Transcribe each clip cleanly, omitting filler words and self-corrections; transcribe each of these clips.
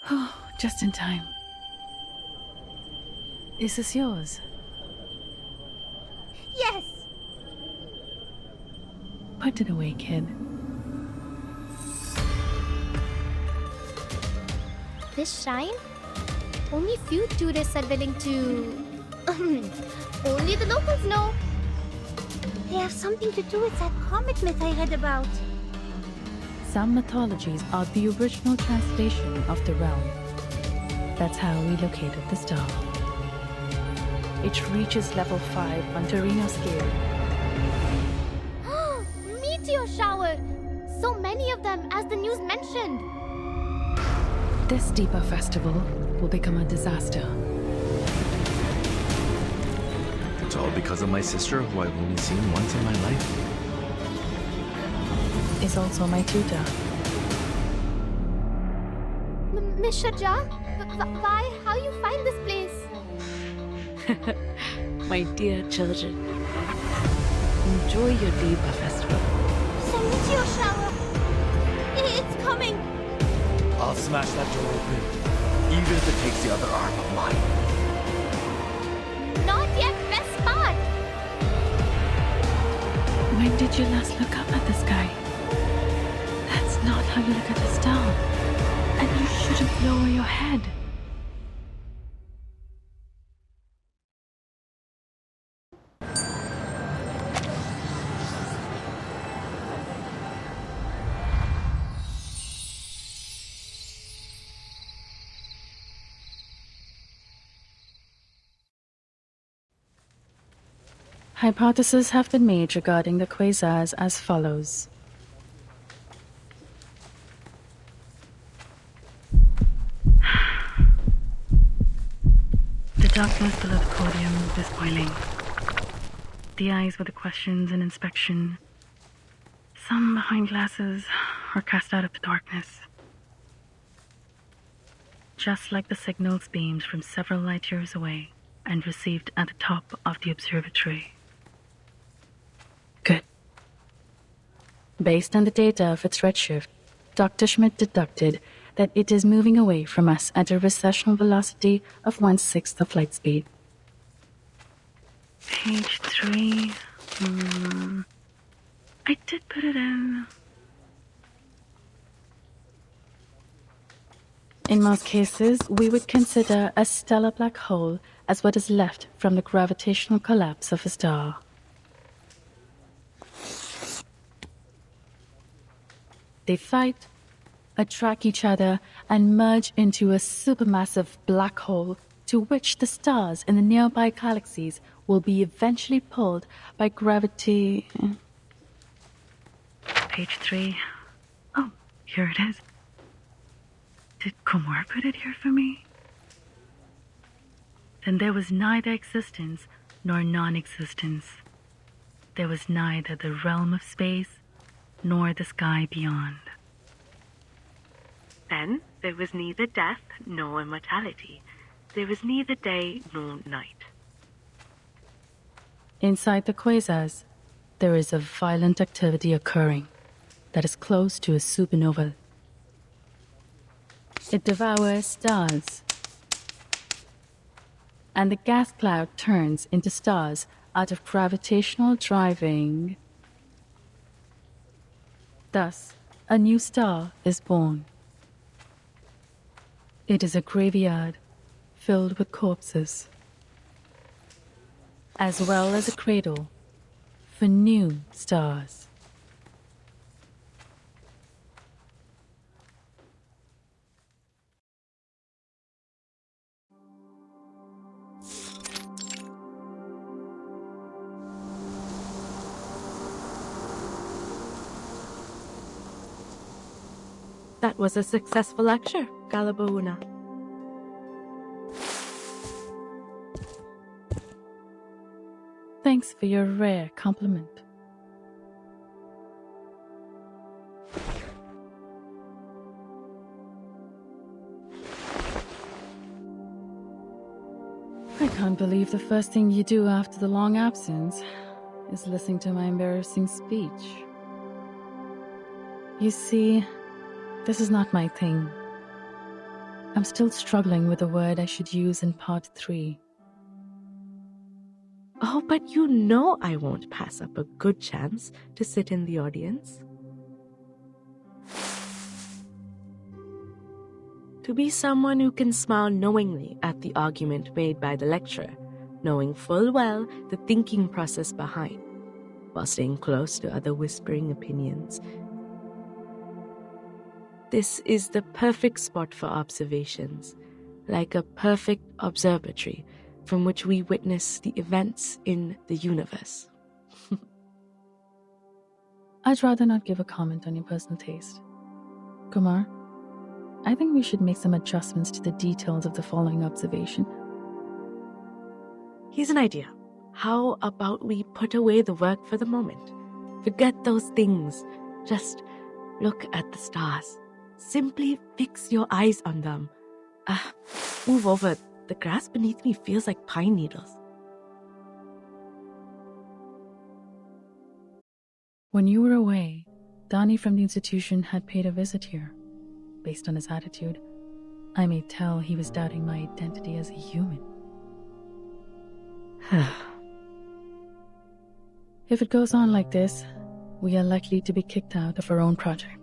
Oh, just in time. Is this yours? Yes! Put it away, kid. This shrine? Only few tourists are willing to... Only the locals know. They have something to do with that comet myth I read about. Some mythologies are the original translation of the realm. That's how we located the star. It reaches level 5 on Torino scale. Meteor shower! So many of them, as the news mentioned. This deeper festival will become a disaster. It's all because of my sister, who I've only seen once in my life. Is also my tutor. Miss Shaja? Why? How you find this place? My dear children, enjoy your deeper festival. The meteor shower! It's coming! I'll smash that door open, even if it takes the other arm of mine. Not yet, best part! When did you last look up at the sky? That's not how you look at a star. And you shouldn't lower your head. Hypotheses have been made regarding the quasars as follows. The darkness below the podium is boiling. The eyes with the questions and inspection. Some behind glasses are cast out of the darkness. Just like the signals beamed from several light years away and received at the top of the observatory. Good. Based on the data of its redshift, Dr. Schmidt deducted that it is moving away from us at a recessional velocity of 1/6 of light speed. Page 3. I did put it in. In most cases, we would consider a stellar black hole as what is left from the gravitational collapse of a star. They fight, attract each other, and merge into a supermassive black hole to which the stars in the nearby galaxies will be eventually pulled by gravity. Page 3. Oh, here it is. Did Komor put it here for me? Then there was neither existence nor non-existence. There was neither the realm of space nor the sky beyond. Then there was neither death nor immortality. There was neither day nor night. Inside the quasars, there is a violent activity occurring that is close to a supernova. It devours stars, and the gas cloud turns into stars out of gravitational driving. Thus, a new star is born. It is a graveyard filled with corpses, as well as a cradle for new stars. That was a successful lecture, Galabauna. Thanks for your rare compliment. I can't believe the first thing you do after the long absence is listening to my embarrassing speech. You see, this is not my thing. I'm still struggling with the word I should use in part 3. Oh, but you know I won't pass up a good chance to sit in the audience. To be someone who can smile knowingly at the argument made by the lecturer, knowing full well the thinking process behind, while staying close to other whispering opinions. This is the perfect spot for observations, like a perfect observatory from which we witness the events in the universe. I'd rather not give a comment on your personal taste. Kumar, I think we should make some adjustments to the details of the following observation. Here's an idea. How about we put away the work for the moment? Forget those things. Just look at the stars. Simply fix your eyes on them. Move over. The grass beneath me feels like pine needles. When you were away, Dani from the institution had paid a visit here. Based on his attitude, I may tell he was doubting my identity as a human. If it goes on like this, we are likely to be kicked out of our own project.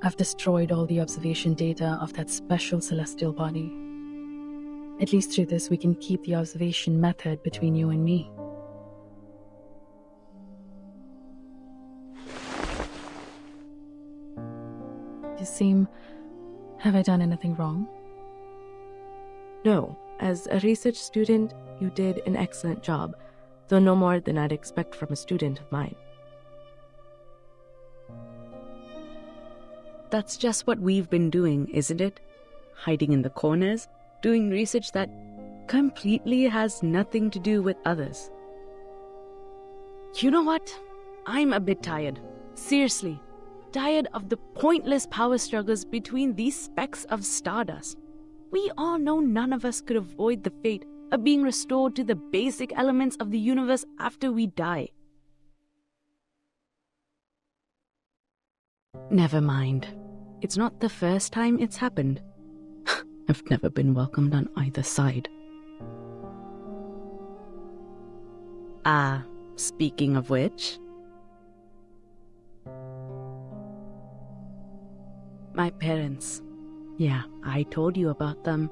I've destroyed all the observation data of that special celestial body. At least through this, we can keep the observation method between you and me. You seem... Have I done anything wrong? No, as a research student, you did an excellent job, though no more than I'd expect from a student of mine. That's just what we've been doing, isn't it? Hiding in the corners, doing research that completely has nothing to do with others. You know what? I'm a bit tired. Seriously. Tired of the pointless power struggles between these specks of stardust. We all know none of us could avoid the fate of being restored to the basic elements of the universe after we die. Never mind. It's not the first time it's happened. I've never been welcomed on either side. Speaking of which... My parents. Yeah, I told you about them.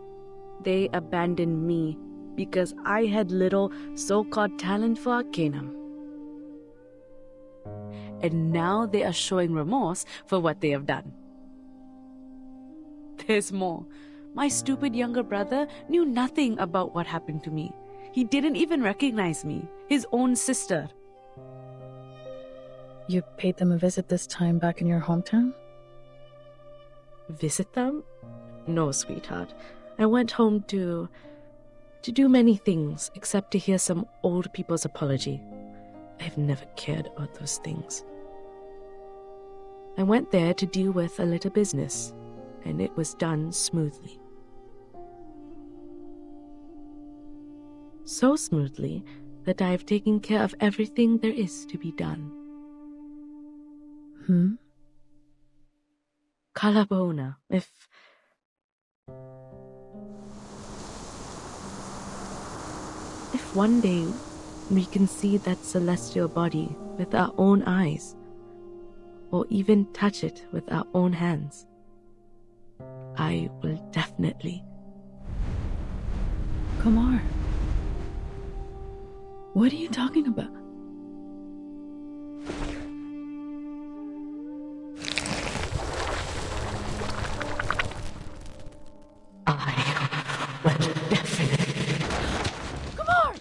They abandoned me because I had little so-called talent for Arcanum. And now they are showing remorse for what they have done. There's more. My stupid younger brother knew nothing about what happened to me. He didn't even recognize me, his own sister. You paid them a visit this time back in your hometown? Visit them? No, sweetheart. I went home to do many things except to hear some old people's apology. I've never cared about those things. I went there to deal with a little business, and it was done smoothly. So smoothly that I've taken care of everything there is to be done. Kalabona, if one day we can see that celestial body with our own eyes, or even touch it with our own hands, I will definitely. Kumar, what are you talking about? I will definitely. Kumar!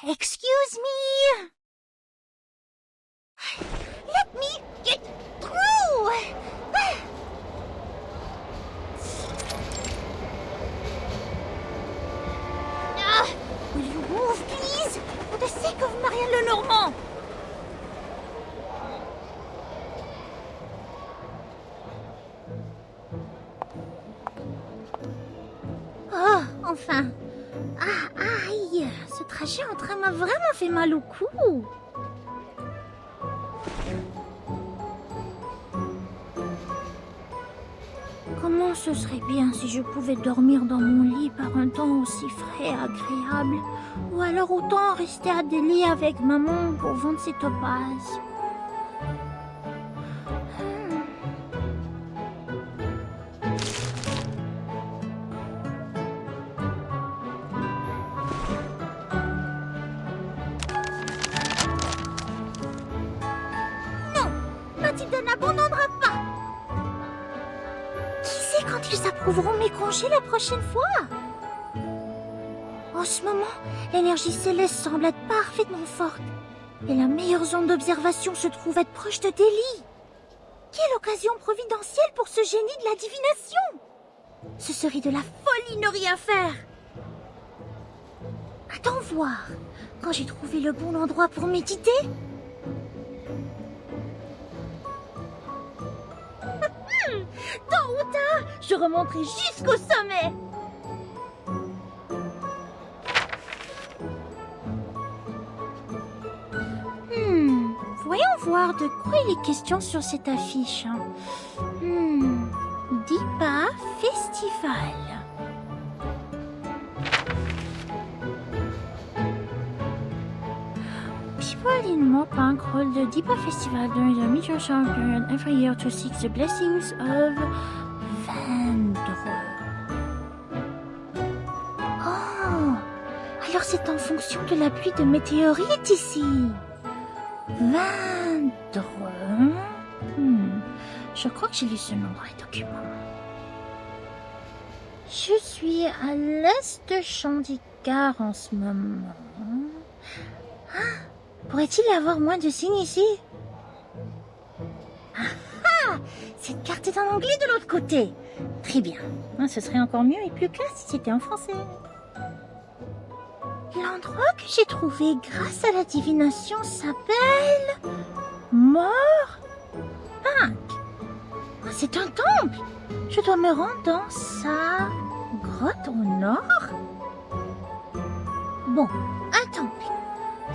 Excuse me. Let enfin. Ah, aïe, ce trajet en train m'a vraiment fait mal au cou. Comment ce serait bien si je pouvais dormir dans mon lit par un temps aussi frais et agréable, ou alors autant rester à Delhi avec maman pour vendre ses topazes. Mathilde n'abandonnera pas. Qui sait quand ils approuveront mes congés la prochaine fois? En ce moment, l'énergie céleste semble être parfaitement forte. Et la meilleure zone d'observation se trouve être proche de Delhi. Quelle occasion providentielle pour ce génie de la divination! Ce serait de la folie ne rien faire. Attends voir, quand j'ai trouvé le bon endroit pour méditer. Tôt ou tard, je remonterai jusqu'au sommet. Voyons voir de quoi il est question sur cette affiche. Dipa Festival. People in Morepankrol, the Dipa Festival during the meteor period every year to seek the blessings of Vendre. Oh, alors c'est en fonction de la pluie de météorites ici. Vendre. Je crois que j'ai lu ce nom dans les documents. Je suis à l'est de Chandigarh en ce moment. Ah, pourrait-il y avoir moins de signes ici? Ah, cette carte est en anglais de l'autre côté. Très bien. Ce serait encore mieux et plus classe si c'était en français. L'endroit que j'ai trouvé grâce à la divination s'appelle Morepank. C'est un temple. Je dois me rendre dans sa grotte au nord. Bon, un temple.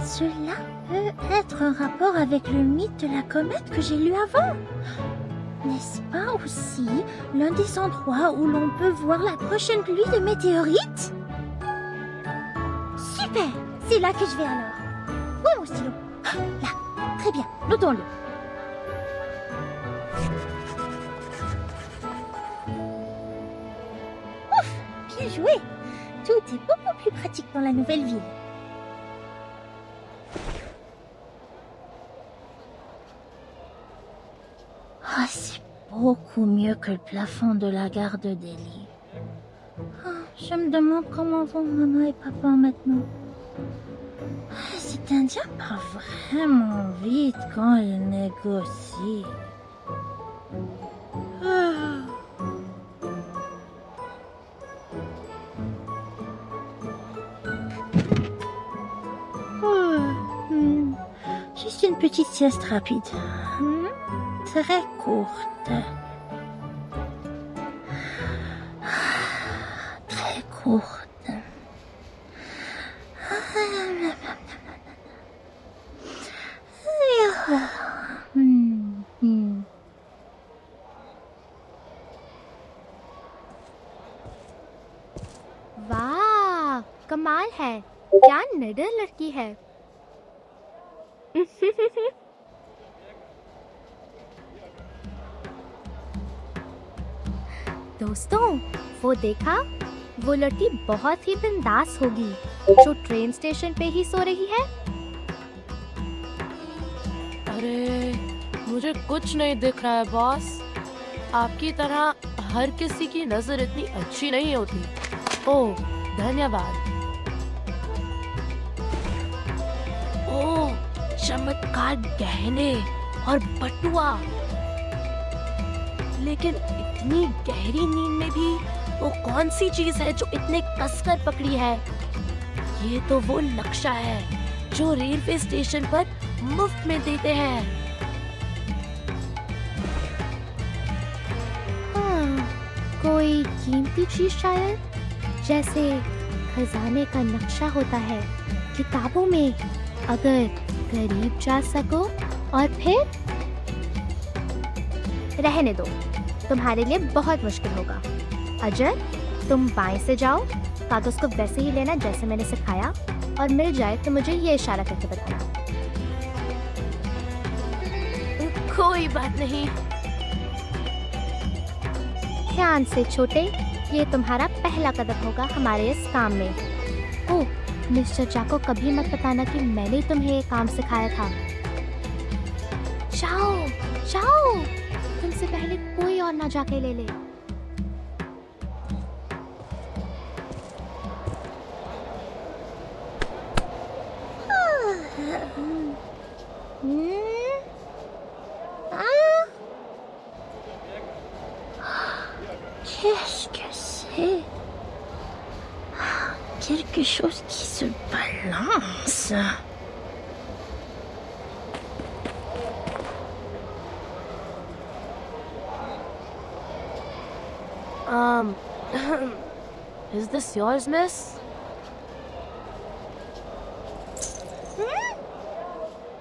Cela peut être un rapport avec le mythe de la comète que j'ai lu avant. N'est-ce pas aussi l'un des endroits où l'on peut voir la prochaine pluie de météorites? Super, c'est là que je vais alors. Où est mon stylo? Là, très bien, notons-le. Ouf, bien joué. Tout est beaucoup plus pratique dans la nouvelle ville. Ah, c'est beaucoup mieux que le plafond de la gare de Delhi. Je me demande comment vont maman et papa maintenant. Cet Indien parle vraiment vite quand il négocie. Juste une petite sieste rapide. Très courte. Très courte. वाह, कमाल है। क्या निडर लड़की है। दोस्तों, वो देखा? वो लड़की बहुत ही बिंदास होगी जो ट्रेन स्टेशन पे ही सो रही है। अरे, मुझे कुछ नहीं दिख रहा है बॉस। आपकी तरह हर किसी की नजर इतनी अच्छी नहीं होती। ओह, धन्यवाद। ओह, चमत्कार गहने और बटुआ। लेकिन इतनी गहरी नींद में भी वो कौन सी चीज है जो इतने कसकर पकड़ी है? ये तो वो नक्शा है जो रेलवे स्टेशन पर मुफ्त में देते हैं। हाँ, कोई कीमती चीज शायद, जैसे खजाने का नक्शा होता है किताबों में। अगर करीब जा सको और फिर रहने दो, तुम्हारे लिए बहुत मुश्किल होगा। अजय, तुम बाएं से जाओ, कागज को वैसे ही लेना जैसे मैंने सिखाया, और मिल जाए तो मुझे ये इशारा करके बताना। कोई बात नहीं। ध्यान से छोटे, ये तुम्हारा पहला कदम होगा हमारे इस काम में। ओह, मिस्टर चा को कभी मत बताना कि मैंने तुम्हें ये काम सिखाया था। जाओ जाओ, तुमसे पहले कोई और ना जाके ले ले। Qu'est-ce que c'est? Quelque chose qui se balance. Is this yours, miss?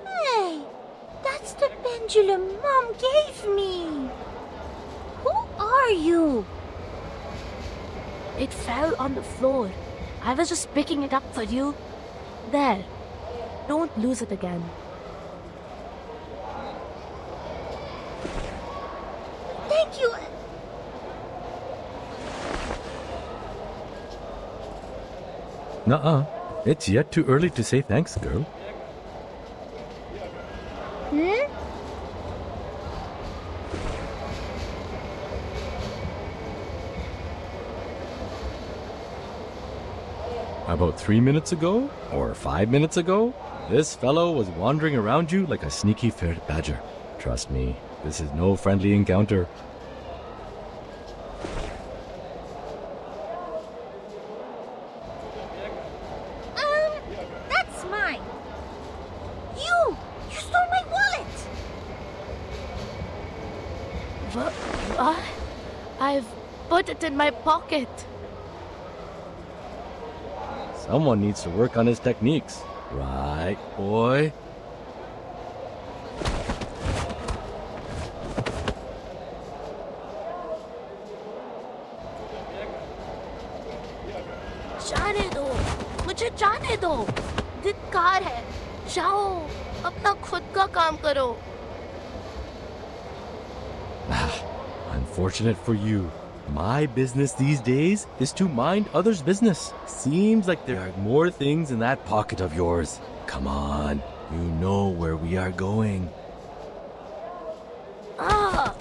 Hey, that's the pendulum Mom gave me. Who are you? It fell on the floor. I was just picking it up for you. There. Don't lose it again. Thank you. Nuh-uh. It's yet too early to say thanks, girl. About 3 minutes ago, or 5 minutes ago, this fellow was wandering around you like a sneaky ferret badger. Trust me, this is no friendly encounter. That's mine. You stole my wallet. What? I've put it in my pocket. Someone needs to work on his techniques. Right, boy? जाने दो, मुझे जाने दो। धिक्कार है। जाओ, अपना खुद का काम करो। Unfortunate for you. My business these days is to mind others' business. Seems like there are more things in that pocket of yours. Come on, you know where we are going. Ah!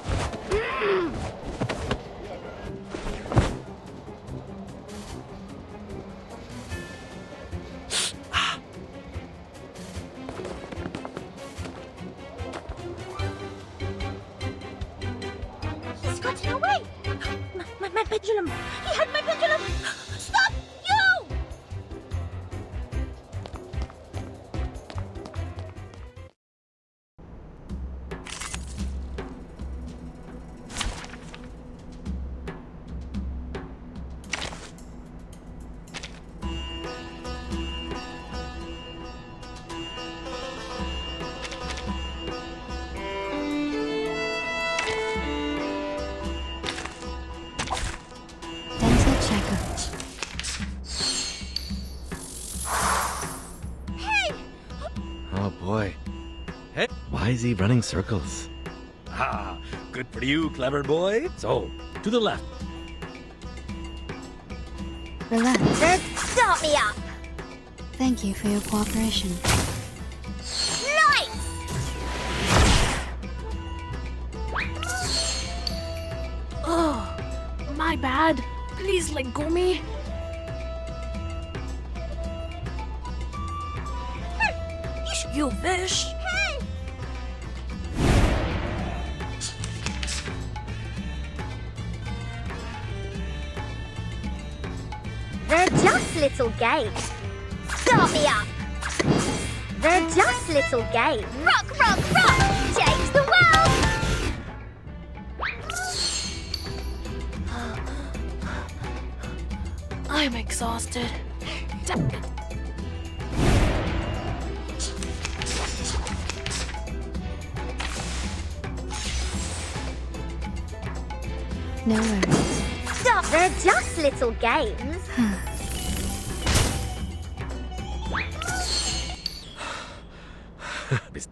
He's gotten away. My pendulum. He had my pendulum. Stop, you! Dental checker. Oh boy. Hey, why is he running circles? Ah, good for you, clever boy. So, to the left. Relax. Then start me up. Thank you for your cooperation. Nice. Oh, my bad. Please let go me. You wish. They're just little games. Start me up. They're just little games. Rock, rock, rock! Change the world! I'm exhausted. No worries. Stop, they're just little games.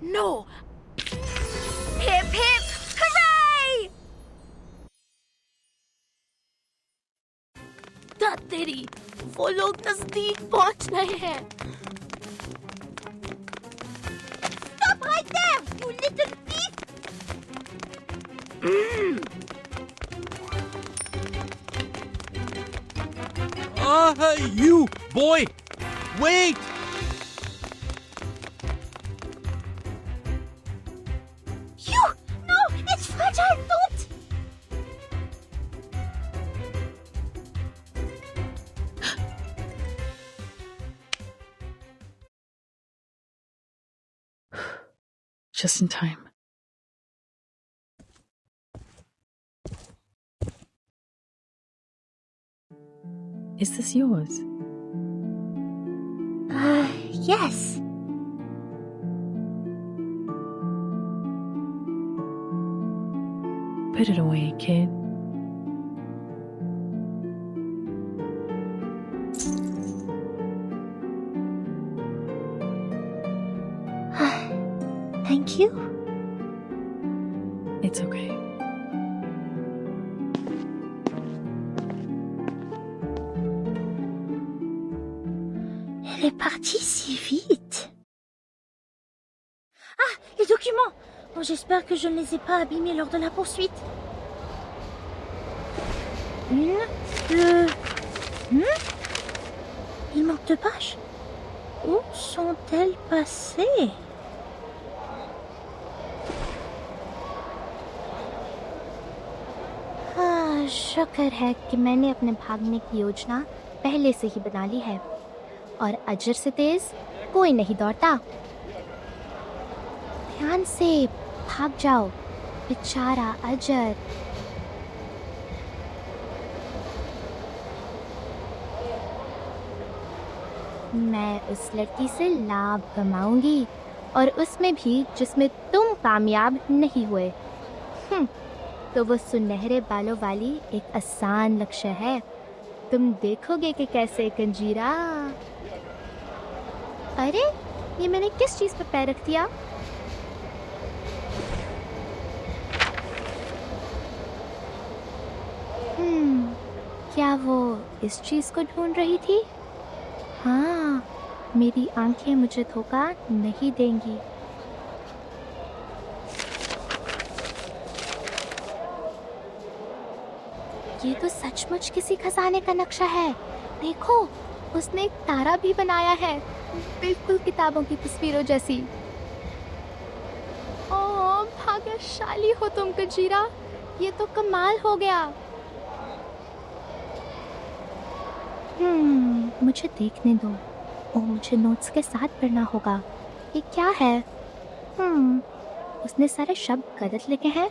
No! Hip hip, hooray! तेरी वो लोग नजदीक पहुंच रहे हैं. Stop right there, you little thief! You, boy! Wait! You! No, it's fragile, don't! Just in time. Is this yours? Yes. Put it away, kid. Thank you. It's okay. Elle est partie si vite. Ah, les documents. Bon, j'espère que je ne les ai pas abîmés lors de la poursuite. 1, 2... Il manque 2 pages. Où sont-elles passées? शुक्र है कि मैंने अपने भागने की योजना पहले से ही बना ली है और अजर से तेज कोई नहीं दौड़ता. ध्यान से भाग जाओ, बेचारा अजर. मैं उस लड़की से लाभ कमाऊंगी और उसमें भी जिसमें तुम कामयाब नहीं हुए. तो वो सुनहरे बालों वाली एक आसान लक्ष्य है. तुम देखोगे कि कैसे कंजीरा. अरे ये मैंने किस चीज पर पैर रख दिया? क्या वो इस चीज को ढूंढ रही थी? हाँ, मेरी आंखें मुझे धोखा नहीं देंगी. ये तो सचमुच किसी खजाने का नक्शा है. देखो, उसने एक तारा भी बनाया है, बिल्कुल किताबों की तस्वीरों जैसी. ओह, भाग्यशाली हो तुम कंजीरा. ये तो कमाल हो गया. मुझे देखने दो. ओह, मुझे नोट्स के साथ पढ़ना होगा. ये क्या है? उसने सारे शब्द गलत लिखे हैं,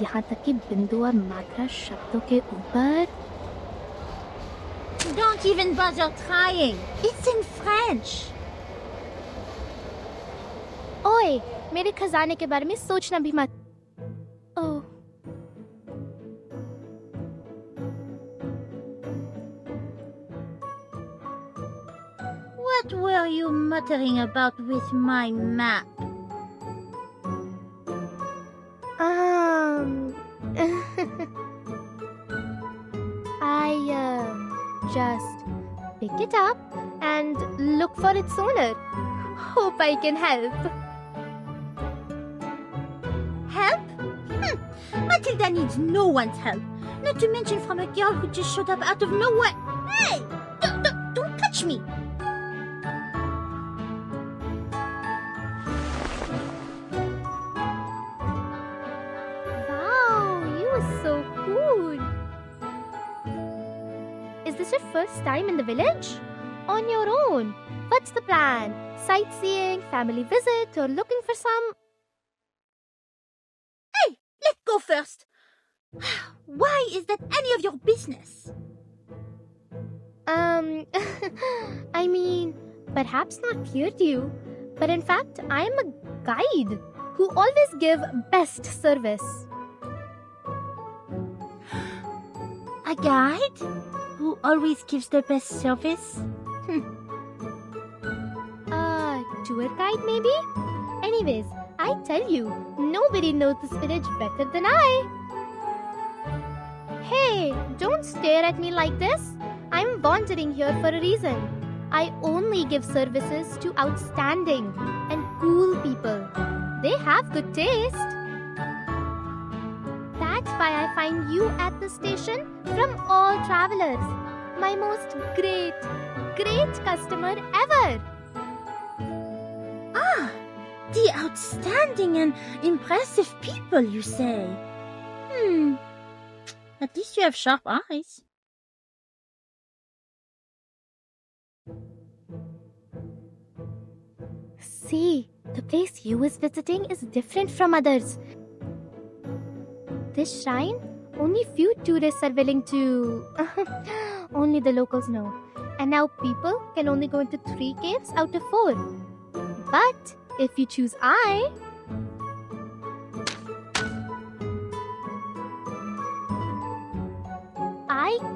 यहाँ तक कि बिंदु और मात्रा शब्दों के ऊपर. Don't even bother trying. It's in French. ओए, मेरे खजाने के बारे में सोचना भी मत. ओह. What were you muttering about with my map? I just pick it up and look for its owner. Hope I can help. Help? Matilda needs no one's help. Not to mention from a girl who just showed up out of nowhere. Hey! Don't touch me! So cool. Is this your first time in the village? On your own? What's the plan? Sightseeing, family visit, or looking for some... Hey, let go first. Why is that any of your business? I mean, perhaps not clear to you, but in fact, I am a guide who always give best service. A guide who always gives the best service? Tour guide maybe? Anyways, I tell you, nobody knows this village better than I. Hey, don't stare at me like this. I'm wandering here for a reason. I only give services to outstanding and cool people. They have good taste. That's why I find you at the station from all travelers. My most great customer ever. Ah, the outstanding and impressive people, you say? At least you have sharp eyes. See, the place you is visiting is different from others. This shrine, only few tourists are willing to... only the locals know. And now people can only go into 3 caves out of 4. But if you choose I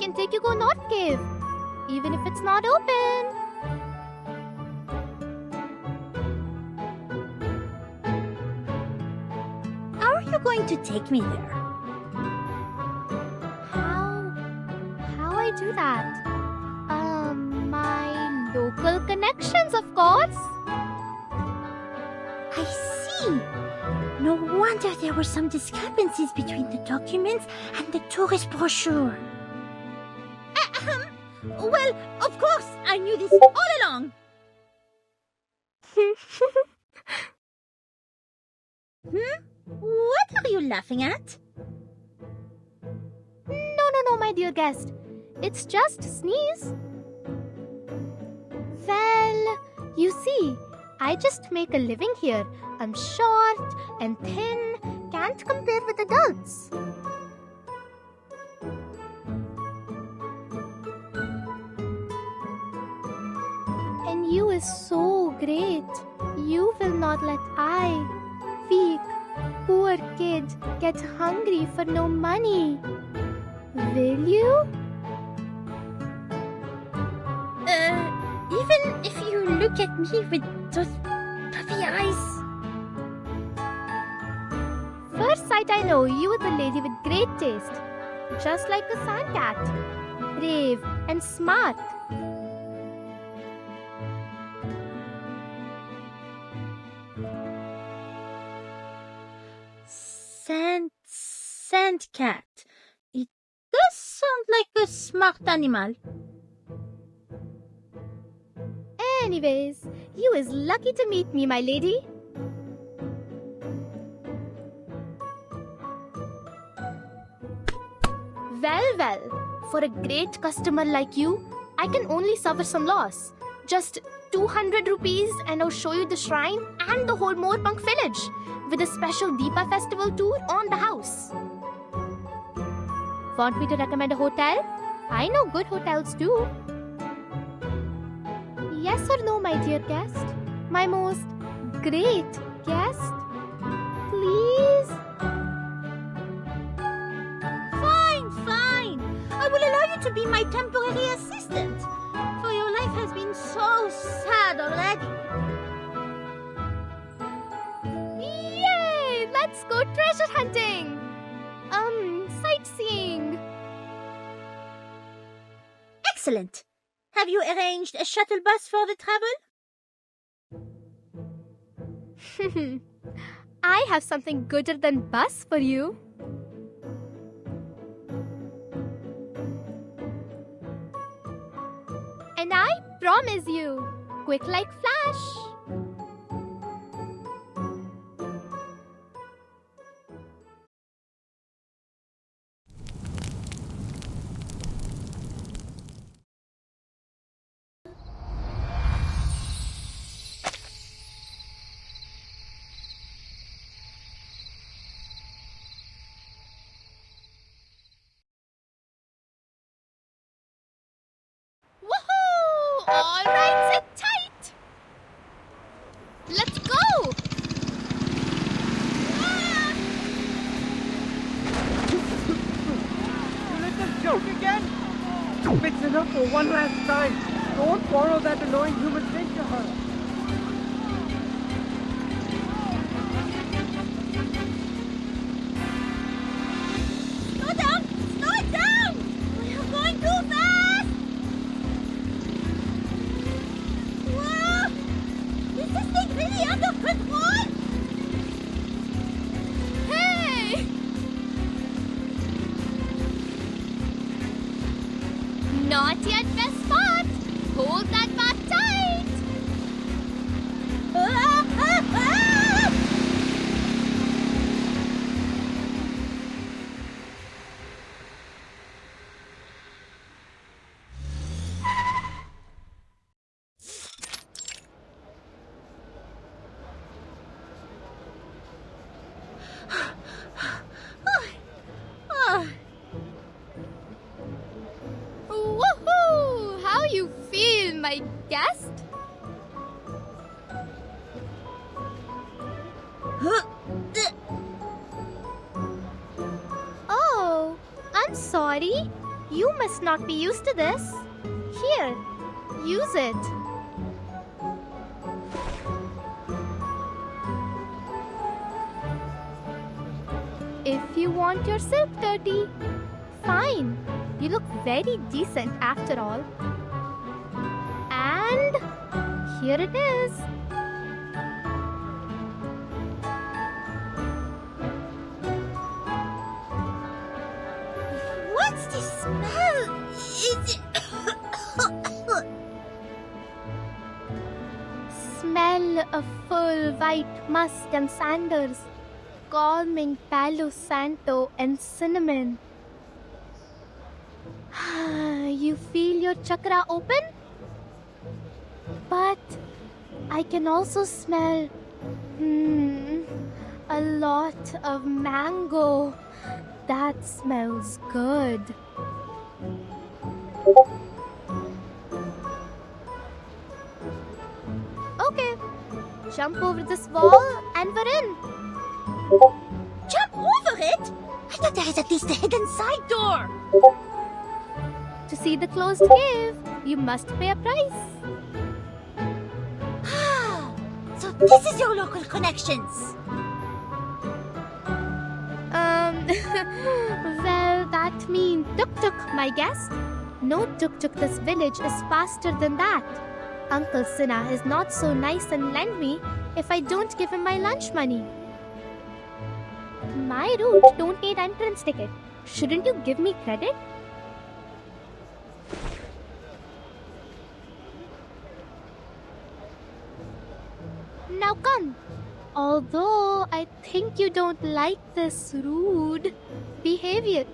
can take you go North Cave, even if it's not open. How are you going to take me there? How I do that? My local connections, of course. I see. No wonder there were some discrepancies between the documents and the tourist brochure. Well, of course, I knew this all along. What are you laughing at? No, my dear guest. It's just sneeze. Well, you see, I just make a living here. I'm short and thin, can't compare with adults. And you is so great. You will not let I, weak, poor kid, get hungry for no money. Will you? Even if you look at me with those puppy eyes. First sight I know you are the lady with great taste. Just like a sand cat. Brave and smart. Sand cat. It does sound like a smart animal. Anyways, you is lucky to meet me, my lady. Well, for a great customer like you, I can only suffer some loss. Just 200 rupees and I'll show you the shrine and the whole Moorpunk village with a special Deepa festival tour on the house. Want me to recommend a hotel? I know good hotels too. Yes or no, my dear guest? My most great guest? Please? Fine. I will allow you to be my temporary assistant. For your life has been so sad already. Yay! Let's go treasure hunting! Sightseeing. Excellent. Have you arranged a shuttle bus for the travel? I have something gooder than bus for you. And I promise you, quick like flash. up for one last time. Don't follow that annoying human thing to her. Slow down! Slow down! We are going too fast! Whoa! Is this thing really under control? Hey! Not yet, best spot! Hold that back tight! Ah, ah, ah! Woohoo! How you feel, my guest? Oh, I'm sorry. You must not be used to this. Here, use it. If you want yourself dirty, fine. You look very decent after all. And here it is. What's the smell? Is it... Smell of full white musk and sandals, calming Palo Santo and cinnamon. You feel your chakra open? But I can also smell a lot of mango. That smells good. Okay, jump over this wall and we're in. Jump over it? I thought there is at least a hidden side door. To see the closed cave, you must pay a price. Ah, so this is your local connections. Well, that means tuk-tuk, my guest. No tuk-tuk this village is faster than that. Uncle Sinha is not so nice and lend me if I don't give him my lunch money. My route don't need entrance ticket. Shouldn't you give me credit? Now come. Although I think you don't like this rude behavior.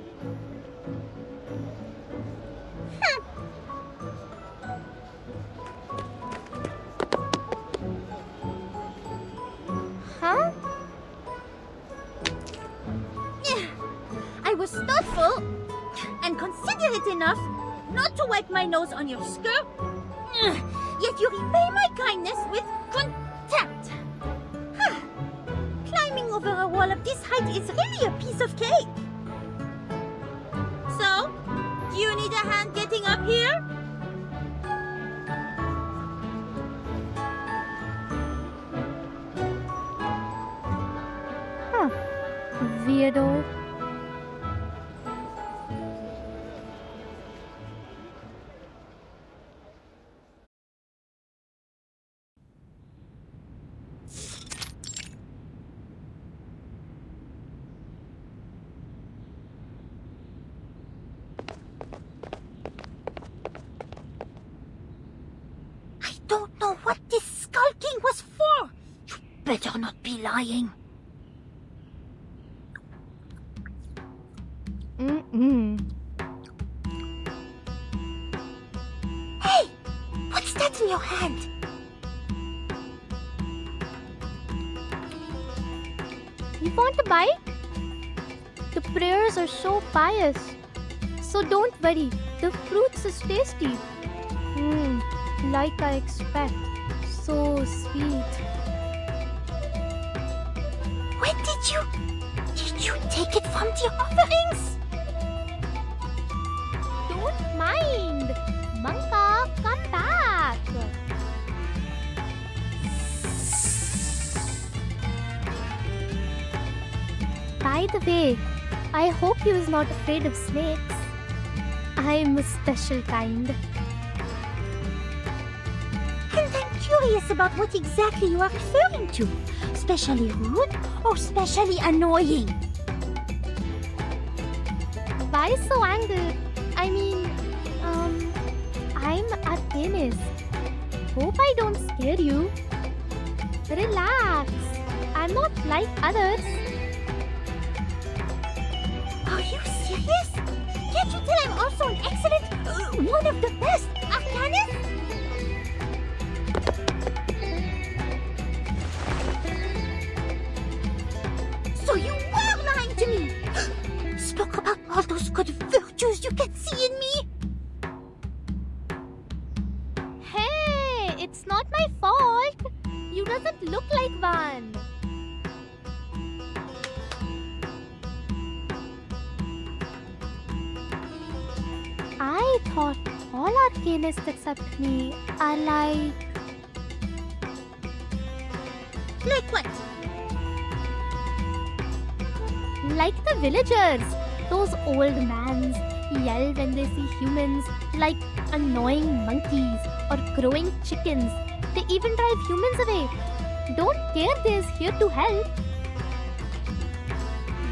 Huh? I was thoughtful and considerate enough not to wipe my nose on your skirt. Yet you repay my kindness with contempt. Climbing over a wall of this height is really a piece of cake. So, do you need a hand getting up here? Weirdo. I don't know what this skulking was for. You better not be lying. Hey! What's that in your hand? You want a bite? The prayers are so pious. So don't worry, the fruits is tasty. Like I expect. So sweet. When did you take it from the offerings? Don't Don't mind. Monka, come back. By the way, I hope he was not afraid of snakes. I'm a special kind. And I'm curious about what exactly you are referring to. Specially rude or specially annoying? Why so angry? I mean, I'm a chemist. Hope I don't scare you. Relax. I'm not like others. Are you serious? Can't you tell I'm also an excellent, one of the best arcanists? So you were lying to me! Spoke about all those good virtues you can see in me! Hey, it's not my fault. You doesn't look like one. I thought all arcanists except me are like... Like what? Like the villagers. Those old mans yell when they see humans, like annoying monkeys or crowing chickens. They even drive humans away. Don't care they're here to help.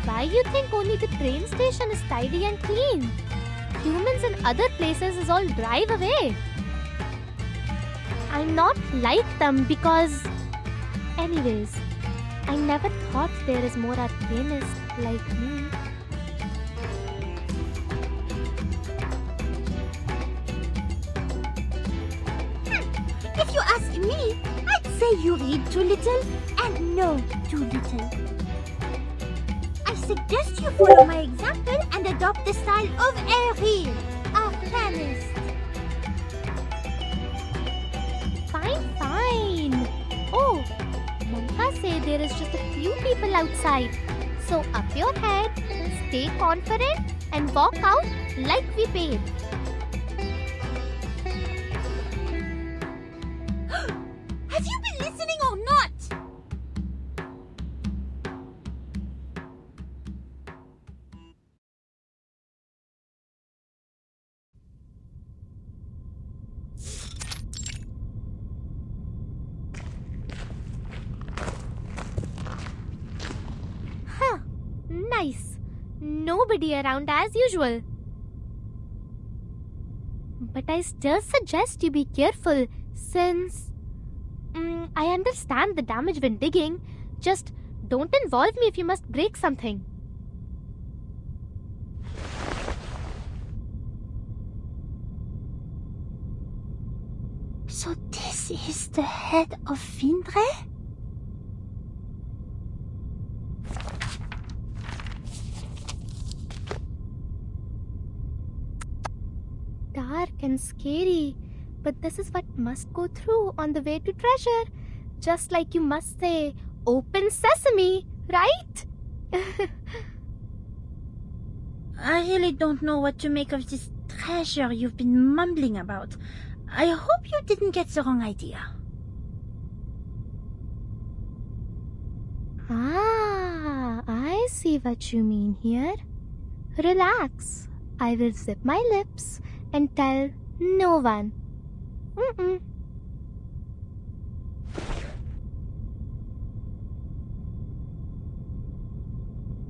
Why you think only the train station is tidy and clean? Humans in other places is all drive away. I'm not like them because... Anyways, I never thought there is more arcanist like me. If you ask me, I'd say you read too little and know too little. I suggest you follow my example and adopt the style of a real arcanist. Fine. Oh, Monka say there is just a few people outside. So up your head, stay confident and walk out like we paid. Have you been listening or not? Nice. Nobody around as usual. But I still suggest you be careful since... I understand the damage when digging. Just don't involve me if you must break something. So this is the head of Vindre? Dark and scary, but this is what must go through on the way to treasure. Just like you must say, open sesame, right? I really don't know what to make of this treasure you've been mumbling about. I hope you didn't get the wrong idea. Ah, I see what you mean here. Relax. I will zip my lips and tell no one.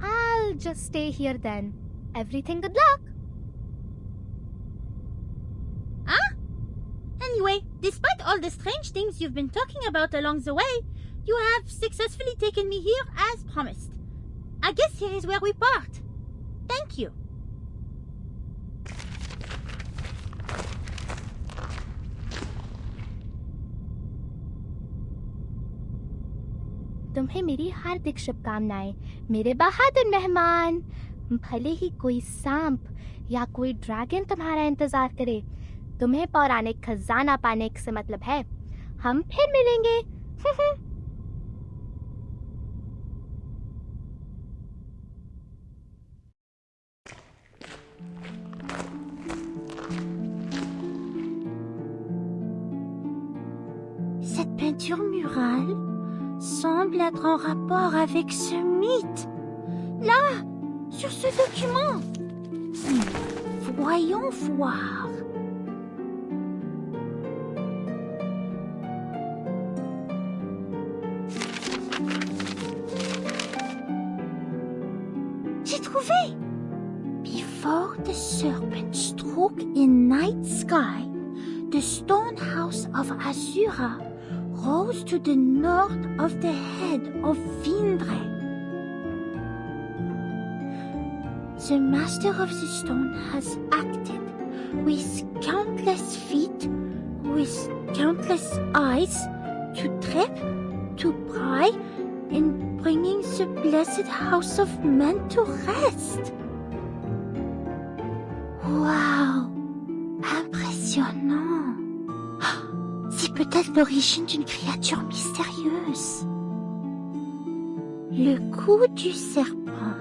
I'll just stay here then. Everything good luck. Anyway, despite all the strange things you've been talking about along the way, you have successfully taken me here as promised. I guess here is where we part. Thank you. तुम्हें मेरी हार्दिक शुभकामनाएं मेरे बहादुर मेहमान। भले ही कोई सांप या कोई ड्रैगन तुम्हारा इंतजार करे, तुम्हें पौराणिक खजाना पाने से मतलब है। हम फिर मिलेंगे। peinture murale semble être en rapport avec ce mythe. Là, sur ce document. Voyons voir. J'ai trouvé! Before the serpent struck in night sky, the stone house of Asura rose to the north of the head of Vindre. The master of the stone has acted with countless feet, with countless eyes, to trip, to pry, in bringing the blessed house of men to rest. Wow! Impressionnant! C'est peut-être l'origine d'une créature mystérieuse. Le coup du serpent,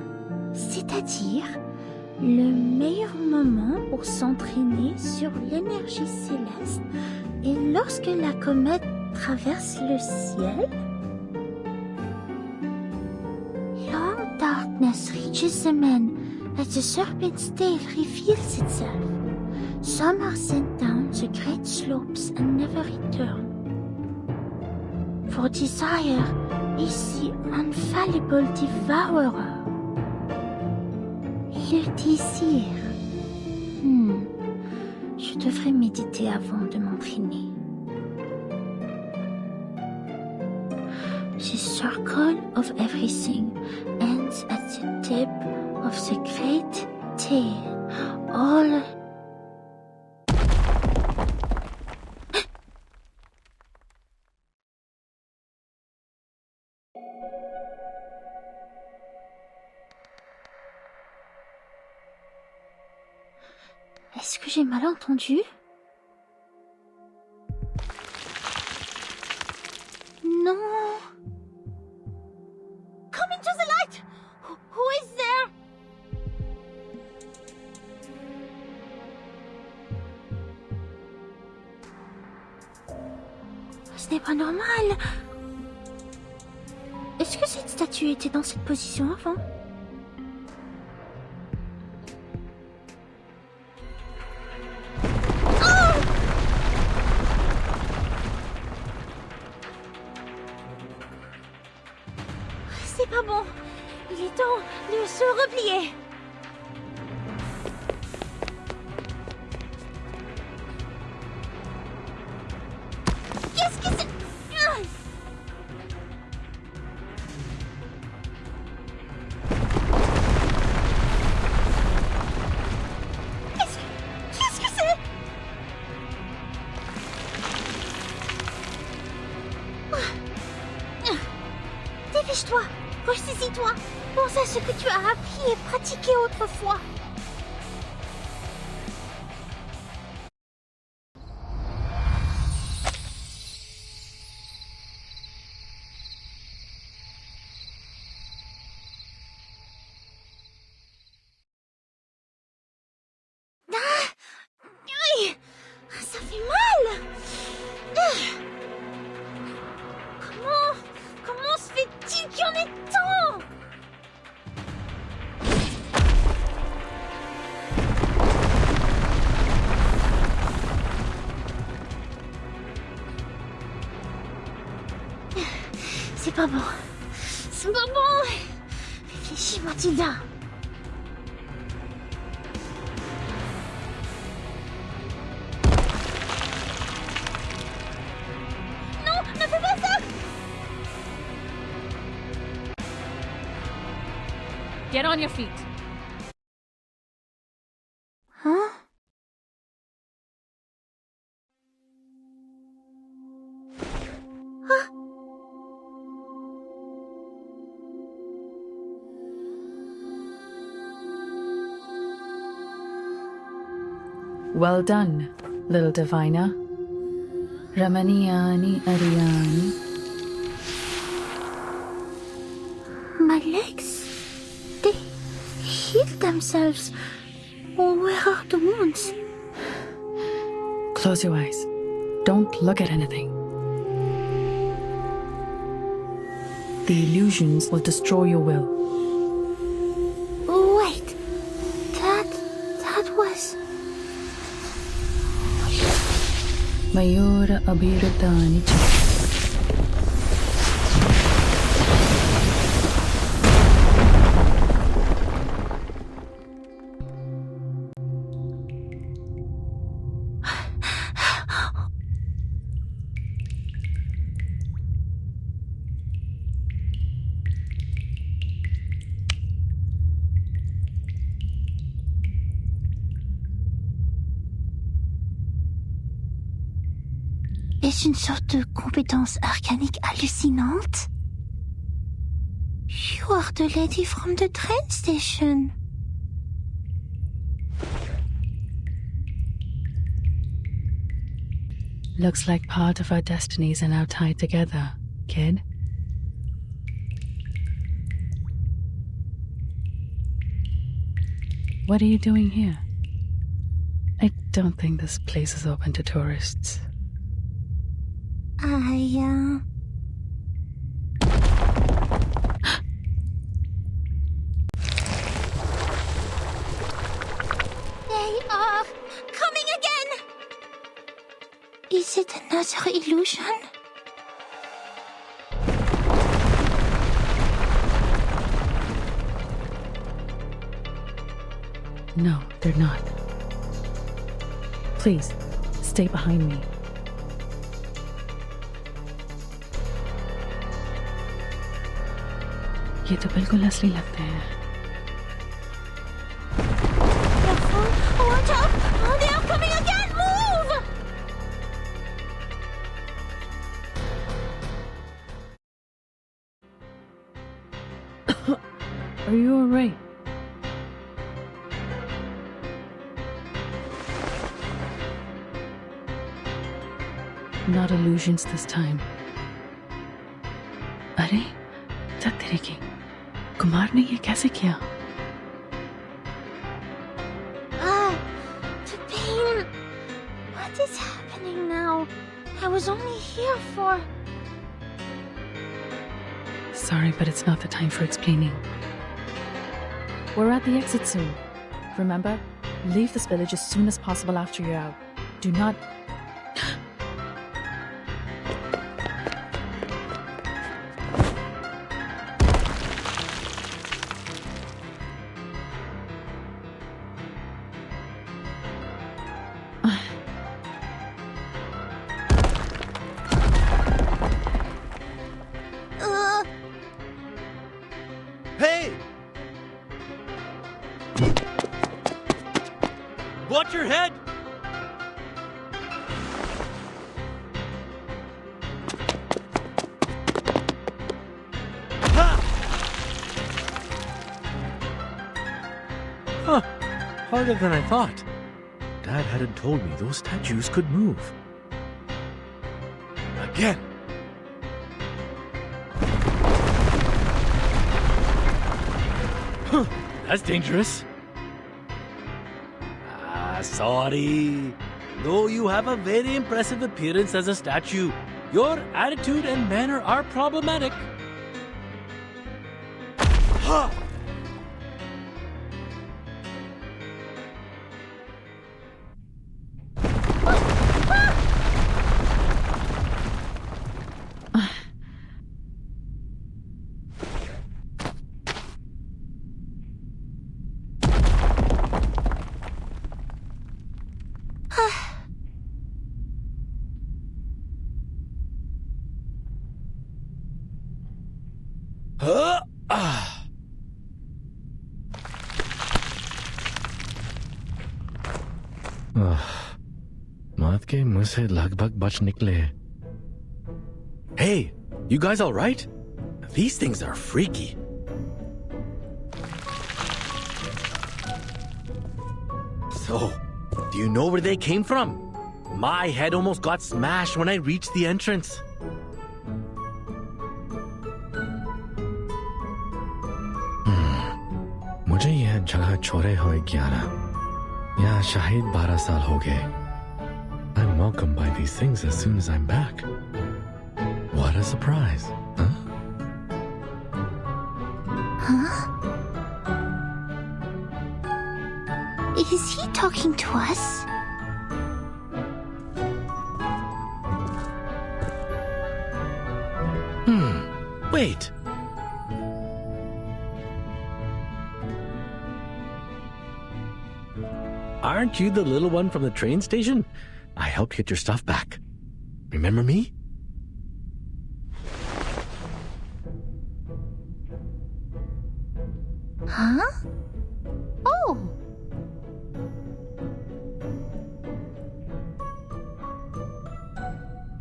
c'est-à-dire le meilleur moment pour s'entraîner sur l'énergie céleste et lorsque la comète traverse le ciel. Long darkness reaches the men as the serpent's tail reveals itself. Some are sent down the great slopes and never return. For desire is the infallible devourer. Le désir. Je devrais méditer avant de m'entraîner. The circle of everything ends at the tip of the great tail. All... Est-ce que j'ai mal entendu? Non. Come into the light! Who is there? Ce n'est pas normal. Est-ce que cette statue était dans cette position avant? C'est pas bon. Il est temps de se replier. Qu'est-ce que c'est? Qu'est-ce que c'est? Dépêche-toi. Ressaisis-toi. Pense à ce que tu as appris et pratiqué autrefois. Ça fait mal. Comment se fait-il qu'il y en ait tant? C'est pas bon. C'est pas bon. Réfléchis, Mathilda. Non, ne fais pas ça. Get on your feet. Hein? Well done, little diviner. Ramaniyani Ariani. My legs, they healed themselves. Where are the wounds? Close your eyes. Don't look at anything. the illusions will destroy your will. Wait. That was... Mayora abiradani. Est-ce une sorte de compétence arcanique hallucinante? You are the lady from the train station. Looks like part of our destinies are now tied together, kid. What are you doing here? I don't think this place is open to tourists. They are coming again! Is it another illusion? No, they're not. Please, stay behind me. ये तो बिल्कुल असली लगते हैं. Watch out! Oh, they are coming again! Move! Are you alright? Not illusions this time. अरे, क्या तेरे की? कुमार ने ये कैसे किया? The pain. What is happening now? I was only here for... Sorry, but it's not the time for explaining. We're at the exit soon. Remember, leave this village as soon as possible after you're out. Do not... Hey! Watch your head! Ha! Huh. Harder than I thought. Dad hadn't told me those statues could move. Again. Huh, that's dangerous. Sorry. Though you have a very impressive appearance as a statue, your attitude and manner are problematic. Ha! मौत के मुंह से लगभग बच निकले. Hey, you guys all right? These things are freaky. So, do you know where they came from? My head almost got smashed when I reached the entrance. मुझे यह जगह छोड़े हुए 11 यहाँ शायद 12 साल हो गए. I'm welcomed by these things as soon as I'm back. What a surprise, huh? Is he talking to us? Wait. Aren't you the little one from the train station? I helped get your stuff back. Remember me? Huh? Oh!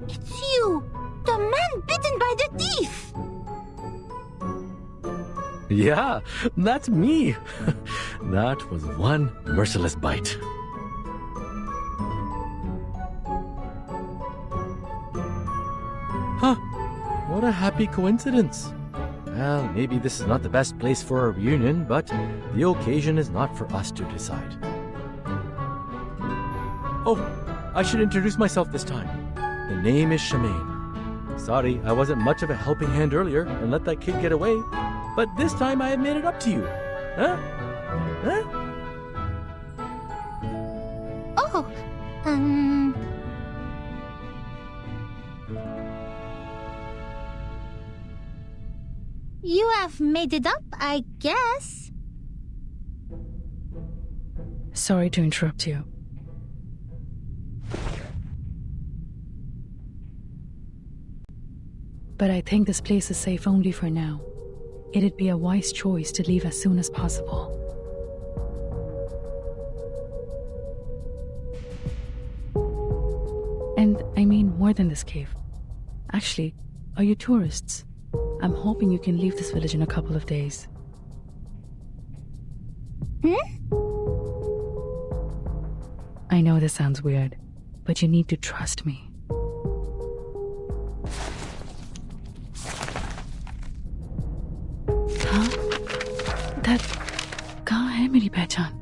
It's you! The man bitten by the thief! Yeah, that's me. That was one merciless bite. Huh, what a happy coincidence. Well, maybe this is not the best place for a reunion, but the occasion is not for us to decide. Oh, I should introduce myself this time. The name is Shemaine. Sorry, I wasn't much of a helping hand earlier and let that kid get away, but this time I have made it up to you. Huh? Huh? Oh, You have made it up, I guess. Sorry to interrupt you. But I think this place is safe only for now. It'd be a wise choice to leave as soon as possible. And I mean more than this cave. Actually, are you tourists? I'm hoping you can leave this village in a couple of days. I know this sounds weird, but you need to trust me. हाँ? That कहाँ है मेरी पहचान?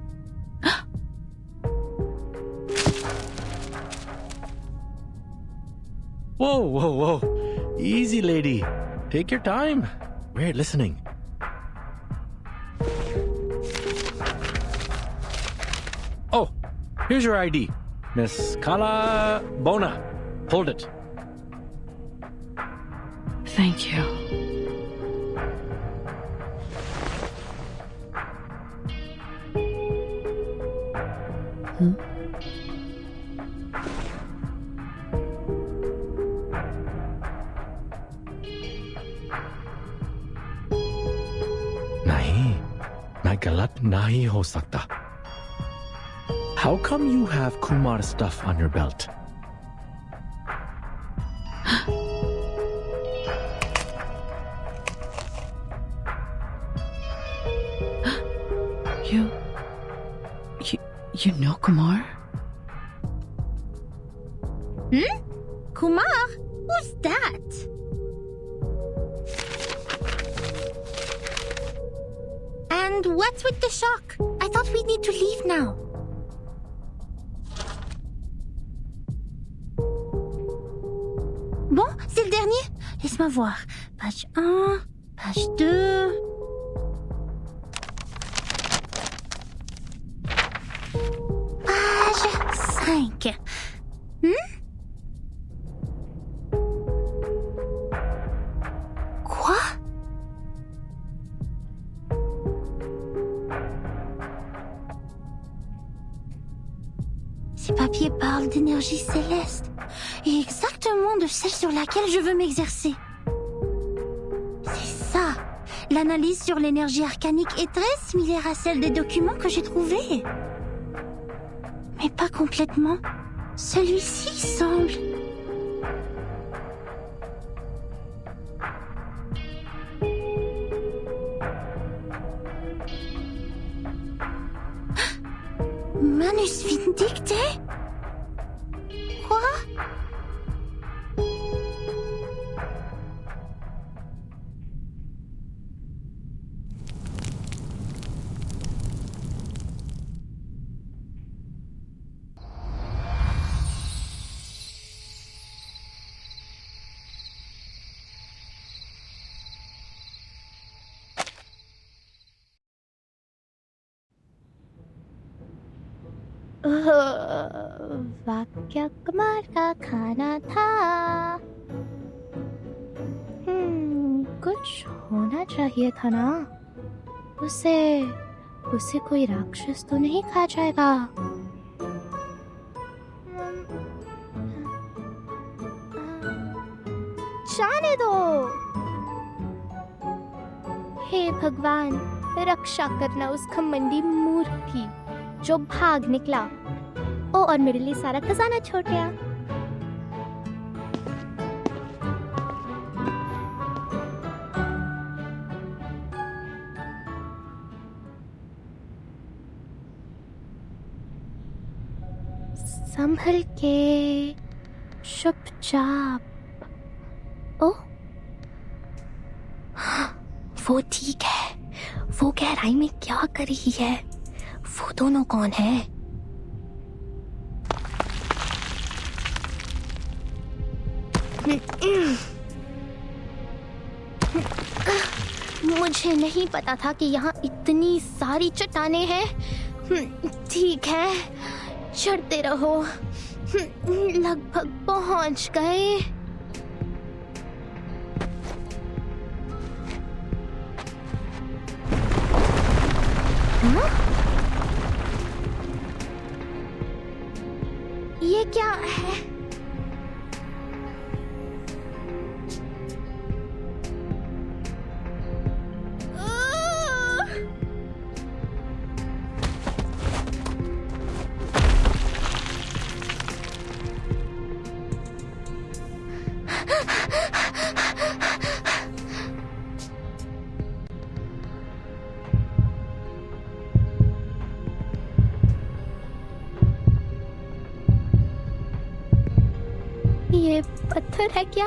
Whoa, whoa, whoa. Easy, lady. Take your time. We're listening. Oh, here's your ID. Miss Kala Bona. Hold it. Thank you. Nahi, मैं गलत nahi ho sakta. How come you have Kumar stuff on your belt? You know Kumar? Kumar? Who's that? And what's with the shock? I thought we need to leave now. Bon, c'est le dernier. Laisse-moi voir. Page 1, page 2... Page 5. Quoi? Ces papiers parlent d'énergie céleste, et exactement de celle sur laquelle je veux m'exercer. C'est ça. L'analyse sur l'énergie arcanique est très similaire à celle des documents que j'ai trouvés. Mais pas complètement. Celui-ci semble... Manus Vindicte? Quoi? वाक्य कुमार का खाना था। कुछ होना चाहिए था ना। उसे कोई राक्षस तो नहीं खा जाएगा। जाने दो। हे भगवान, रक्षा करना उस घमंडी मूर्ख की जो भाग निकला और मेरे लिए सारा खजाना छोड़ गया। संभल के, चुपचाप। ओ, वो ठीक है। वो गहराई में क्या कर रही है? वो दोनों कौन है? मुझे नहीं पता था कि यहाँ इतनी सारी चट्टानें हैं। ठीक है, चढ़ते रहो। लगभग पहुंच गए। ये क्या है? ये पत्थर है क्या?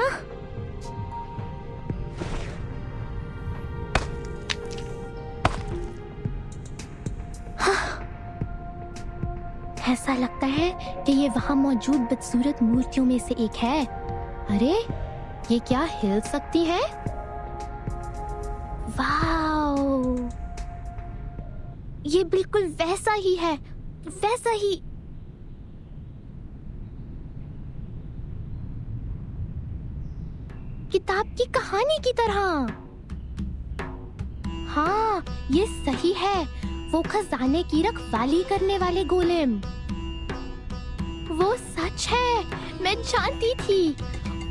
ऐसा लगता है कि ये वहां मौजूद बदसूरत मूर्तियों में से एक है। अरे, ये क्या हिल सकती है? वाओ! ये बिल्कुल वैसा ही है, वैसा ही। किताब की कहानी की तरह। हाँ, ये सही है। वो खजाने की रखवाली करने वाले गोलेम। वो सच है, मैं जानती थी।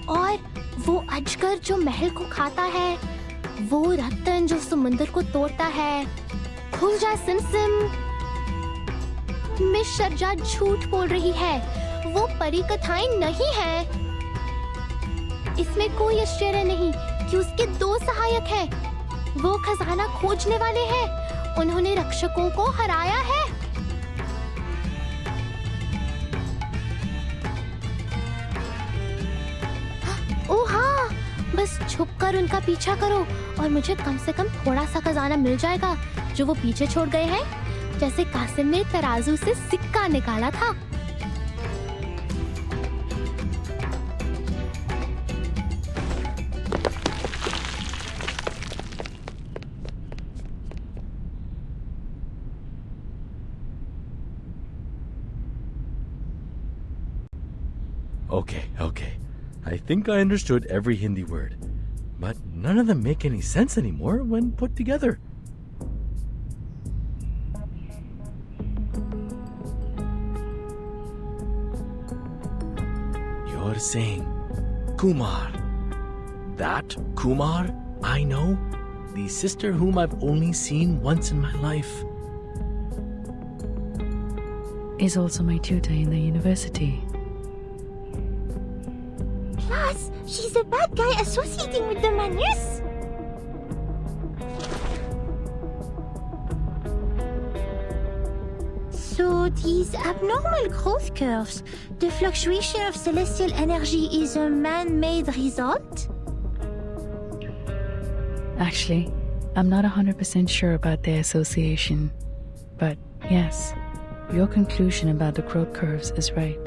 और वो अजगर जो महल को खाता है, वो रत्न जो समुद्र को तोड़ता है। खुल जा सिमसिम। मिस शर्जा झूठ बोल रही है। वो परी कथाएं नहीं है। इसमें कोई आश्चर्य नहीं कि उसके 2 सहायक हैं। वो खजाना खोजने वाले हैं। उन्होंने रक्षकों को हराया है। ओह हाँ, बस छुपकर उनका पीछा करो और मुझे कम से कम थोड़ा सा खजाना मिल जाएगा जो वो पीछे छोड़ गए हैं, जैसे कासिम ने तराजू से सिक्का निकाला था। Okay. I think I understood every Hindi word, but none of them make any sense anymore when put together. You're saying Kumar. That Kumar I know? The sister whom I've only seen once in my life. Is also my tutor in the university. Plus, she's a bad guy associating with the Manus. So these abnormal growth curves, the fluctuation of celestial energy is a man-made result? Actually, I'm not 100% sure about their association. But yes, your conclusion about the growth curves is right.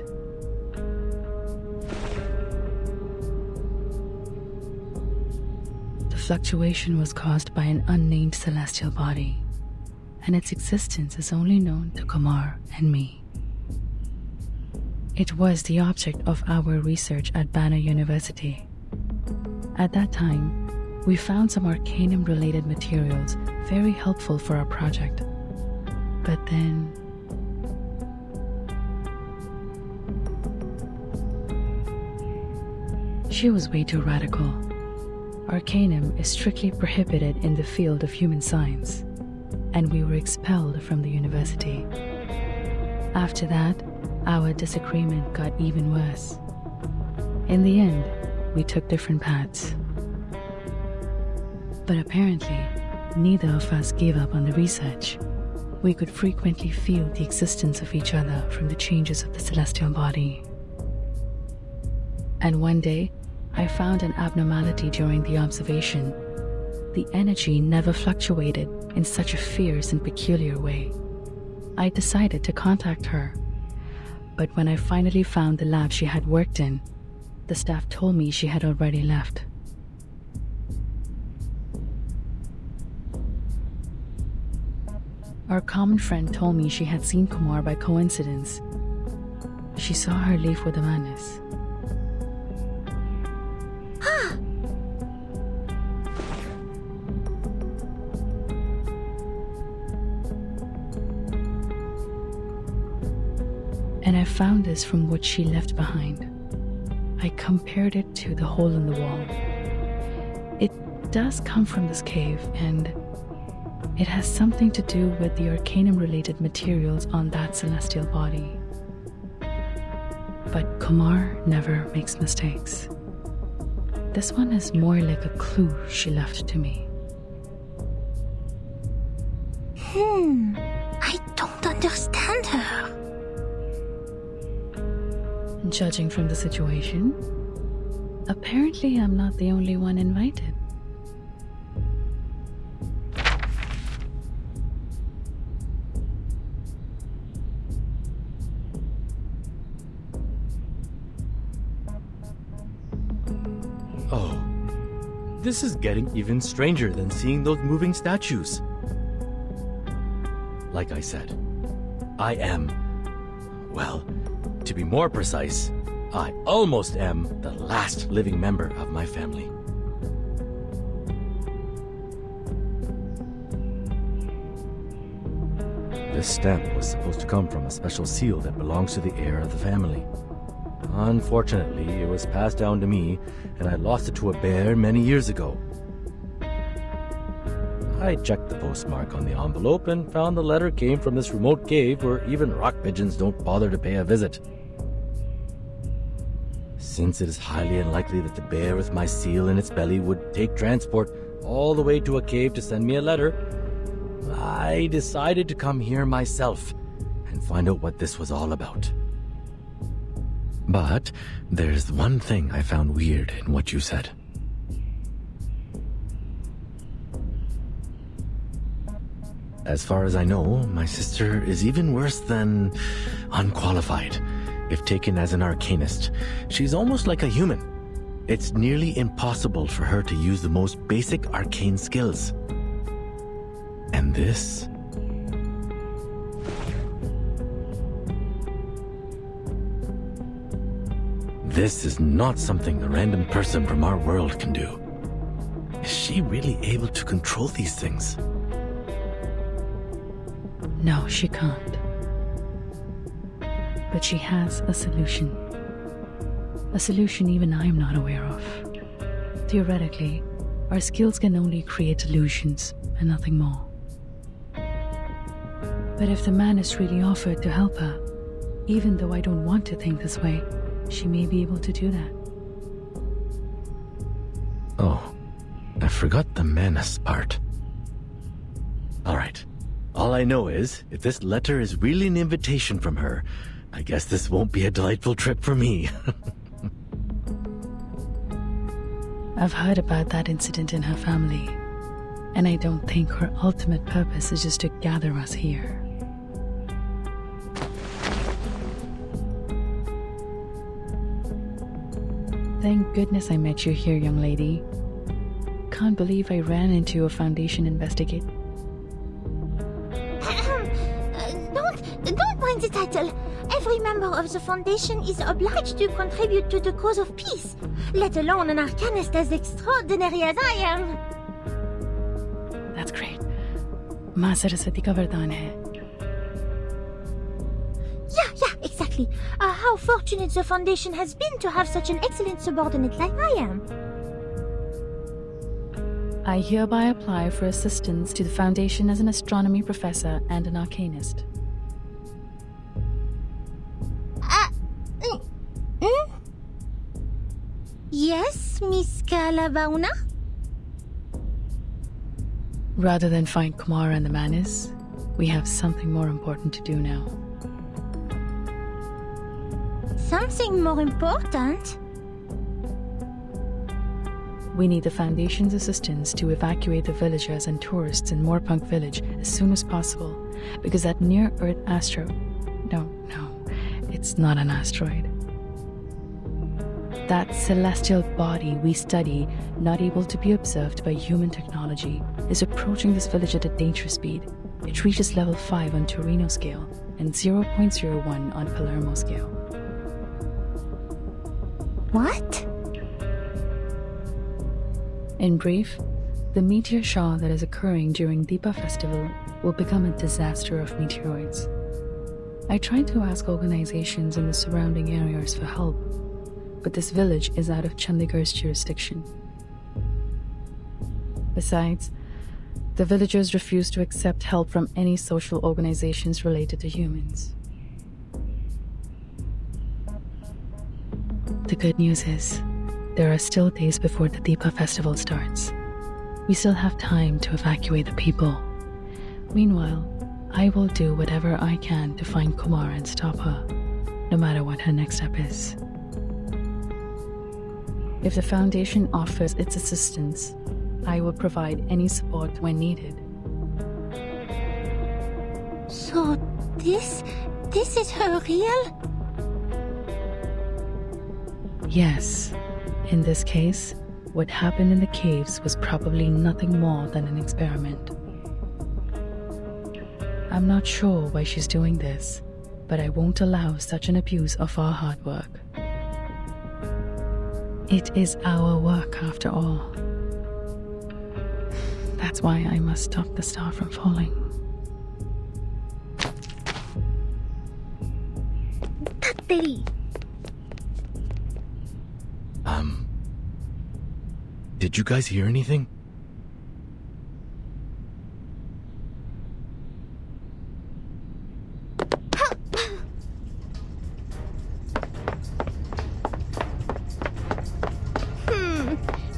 The fluctuation was caused by an unnamed celestial body, and its existence is only known to Kumar and me. It was the object of our research at Banner University. At that time, we found some arcanum-related materials very helpful for our project. But then... she was way too radical. Arcanum is strictly prohibited in the field of human science, and we were expelled from the university. After that, our disagreement got even worse. In the end, we took different paths. But apparently, neither of us gave up on the research. We could frequently feel the existence of each other from the changes of the celestial body. And one day, I found an abnormality during the observation. The energy never fluctuated in such a fierce and peculiar way. I decided to contact her. But when I finally found the lab she had worked in, the staff told me she had already left. Our common friend told me she had seen Kumar by coincidence. She saw her leave with Amanis. And I found this from what she left behind. I compared it to the hole in the wall. It does come from this cave, and it has something to do with the arcanum-related materials on that celestial body. But Kumar never makes mistakes. This one is more like a clue she left to me. I don't understand her. Judging from the situation, apparently I'm not the only one invited. Oh, this is getting even stranger than seeing those moving statues. Like I said, I am, well, to be more precise, I almost am the last living member of my family. This stamp was supposed to come from a special seal that belongs to the heir of the family. Unfortunately, it was passed down to me, and I lost it to a bear many years ago. I checked the postmark on the envelope and found the letter came from this remote cave where even rock pigeons don't bother to pay a visit. Since it is highly unlikely that the bear with my seal in its belly would take transport all the way to a cave to send me a letter, I decided to come here myself and find out what this was all about. But there's one thing I found weird in what you said. As far as I know, my sister is even worse than unqualified. If taken as an arcanist, she's almost like a human. It's nearly impossible for her to use the most basic arcane skills. And this... this is not something a random person from our world can do. Is she really able to control these things? No, she can't. But she has a solution. A solution even I'm not aware of. Theoretically, our skills can only create illusions and nothing more. But if the man is really offered to help her, even though I don't want to think this way, she may be able to do that. Oh, I forgot the Manus part. Alright. All I know is, if this letter is really an invitation from her, I guess this won't be a delightful trip for me. I've heard about that incident in her family, and I don't think her ultimate purpose is just to gather us here. Thank goodness I met you here, young lady. Can't believe I ran into a Foundation investigate. Don't mind the title. Every member of the foundation is obliged to contribute to the cause of peace, let alone an arcanist as extraordinary as I am. That's great. माँ सरस्वती का वरदान है. Yeah, exactly. How fortunate the foundation has been to have such an excellent subordinate like I am. I hereby apply for assistance to the Foundation as an astronomy professor and an arcanist. Yes, Miss Calabauna? Rather than find Kumar and the Manis, we have something more important to do now. Something more important? We need the Foundation's assistance to evacuate the villagers and tourists in Moorpunk village as soon as possible, because that near-Earth No, it's not an asteroid. That celestial body we study, not able to be observed by human technology, is approaching this village at a dangerous speed. It reaches level 5 on Torino scale and 0.01 on Palermo scale. What? In brief, the meteor shower that is occurring during Deepa festival will become a disaster of meteoroids. I tried to ask organizations in the surrounding areas for help, but this village is out of Chandigarh's jurisdiction. Besides, the villagers refuse to accept help from any social organizations related to humans. The good news is, there are still days before the Deepa festival starts. We still have time to evacuate the people. Meanwhile, I will do whatever I can to find Kumar and stop her, no matter what her next step is. If the Foundation offers its assistance, I will provide any support when needed. So, this is her real? Yes. In this case, what happened in the caves was probably nothing more than an experiment. I'm not sure why she's doing this, but I won't allow such an abuse of our hard work. It is our work after all. That's why I must stop the star from falling. Tatteri. Did you guys hear anything?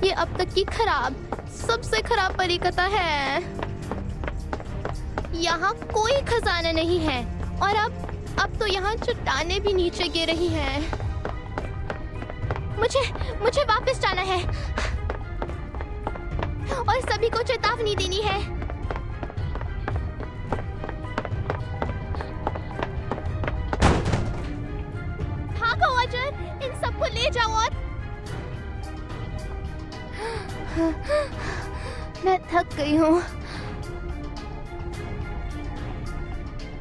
ये अब तक की सबसे खराब परिकथा है। यहाँ कोई खजाना नहीं है और अब तो यहाँ चट्टानें भी नीचे गिर रही हैं। मुझे वापस जाना है और सभी को चेतावनी देनी है। भागो अजर, इन सबको ले जाओ और मैं थक गई हूँ।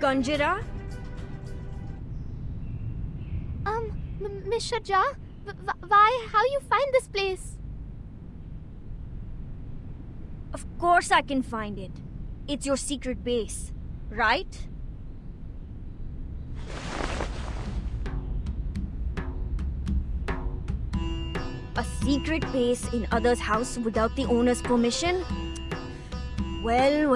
Conjurer? Miss Sharja, why? How you find this place? Of course I can find it. It's your secret base, right? A secret base in others' house without the owner's permission? Well.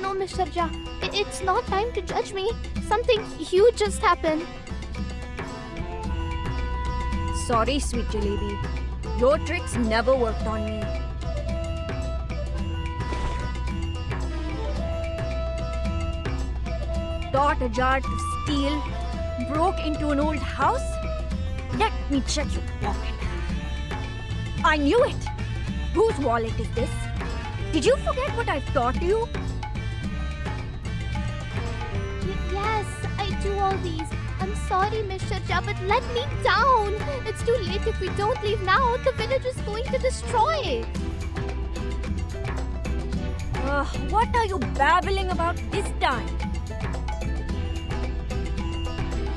No, Miss Sharja. It's not time to judge me. Something huge just happened. Sorry, sweet jalebi. Your tricks never worked on me. Taught a jar to steal, broke into an old house? Let me check your pocket. I knew it! Whose wallet is this? Did you forget what I've taught you? Yes, I do all these. I'm sorry, Miss Sharja, but let me down. It's too late. If we don't leave now, the village is going to destroy. What are you babbling about this time?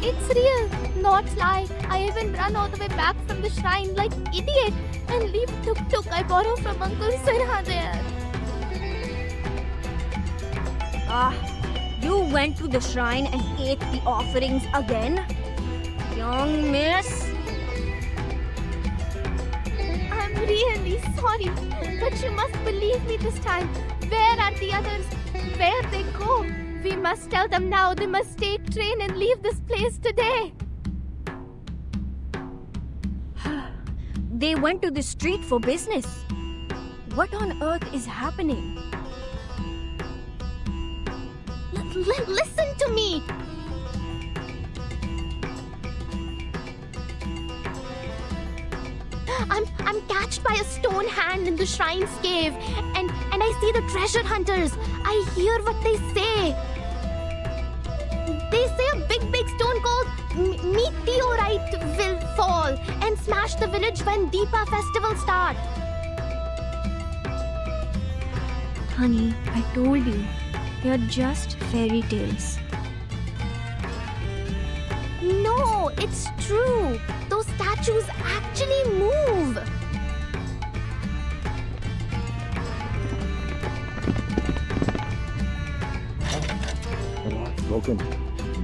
It's real, not lie. I even run all the way back from the shrine like idiot and leave tuk-tuk I borrow from Uncle Sirha there. You went to the shrine and ate the offerings again? Young miss? I'm really sorry, but you must believe me this time. Where are the others? Where they go? We must tell them now. They must take train and leave this place today. They went to the street for business. What on earth is happening? Listen to me. I'm catched by a stone hand in the shrine's cave, and I see the treasure hunters. I hear what they say. They say a big stone called meteorite will fall and smash the village when Deepa festival starts. Honey, I told you, they're just fairy tales. No, it's true. Those statues actually move. Broken,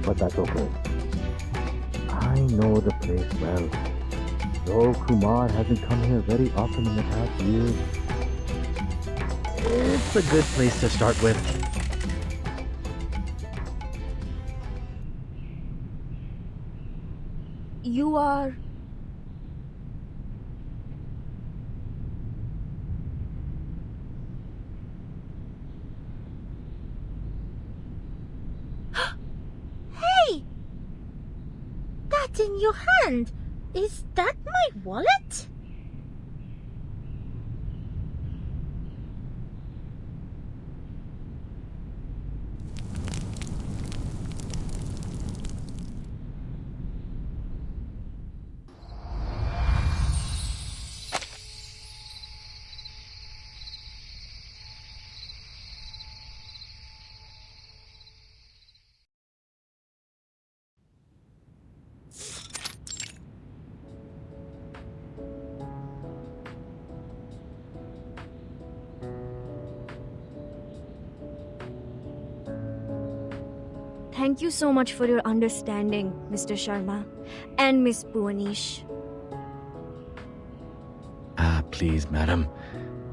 but that's okay. I know the place well. Though Kumar hasn't come here very often in the past years, it's a good place to start with. You are... Hey! That's in your hand. Is that my wallet? Thank you so much for your understanding, Mr. Sharma and Miss Bhuwanish. Please, madam.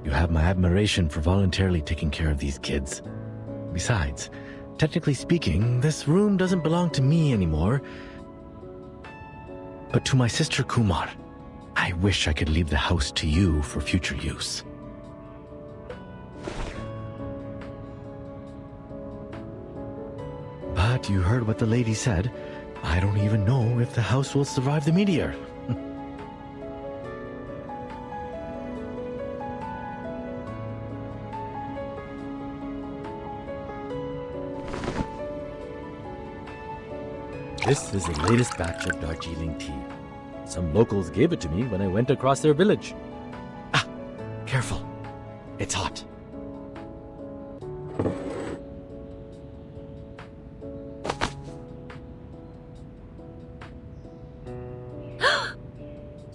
You have my admiration for voluntarily taking care of these kids. Besides, technically speaking, this room doesn't belong to me anymore, but to my sister Kumar. I wish I could leave the house to you for future use. But you heard what the lady said. I don't even know if the house will survive the meteor. This is the latest batch of Darjeeling tea. Some locals gave it to me when I went across their village. Ah, careful. It's hot.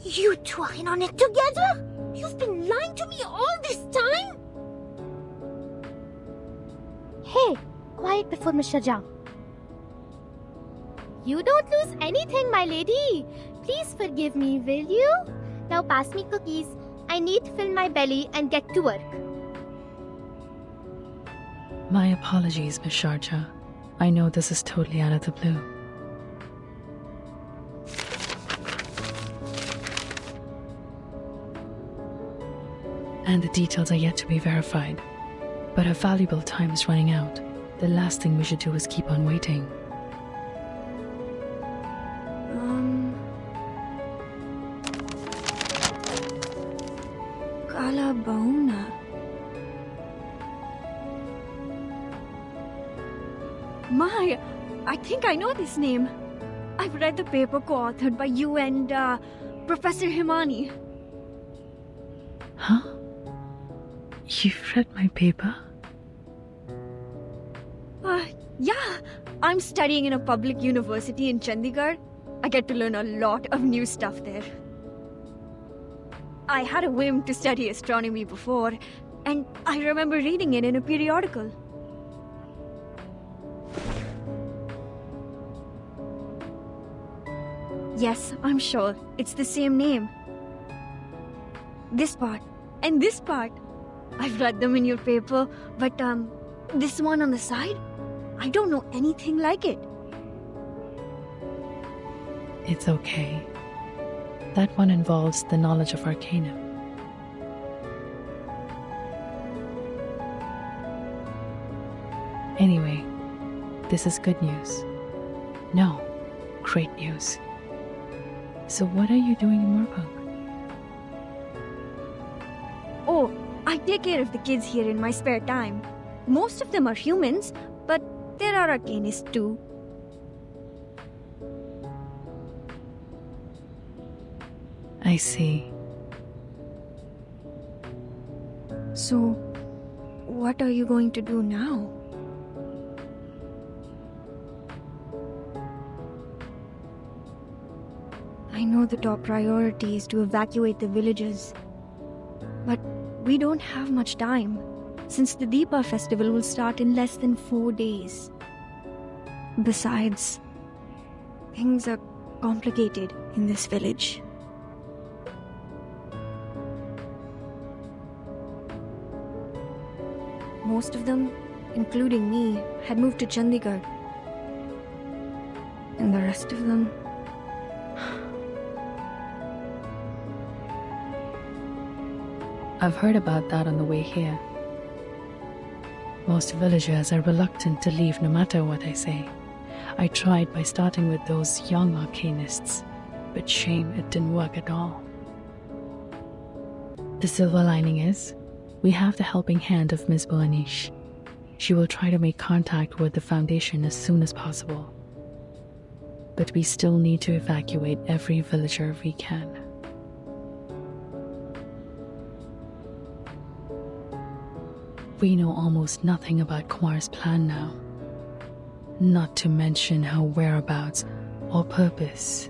You two are in on it together? You've been lying to me all this time? Hey, quiet before Mr. Jha. You don't lose anything, my lady. Please forgive me, will you? Now pass me cookies. I need to fill my belly and get to work. My apologies, Miss Sharjah. I know this is totally out of the blue. And the details are yet to be verified. But our valuable time is running out. The last thing we should do is keep on waiting. Kala Bauna. My, I think I know this name. I've read the paper co-authored by you and Professor Himani. Huh? You've read my paper? Yeah, I'm studying in a public university in Chandigarh. I get to learn a lot of new stuff there. I had a whim to study astronomy before, and I remember reading it in a periodical. Yes, I'm sure. It's the same name. This part and this part. I've read them in your paper, but this one on the side, I don't know anything like it. It's okay. That one involves the knowledge of Arcanum. Anyway, this is good news. No, great news. So what are you doing in Moorpunk? Oh, I take care of the kids here in my spare time. Most of them are humans, but there are arcanists too. I see. So, what are you going to do now? I know the top priority is to evacuate the villages. But we don't have much time, since the Deepa festival will start in less than 4 days. Besides, things are complicated in this village. Most of them, including me, had moved to Chandigarh. And the rest of them... I've heard about that on the way here. Most villagers are reluctant to leave no matter what I say. I tried by starting with those young arcanists, but shame it didn't work at all. The silver lining is, we have the helping hand of Ms. Bulanish. She will try to make contact with the Foundation as soon as possible. But we still need to evacuate every villager we can. We know almost nothing about Kumar's plan now. Not to mention her whereabouts or purpose.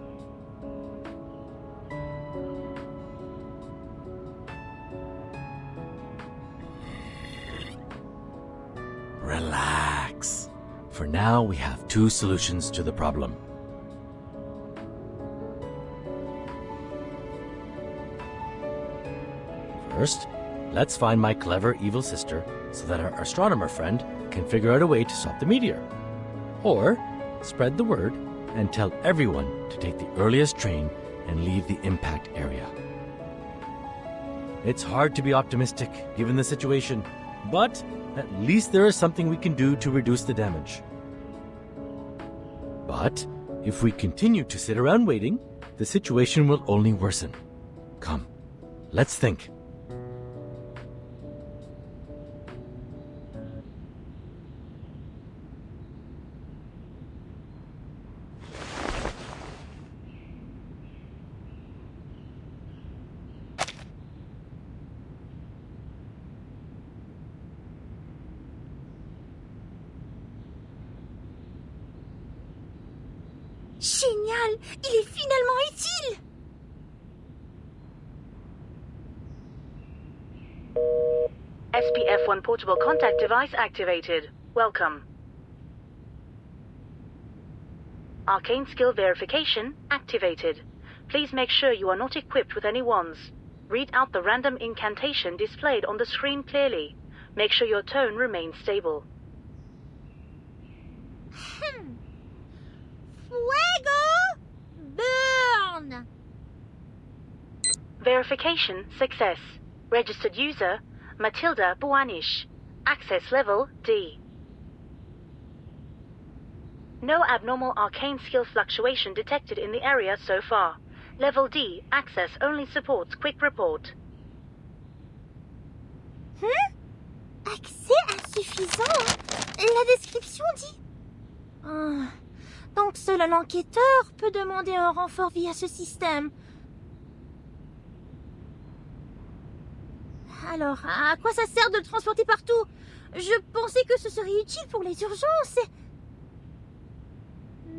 Relax. For now, we have 2 solutions to the problem. First, let's find my clever evil sister so that our astronomer friend can figure out a way to stop the meteor. Or spread the word and tell everyone to take the earliest train and leave the impact area. It's hard to be optimistic given the situation, but at least there is something we can do to reduce the damage. But if we continue to sit around waiting, the situation will only worsen. Come, let's think. Génial! Il est finalement utile! SPF-1 portable contact device activated. Welcome. Arcane skill verification activated. Please make sure you are not equipped with any wands. Read out the random incantation displayed on the screen clearly. Make sure your tone remains stable. Fuego! Burn! Verification success. Registered user, Matilda Buanish. Access level D. No abnormal arcane skill fluctuation detected in the area so far. Level D, access only supports quick report. Accès insuffisant? La description dit... donc seul un enquêteur peut demander un renfort via ce système. Alors, à quoi ça sert de le transporter partout? Je pensais que ce serait utile pour les urgences.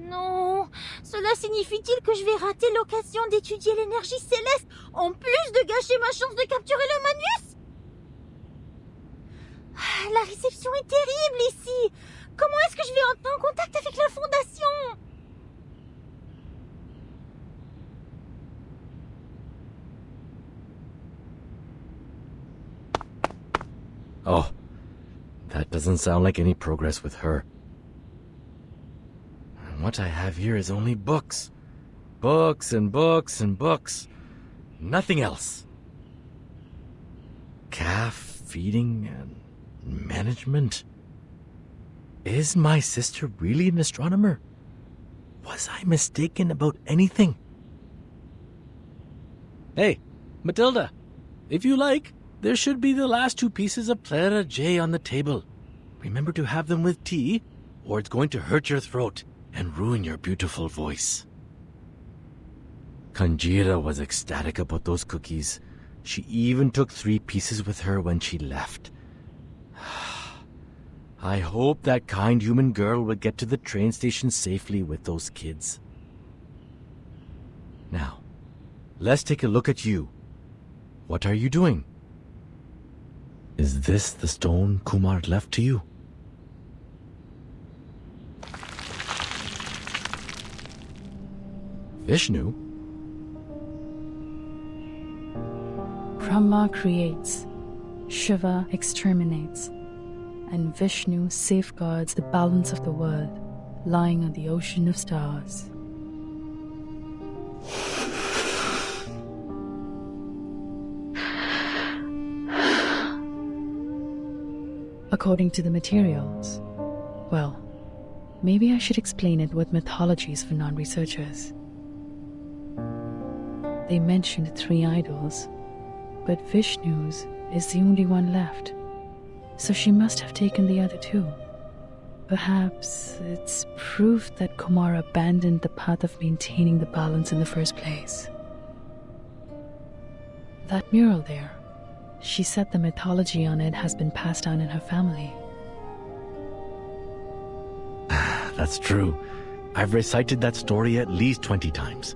Non, cela signifie-t-il que je vais rater l'occasion d'étudier l'énergie céleste en plus de gâcher ma chance de capturer le Magnus? La réception est terrible ici. Comment est-ce que je vais entrer en contact avec la Fondation? Oh, that doesn't sound like any progress with her. And what I have here is only books. Books and books and books. Nothing else. Calf feeding and management. Is my sister really an astronomer? Was I mistaken about anything? Hey, Matilda, if you like, there should be the last 2 pieces of Plera J on the table. Remember to have them with tea, or it's going to hurt your throat and ruin your beautiful voice. Kanjira was ecstatic about those cookies. She even took 3 pieces with her when she left. I hope that kind human girl will get to the train station safely with those kids. Now, let's take a look at you. What are you doing? Is this the stone Kumar left to you? Vishnu? Brahma creates, Shiva exterminates, and Vishnu safeguards the balance of the world lying on the ocean of stars. According to the materials, well, maybe I should explain it with mythologies for non-researchers. They mentioned 3 idols, but Vishnu's is the only one left, so she must have taken the other 2. Perhaps it's proof that Kumar abandoned the path of maintaining the balance in the first place. That mural there, she said the mythology on it has been passed down in her family. That's true. I've recited that story at least 20 times.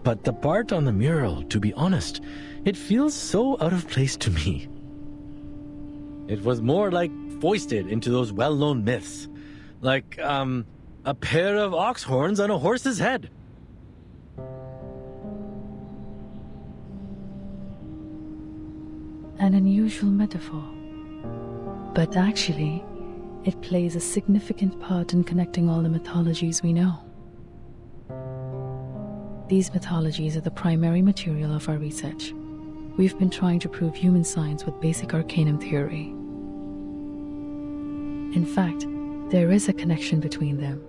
But the part on the mural, to be honest, it feels so out of place to me. It was more like foisted into those well-known myths. Like, a pair of ox horns on a horse's head. An unusual metaphor. But actually, it plays a significant part in connecting all the mythologies we know. These mythologies are the primary material of our research. We've been trying to prove human science with basic arcanum theory. In fact, there is a connection between them,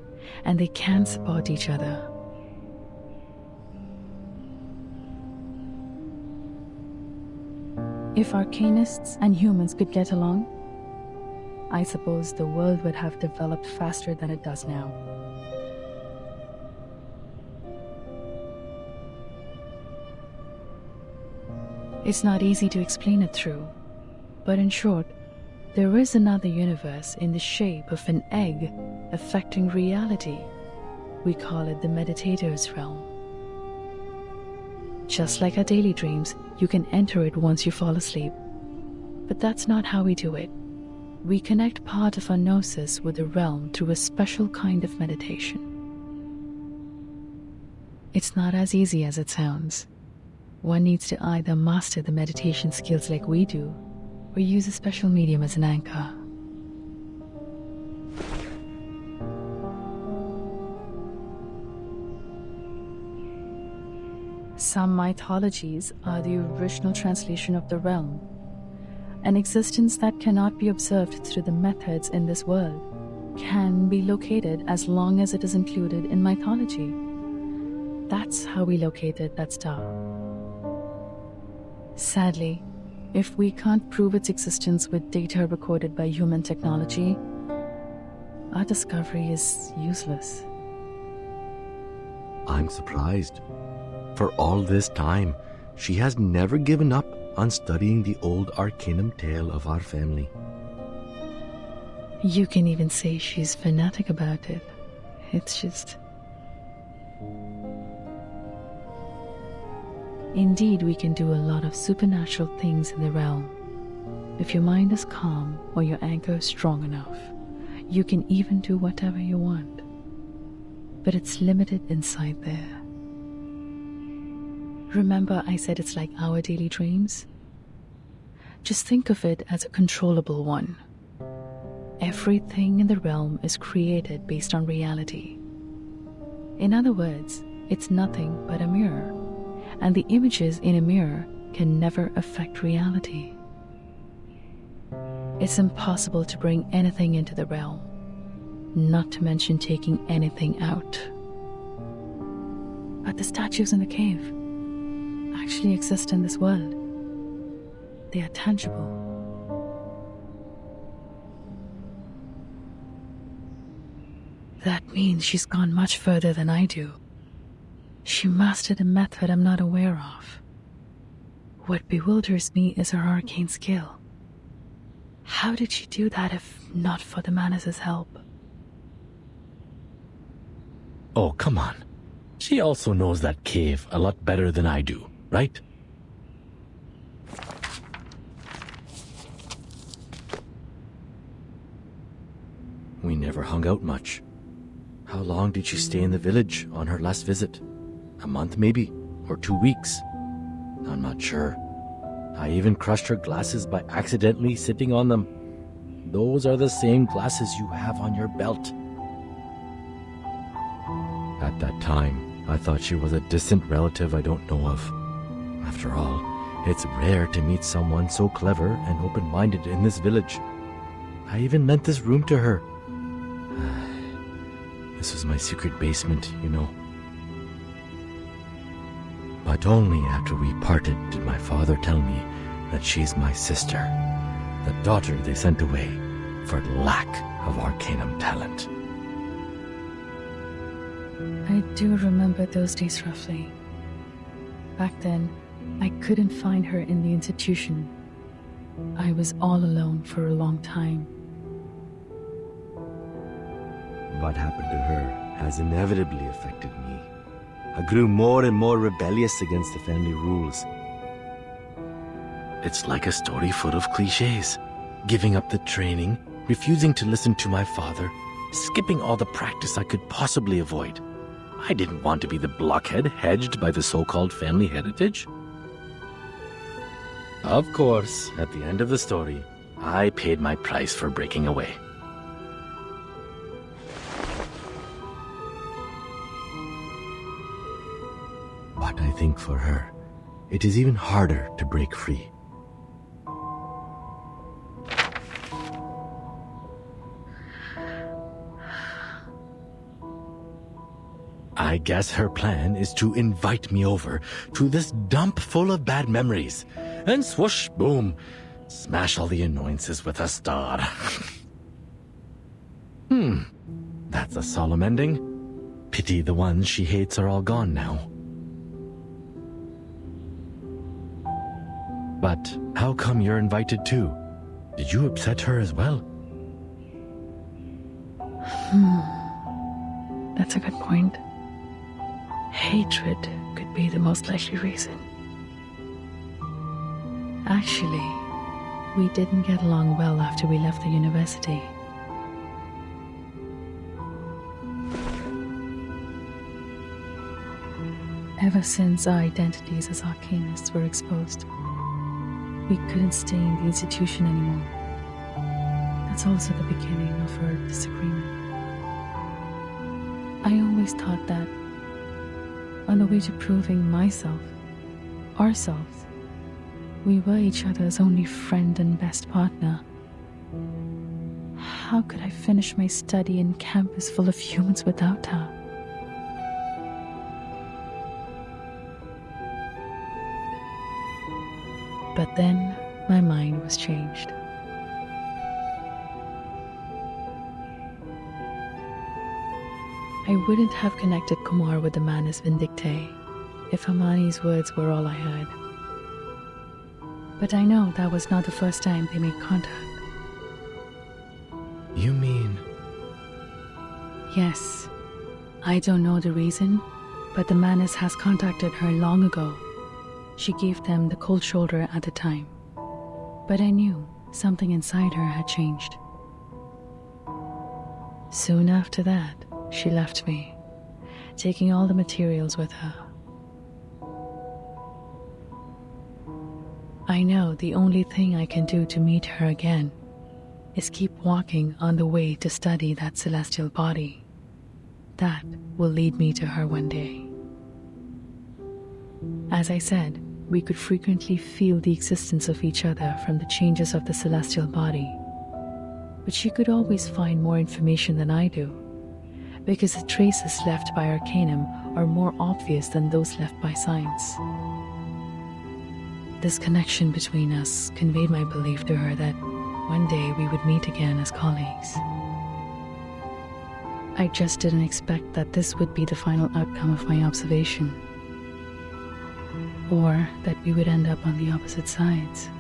and they can support each other. If arcanists and humans could get along, I suppose the world would have developed faster than it does now. It's not easy to explain it through, but in short, there is another universe in the shape of an egg affecting reality. We call it the meditator's realm. Just like our daily dreams, you can enter it once you fall asleep. But that's not how we do it. We connect part of our gnosis with the realm through a special kind of meditation. It's not as easy as it sounds. One needs to either master the meditation skills like we do, or use a special medium as an anchor. Some mythologies are the original translation of the realm, an existence that cannot be observed through the methods in this world, can be located as long as it is included in mythology. That's how we located that star. Sadly, if we can't prove its existence with data recorded by human technology, our discovery is useless. I'm surprised. For all this time, she has never given up on studying the old arcanum tale of our family. You can even say she's fanatic about it. It's just Indeed, we can do a lot of supernatural things in the realm. If your mind is calm or your anchor is strong enough, you can even do whatever you want. But it's limited inside there. Remember I said it's like our daily dreams? Just think of it as a controllable one. Everything in the realm is created based on reality. In other words, it's nothing but a mirror, and the images in a mirror can never affect reality. It's impossible to bring anything into the realm, not to mention taking anything out. But the statues in the cave actually exist in this world. They are tangible. That means she's gone much further than I do. She mastered a method I'm not aware of. What bewilders me is her arcane skill. How did she do that if not for the Manus' help? Oh, come on. She also knows that cave a lot better than I do, right? We never hung out much. How long did she stay in the village on her last visit? A month maybe? Or 2 weeks? I'm not sure. I even crushed her glasses by accidentally sitting on them. Those are the same glasses you have on your belt. At that time, I thought she was a distant relative I don't know of. After all, it's rare to meet someone so clever and open-minded in this village. I even lent this room to her. This was my secret basement, you know. But only after we parted did my father tell me that she's my sister, the daughter they sent away for lack of arcanum talent. I do remember those days roughly. Back then, I couldn't find her in the institution. I was all alone for a long time. What happened to her has inevitably affected me. I grew more and more rebellious against the family rules. It's like a story full of cliches. Giving up the training, refusing to listen to my father, skipping all the practice I could possibly avoid. I didn't want to be the blockhead hedged by the so-called family heritage. Of course, at the end of the story, I paid my price for breaking away. But I think for her, it is even harder to break free. I guess her plan is to invite me over to this dump full of bad memories, and swoosh, boom, smash all the annoyances with a star. That's a solemn ending. Pity the ones she hates are all gone now. But how come you're invited too? Did you upset her as well? That's a good point. Hatred could be the most likely reason. Actually, we didn't get along well after we left the university. Ever since our identities as arcanists were exposed, we couldn't stay in the institution anymore. That's also the beginning of our disagreement. I always thought that on the way to proving myself, ourselves, we were each other's only friend and best partner. How could I finish my study in campus full of humans without her? But then my mind was changed. I wouldn't have connected Kumar with the Manus Vindictae if Amani's words were all I heard. But I know that was not the first time they made contact. You mean... Yes. I don't know the reason, but the Manus has contacted her long ago. She gave them the cold shoulder at the time, but I knew something inside her had changed. Soon after that, she left me, taking all the materials with her. I know the only thing I can do to meet her again is keep walking on the way to study that celestial body. That will lead me to her one day. As I said, we could frequently feel the existence of each other from the changes of the celestial body. But she could always find more information than I do, because the traces left by Arcanum are more obvious than those left by science. This connection between us conveyed my belief to her that one day we would meet again as colleagues. I just didn't expect that this would be the final outcome of my observation, or that we would end up on the opposite sides.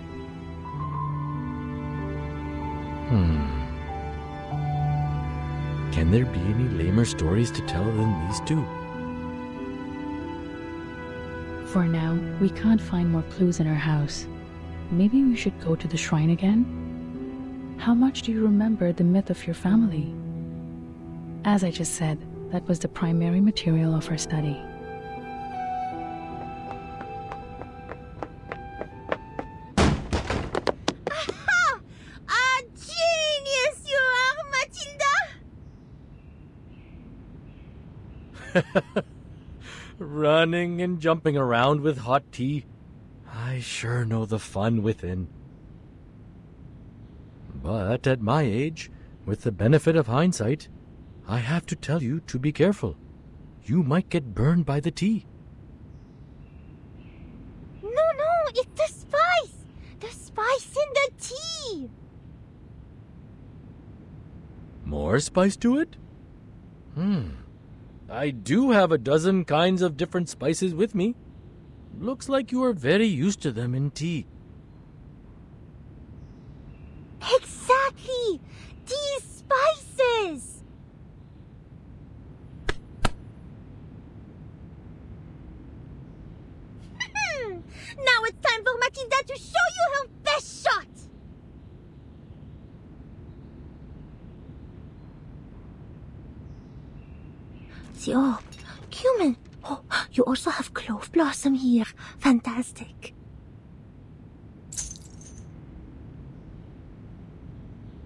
Can there be any lamer stories to tell than these two? For now, we can't find more clues in our house. Maybe we should go to the shrine again? How much do you remember the myth of your family? As I just said, that was the primary material of our study. Aha! A genius you are, Matilda! Running and jumping around with hot tea. I sure know the fun within. But at my age, with the benefit of hindsight, I have to tell you to be careful. You might get burned by the tea. No, it's the spice! The spice in the tea! More spice to it? I do have a dozen kinds of different spices with me. Looks like you are very used to them in tea. Exactly! These spices! Now it's time for Matilda to show you her best shot! The orb. Cumin. Oh, you also have clove blossom here. Fantastic.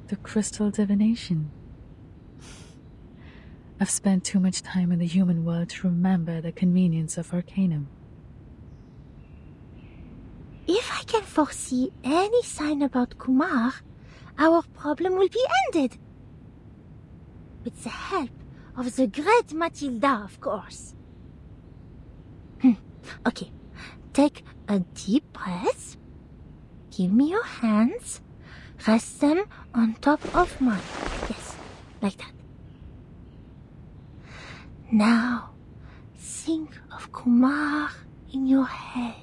The crystal divination. I've spent too much time in the human world to remember the convenience of Arcanum. If I can foresee any sign about Kumar, our problem will be ended. With the help of the great Matilda, of course. Okay, take a deep breath. Give me your hands. Rest them on top of mine. Yes, like that. Now, think of Kumar in your head.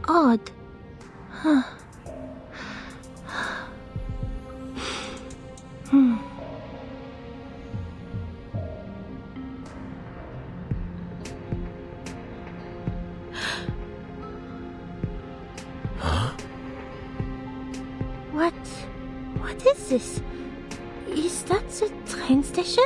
Odd. Huh. What is this? Is that the train station?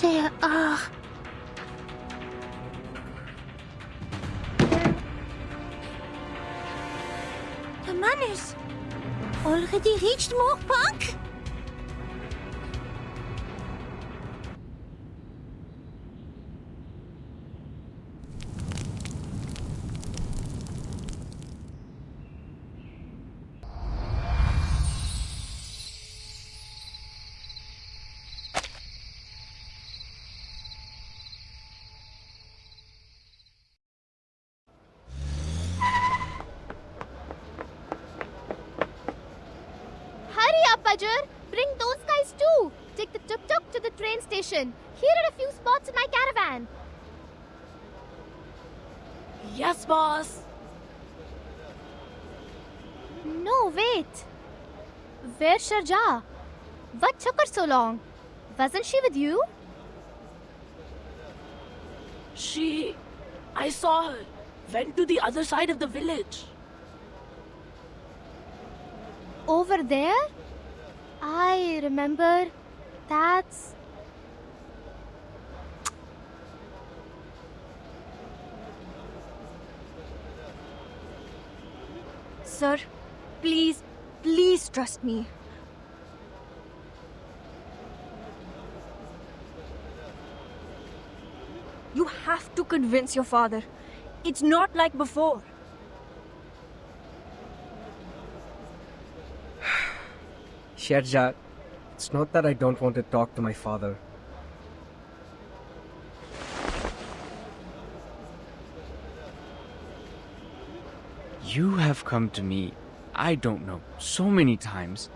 There are... The manners already reached Moorpunk? Fajr, bring those guys too. Take the tuk-tuk to the train station. Here are a few spots in my caravan. Yes, boss. No, wait. Where's Sharjah? What took her so long? Wasn't she with you? I saw her, went to the other side of the village. Over there? I remember. That's... Sir, please, please trust me. You have to convince your father. It's not like before. Sharjah, it's not that I don't want to talk to my father. You have come to me, I don't know, so many times.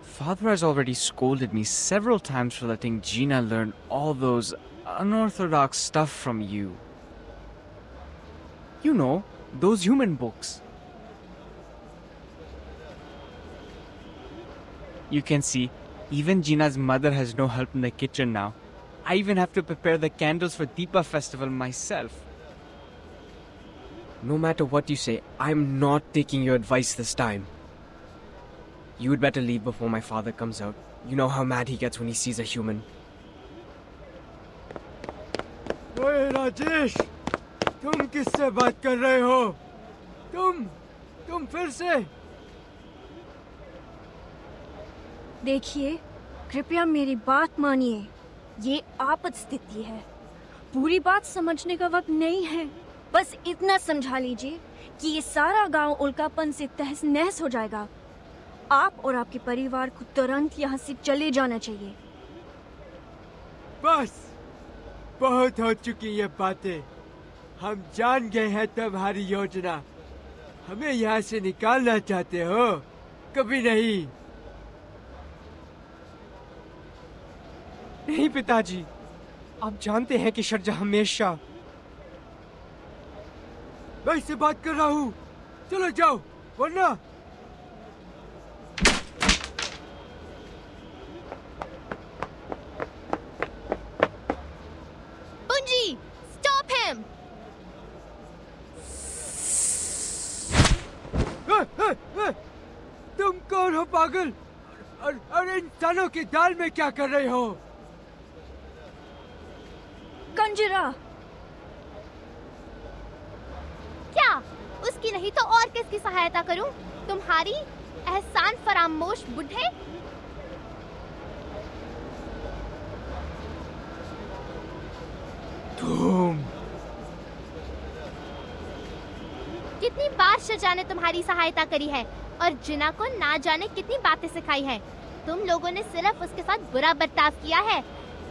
Father has already scolded me several times for letting Gina learn all those unorthodox stuff from you. You know, those human books. You can see, even Gina's mother has no help in the kitchen now. I even have to prepare the candles for Deepa festival myself. No matter what you say, I'm not taking your advice this time. You would better leave before my father comes out. You know how mad he gets when he sees a human. ओए राजेश, तुम किससे बात कर रहे हो? तुम फिर से? देखिए, कृपया मेरी बात मानिए। ये आपात स्थिति है। पूरी बात समझने का वक्त नहीं है। बस इतना समझा लीजिए कि ये सारा गांव उल्कापन से तहस नहस हो जाएगा। आप और आपके परिवार को तुरंत यहाँ से चले जाना चाहिए। बस, बहुत हो चुकी ये बातें। हम जान गए हैं तुम्हारी योजना। हमें यहाँ से निकालना चाहते हो? कभी नहीं। नहीं पिताजी, आप जानते हैं कि शर्जा हमेशा... मैं इससे बात कर रहा हूँ। चलो जाओ, वरना... Bunji, stop him! तुम कौन हो पागल? और इंसानों की दाल में क्या कर रहे हो? कंजरा! क्या? उसकी नहीं तो और किसकी सहायता करूं? तुम्हारी एहसान फरामोश बुढ़े? तुम... कितनी बार शर्जा ने तुम्हारी सहायता करी है और जिना को ना जाने कितनी बातें सिखाई हैं। तुम लोगों ने सिर्फ उसके साथ बुरा बर्ताव किया है।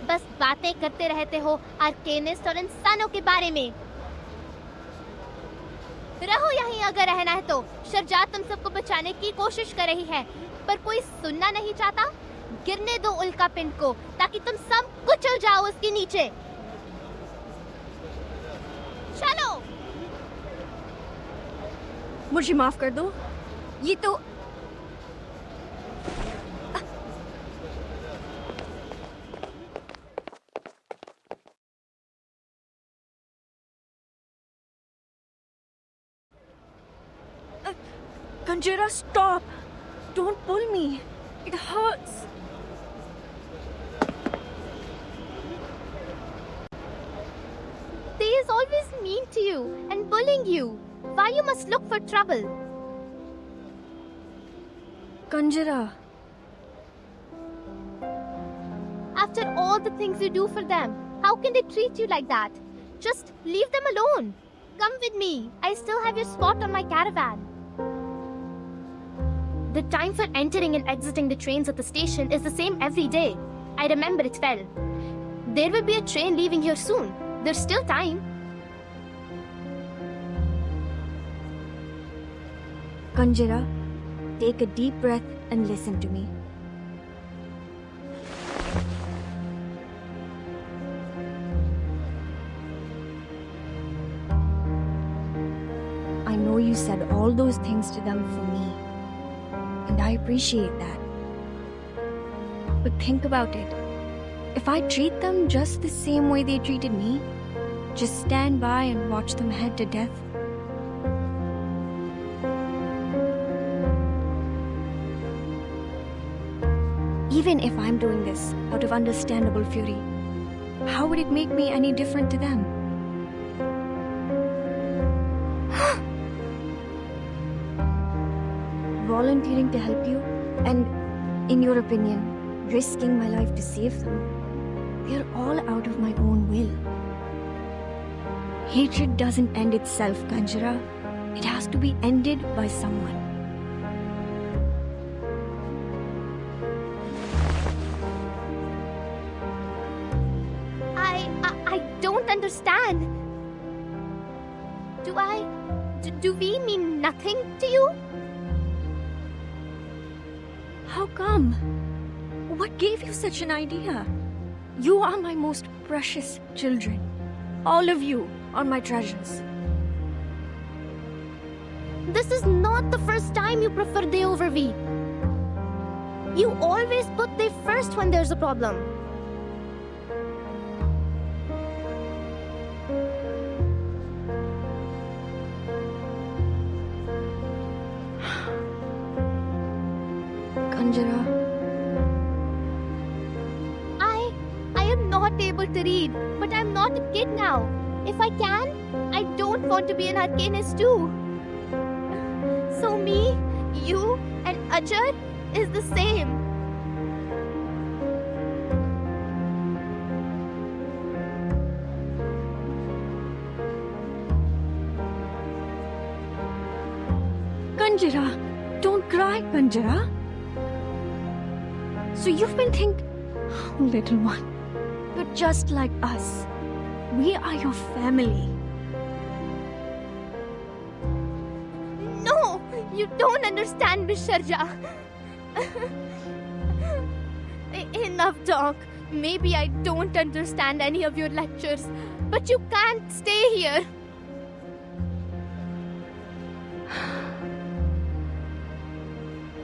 बस बातें करते रहते हो आर्केनिस्ट और इंसानों के बारे में। रहो यहीं अगर रहना है तो। शर्जा तुम सबको बचाने की कोशिश कर रही है, पर कोई सुनना नहीं चाहता। गिरने दो उल्का पिंड को ताकि तुम सब कुचल जाओ उसके नीचे। चलो। मुझे माफ कर दो। ये तो... Kanjira, stop! Don't pull me. It hurts. They is always mean to you and bullying you. Why you must look for trouble? Kanjira. After all the things you do for them, how can they treat you like that? Just leave them alone. Come with me. I still have your spot on my caravan. The time for entering and exiting the trains at the station is the same every day. I remember it well. There will be a train leaving here soon. There's still time. Kanjira, take a deep breath and listen to me. you said all those things to them for me. And I appreciate that. But think about it. If I treat them just the same way they treated me, just stand by and watch them head to death, even if I'm doing this out of understandable fury, how would it make me any different to them? Volunteering to help you, and in your opinion, risking my life to save them, they're all out of my own will. Hatred doesn't end itself, Kanjara. It has to be ended by someone. I don't understand. Do we mean nothing to you? How come? What gave you such an idea? You are my most precious children. All of you are my treasures. This is not the first time you prefer they over we. You always put they first when there's a problem. Kanjara, I am not able to read, but I'm not a kid now. If I can, I don't want to be an arcanist too. So me, you, and Ajar is the same. Kanjara, don't cry, Kanjara. So you've been little one, you're just like us. We are your family. No, you don't understand, Miss Sharja. Enough talk. Maybe I don't understand any of your lectures, but you can't stay here.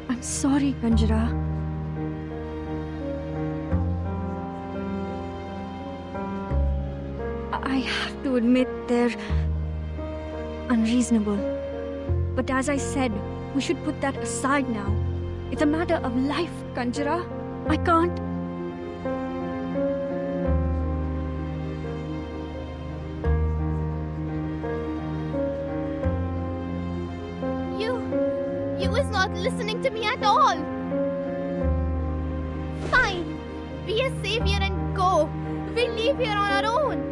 I'm sorry, Kanjara. I have to admit they're unreasonable. But as I said, we should put that aside now. It's a matter of life, Kanjara. I can't. You is not listening to me at all. Fine. Be a savior and go. We'll leave here on our own.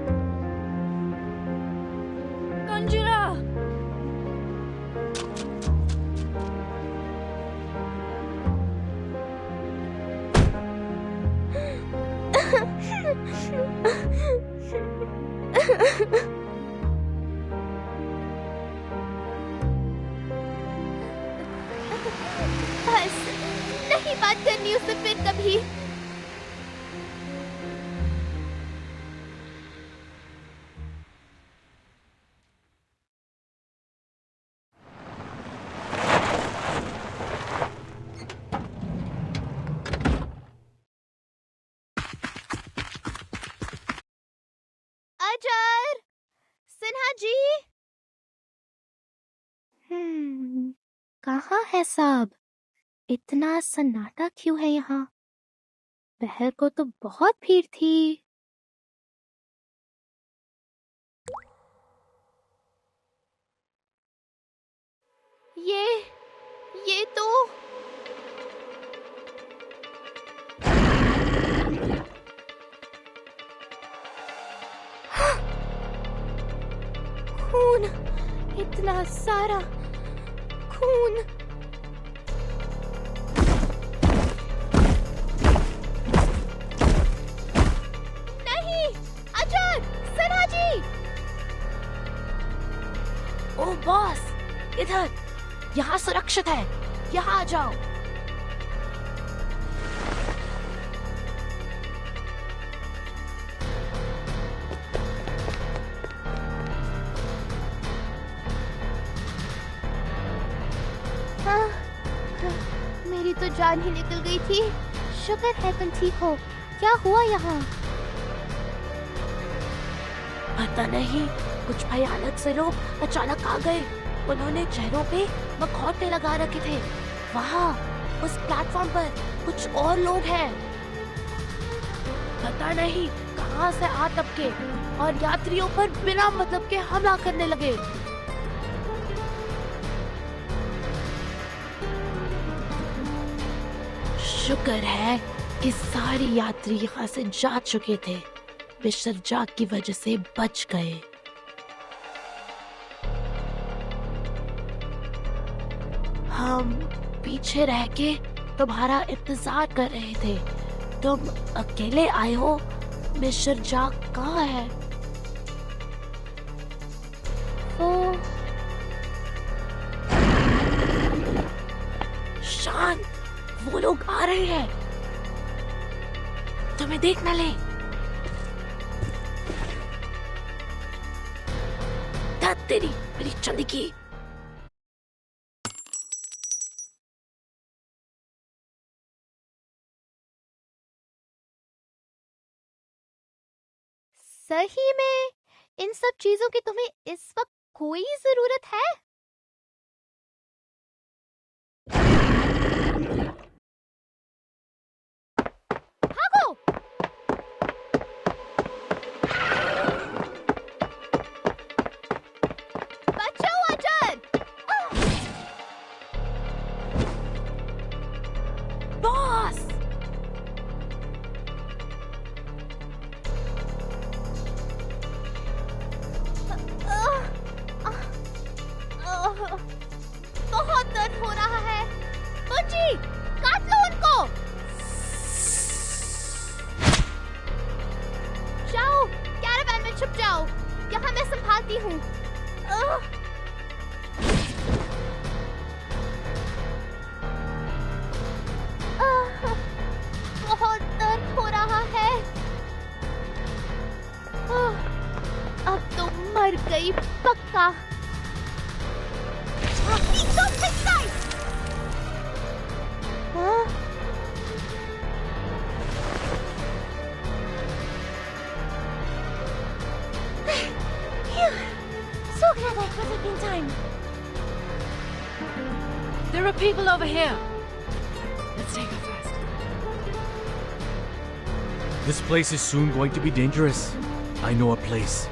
Kanjara! बस नहीं बात करनी उससे फिर कभी. अजर, सिन्हा जी. कहाँ है सब? इतना सन्नाटा क्यों है यहाँ? पहर को तो बहुत भीड़ थी. ये तो खून, इतना सारा खून. नहीं, अजर, सना जी. ओ बॉस, इधर. यहाँ सुरक्षित है. यहाँ आ जाओ. तो जान ही निकल गई थी। शुक्र है तुम ठीक हो। क्या हुआ यहाँ? पता नहीं, कुछ भयानक से लोग अचानक आ गए। उन्होंने चेहरों पे मखौटे लगा रखे थे। वहाँ उस प्लेटफॉर्म पर कुछ और लोग हैं। पता नहीं कहाँ से आ टपके और यात्रियों पर बिना मतलब के हमला करने लगे। शुक्र है कि सारे यात्री यहाँ से जा चुके थे। वे शरजाक की वजह से बच गए। हम पीछे रह के तुम्हारा इंतजार कर रहे थे। तुम अकेले आए हो? मिस्टर जाक कहाँ है? शांत, वो लोग आ रहे हैं। तुम्हें देख न ले। धत तेरी, मेरी चंदी की। सही में इन सब चीजों की तुम्हें इस वक्त कोई जरूरत है? भागो! बचाओ अजन! बॉस! बहुत दर्द हो रहा है। मुझे काट लो उनको। जाओ, कैरावैन में छुप जाओ। यहाँ मैं संभालती हूँ। बहुत दर्द हो रहा है। अब तो मर गई पक्का। So glad I got up in time. There are people over here. Let's take her first. This place is soon going to be dangerous. I know a place.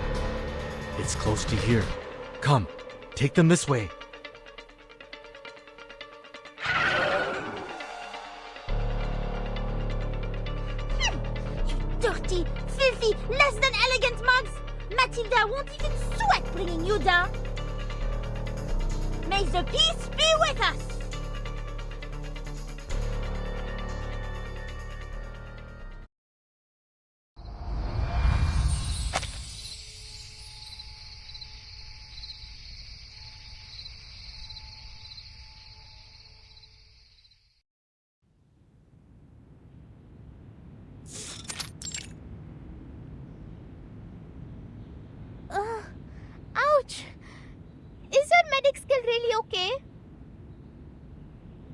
It's close to here. Come, take them this way. Dirty, filthy, less than elegant mugs! Matilda won't even sweat bringing you down! May the peace be with us! Ouch! Is your medic skill really okay?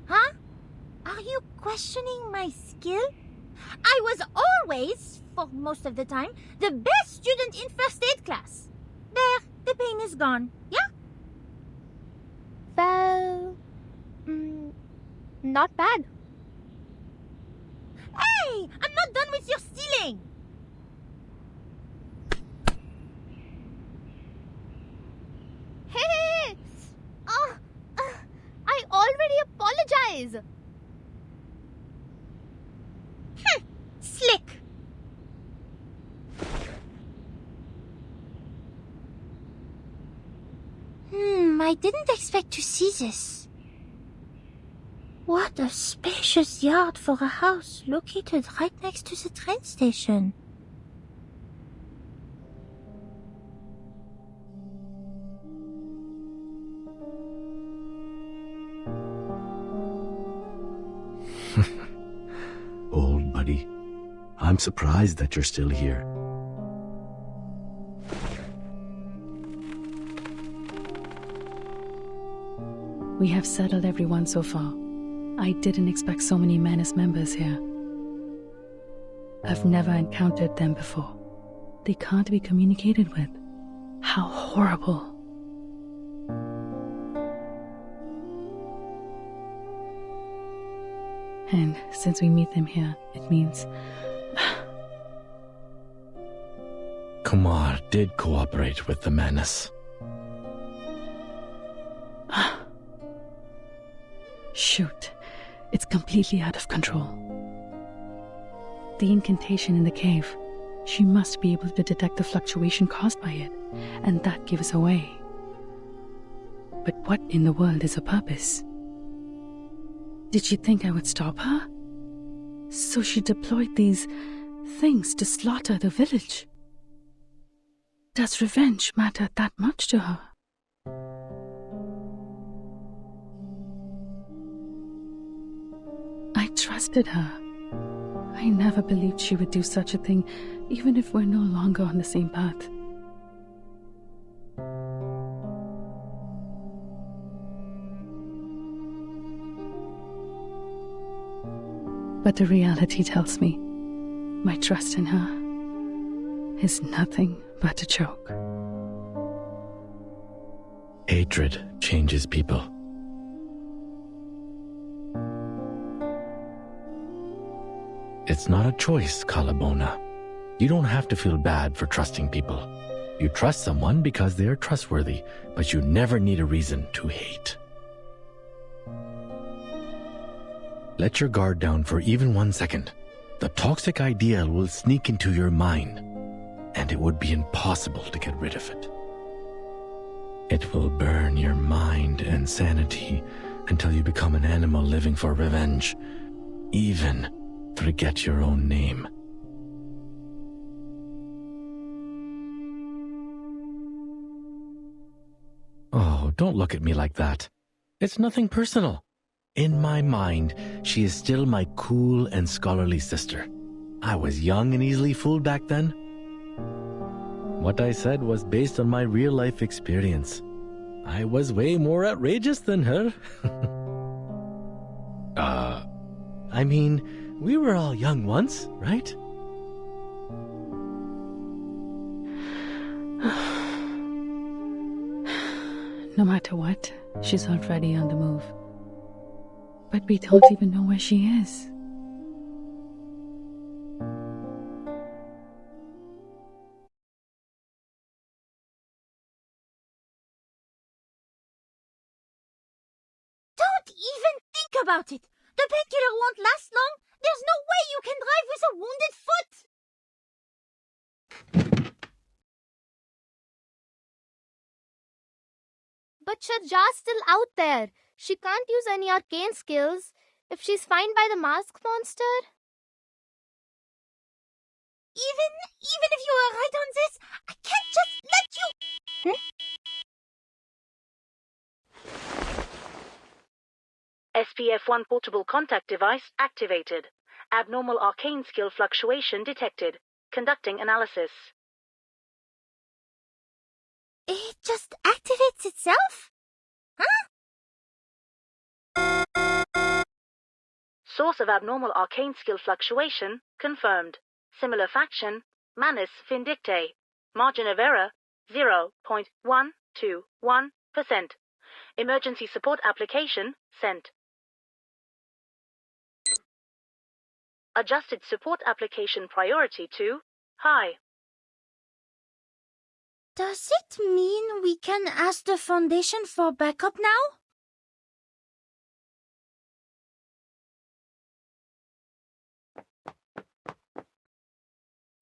Huh? Are you questioning my skill? I was always, for most of the time, the best student in first aid class. There, the pain is gone. Yeah? Well, not bad. Hey! I'm not done with your stealing! Hey! I already apologize. Slick! I didn't expect to see this. What a spacious yard for a house located right next to the train station. Old buddy, I'm surprised that you're still here. We have settled everyone so far. I didn't expect so many Menace members here. I've never encountered them before. They can't be communicated with. How horrible. And since we meet them here, it means... Kumar did cooperate with the Menace. Shoot. It's completely out of control. The incantation in the cave. She must be able to detect the fluctuation caused by it, and that gives us away. But what in the world is her purpose? Did she think I would stop her? So she deployed these things to slaughter the village. Does revenge matter that much to her? I trusted her. I never believed she would do such a thing, even if we're no longer on the same path. But the reality tells me my trust in her is nothing but a joke. Hatred changes people. It's not a choice, Kalabona. You don't have to feel bad for trusting people. You trust someone because they are trustworthy, but you never need a reason to hate. Let your guard down for even 1 second. The toxic ideal will sneak into your mind, and it would be impossible to get rid of it. It will burn your mind and sanity until you become an animal living for revenge, even forget your own name. Oh, don't look at me like that. It's nothing personal. In my mind, she is still my cool and scholarly sister. I was young and easily fooled back then. What I said was based on my real-life experience. I was way more outrageous than her. I mean, we were all young once, right? No matter what, she's already on the move. But we don't even know where she is. Don't even think about it. The painkiller won't last long. There's no way you can drive with a wounded foot. But Sharja's still out there. She can't use any arcane skills if she's found by the mask monster. Even if you are right on this, I can't just let you... SPF-1 portable contact device activated. Abnormal arcane skill fluctuation detected. Conducting analysis. It just activates itself? Huh? Source of abnormal arcane skill fluctuation confirmed. Similar faction, Manus Vindictae. Margin of error, 0.121%. Emergency support application sent. Adjusted support application priority to high. Does it mean we can ask the Foundation for backup now?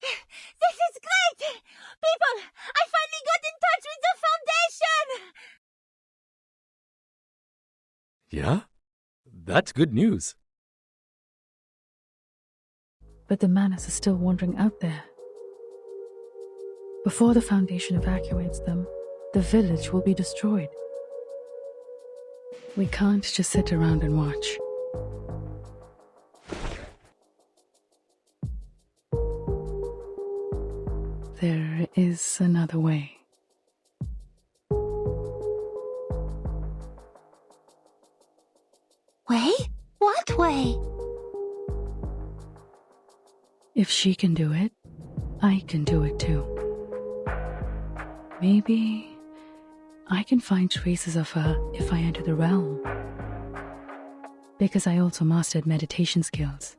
This is great! People, I finally got in touch with the Foundation! Yeah? That's good news. But the Manus are still wandering out there. Before the Foundation evacuates them, the village will be destroyed. We can't just sit around and watch. There is another way. Way? What? If she can do it, I can do it too. Maybe I can find traces of her if I enter the realm. Because I also mastered meditation skills.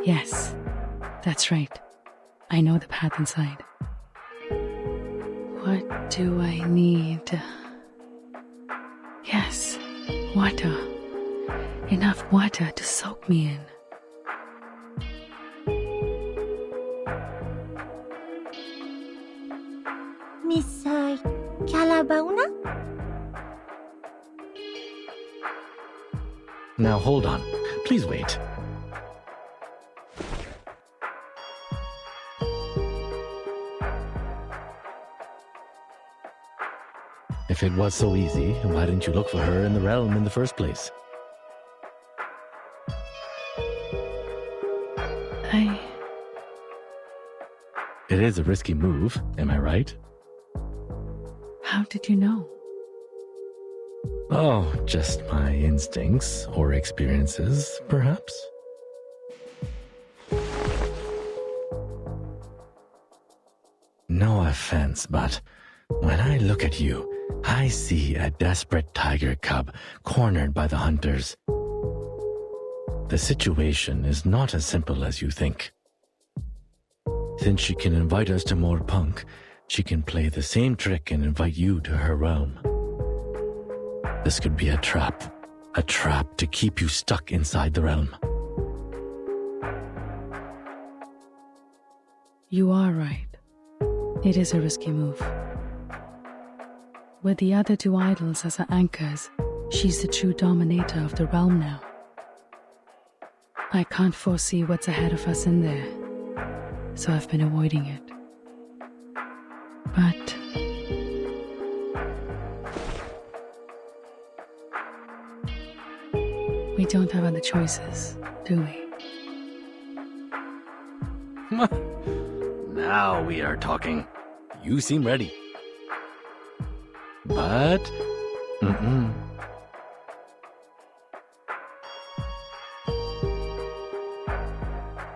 Yes, that's right. I know the path inside. What do I need? Yes, water. Enough water to soak me in. Miss Calabauna? Now hold on. Please wait. If it was so easy, why didn't you look for her in the realm in the first place? It is a risky move, am I right? How did you know? Oh, just my instincts or experiences, perhaps? No offense, but when I look at you, I see a desperate tiger cub cornered by the hunters. The situation is not as simple as you think. Since she can invite us to Moorpunk, she can play the same trick and invite you to her realm. This could be a trap to keep you stuck inside the realm. You are right. It is a risky move. With the other two idols as her anchors, she's the true dominator of the realm now. I can't foresee what's ahead of us in there, so I've been avoiding it. But we don't have other choices, do we? Now we are talking. You seem ready. But...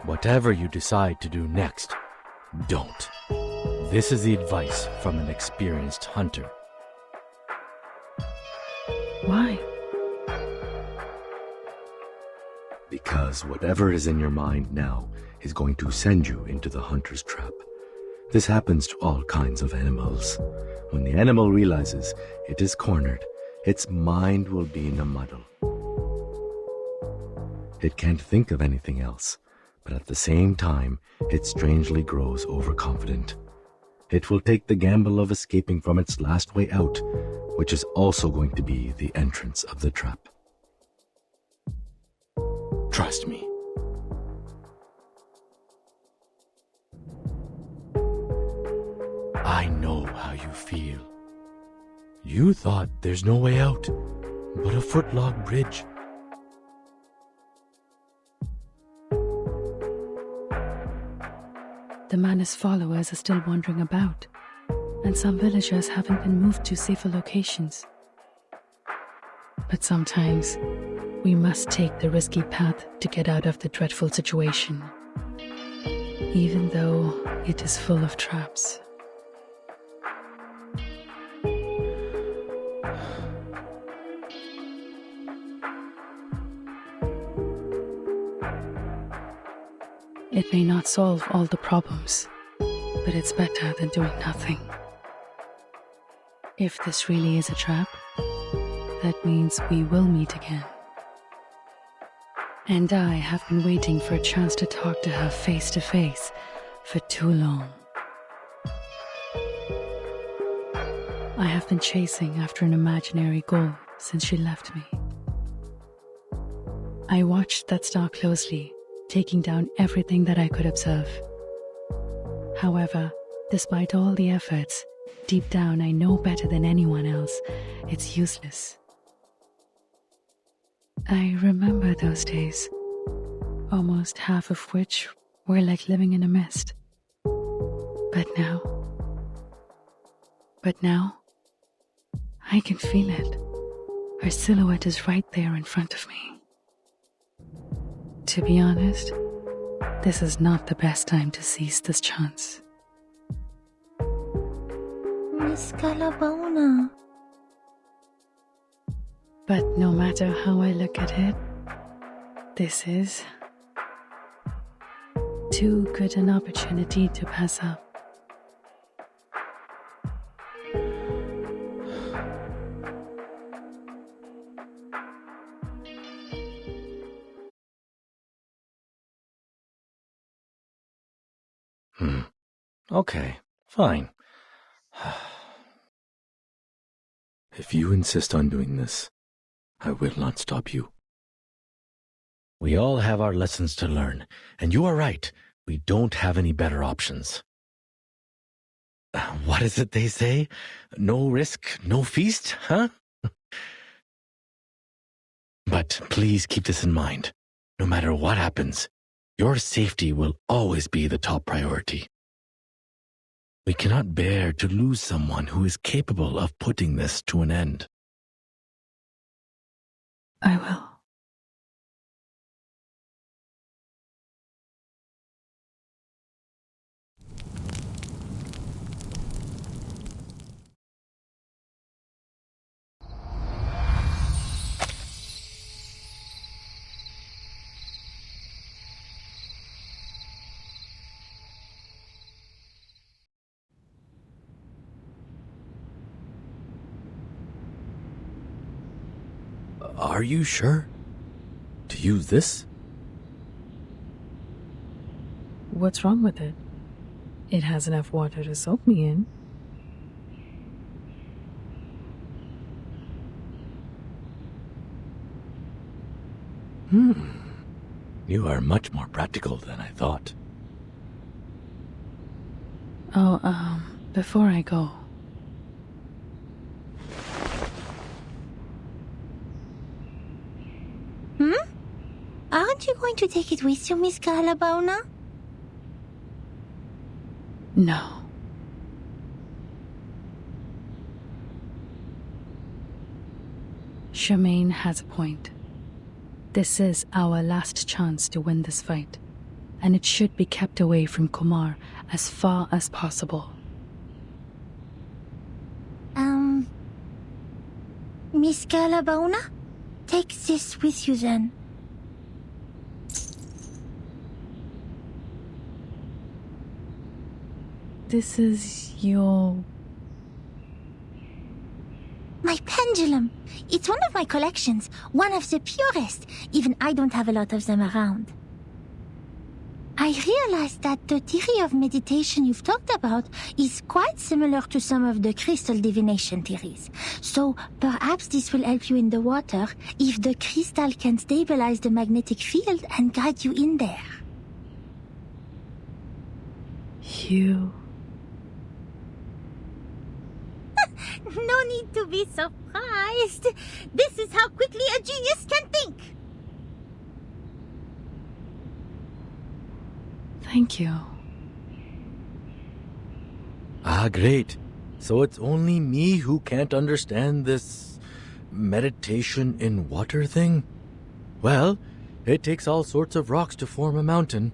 Whatever you decide to do next, don't. This is the advice from an experienced hunter. Why? Because whatever is in your mind now is going to send you into the hunter's trap. This happens to all kinds of animals. When the animal realizes it is cornered, its mind will be in a muddle. It can't think of anything else, but at the same time, it strangely grows overconfident. It will take the gamble of escaping from its last way out, which is also going to be the entrance of the trap. Trust me. I know how you feel. You thought there's no way out, but a foot-log bridge. The manor's followers are still wandering about, and some villagers haven't been moved to safer locations. But sometimes, we must take the risky path to get out of the dreadful situation, even though it is full of traps. It may not solve all the problems, but it's better than doing nothing. If this really is a trap, that means we will meet again. And I have been waiting for a chance to talk to her face to face for too long. I have been chasing after an imaginary goal since she left me. I watched that star closely, taking down everything that I could observe. However, despite all the efforts, deep down I know better than anyone else, it's useless. I remember those days, almost half of which were like living in a mist. But now, I can feel it. Her silhouette is right there in front of me. To be honest, this is not the best time to seize this chance. Miss Calabona. But no matter how I look at it, this is too good an opportunity to pass up. Okay, fine. If you insist on doing this, I will not stop you. We all have our lessons to learn, and you are right. We don't have any better options. What is it they say? No risk, no feast, huh? But please keep this in mind. No matter what happens, your safety will always be the top priority. We cannot bear to lose someone who is capable of putting this to an end. I will. Are you sure? To use this? What's wrong with it? It has enough water to soak me in. You are much more practical than I thought. Oh, before I go, Aren't you going to take it with you, Miss Calabona? no. Charmaine has a point. This is our last chance to win this fight, and it should be kept away from Kumar as far as possible. Miss Calabona? Take this with you then. This is your... My pendulum. It's one of my collections, one of the purest. Even I don't have a lot of them around. I realized that the theory of meditation you've talked about is quite similar to some of the crystal divination theories. So perhaps this will help you in the water if the crystal can stabilize the magnetic field and guide you in there. You... No need to be surprised. This is how quickly a genius can think. Thank you. Ah, great. So it's only me who can't understand this meditation in water thing? Well, it takes all sorts of rocks to form a mountain.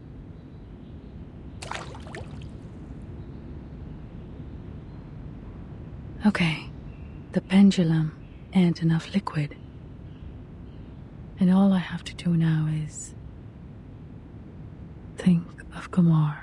Okay, the pendulum and enough liquid. And all I have to do now is think of Kumar.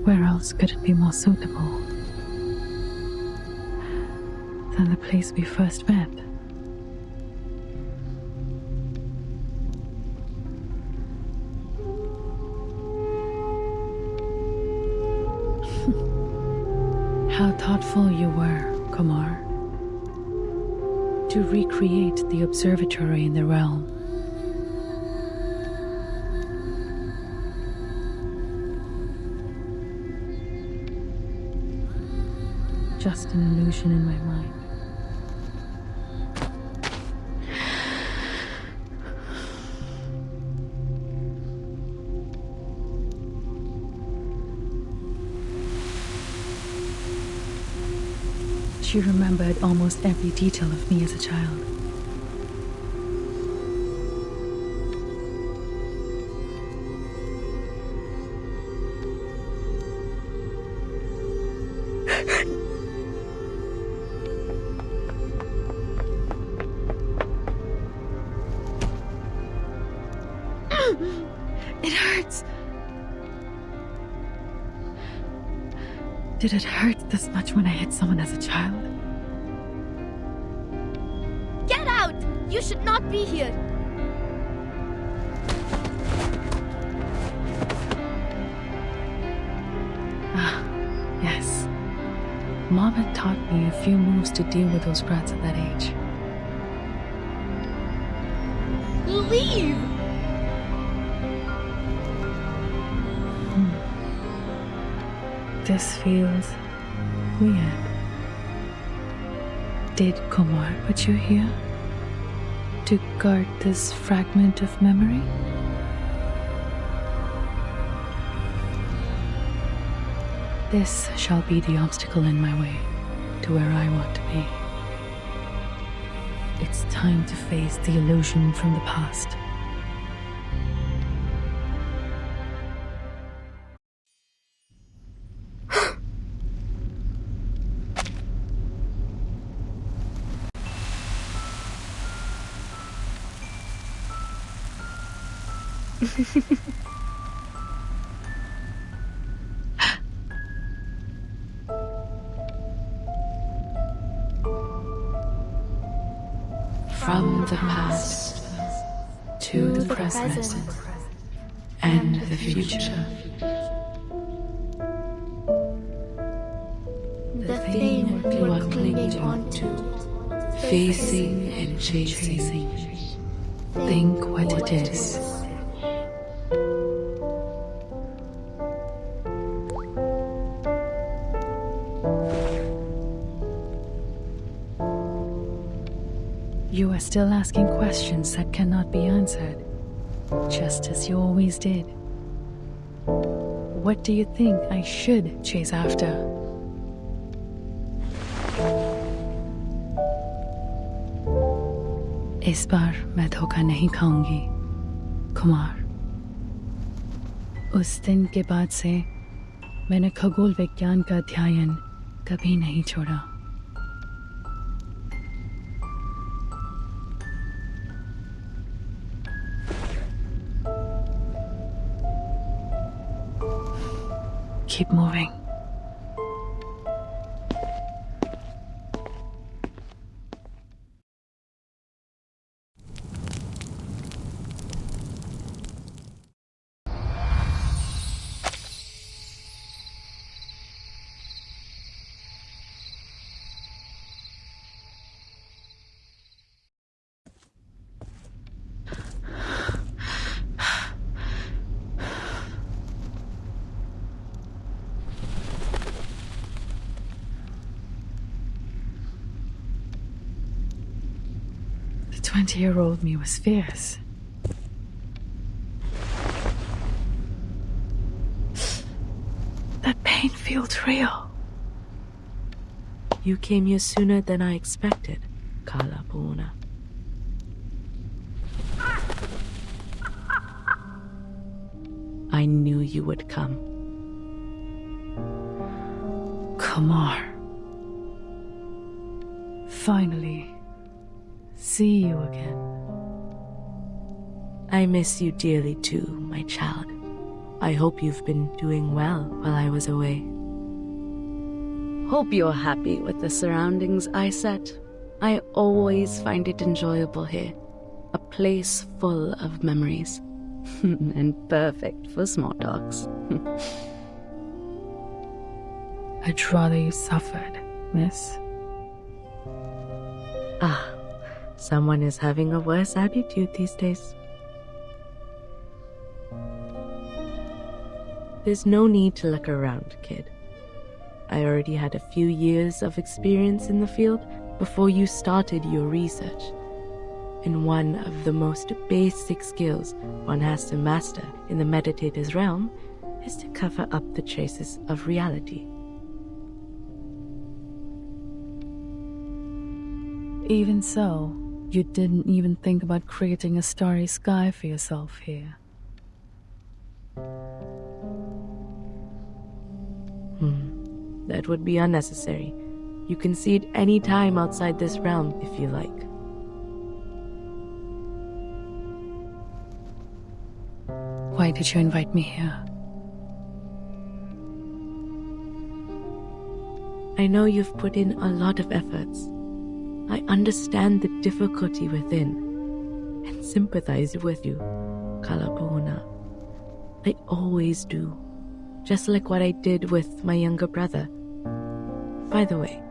Where else could it be more suitable than the place we first met? How thoughtful you were, Kumar, to recreate the observatory in the realm. Just an illusion in my mind. She remembered almost every detail of me as a child. It hurts. Did it hurt this much when I hit someone as a child? Get out! You should not be here. Ah, yes. Mom had taught me a few moves to deal with those brats at that age. Leave! This feels weird. Did Kumar put you here to guard this fragment of memory? This shall be the obstacle in my way to where I want to be. It's time to face the illusion from the past. From the past to the present and the future. The thing you are clinging on to, facing and chasing. Think what it is. You are still asking questions that cannot be answered, just as you always did. What do you think I should chase after? इस बार मैं धोखा नहीं खाऊंगी, कुमार। उस दिन के बाद से मैंने खगोल विज्ञान का अध्ययन कभी नहीं छोड़ा। Keep moving. The 20-year-old me was fierce. That pain feels real. You came here sooner than I expected, Kala Puna. I knew you would come. Kumar. Finally, see you again. I miss you dearly too, my child. I hope you've been doing well while I was away. Hope you're happy with the surroundings I set. I always find it enjoyable here. A place full of memories. And perfect for small talks. I'd rather you suffered, miss. Ah, someone is having a worse attitude these days. There's no need to look around, kid. I already had a few years of experience in the field before you started your research. And one of the most basic skills one has to master in the meditator's realm is to cover up the traces of reality. Even so, you didn't even think about creating a starry sky for yourself here. That would be unnecessary. You can see it any time outside this realm if you like. Why did you invite me here? I know you've put in a lot of efforts. I understand the difficulty within and sympathize with you, Kalapuna. I always do, just like what I did with my younger brother. By the way,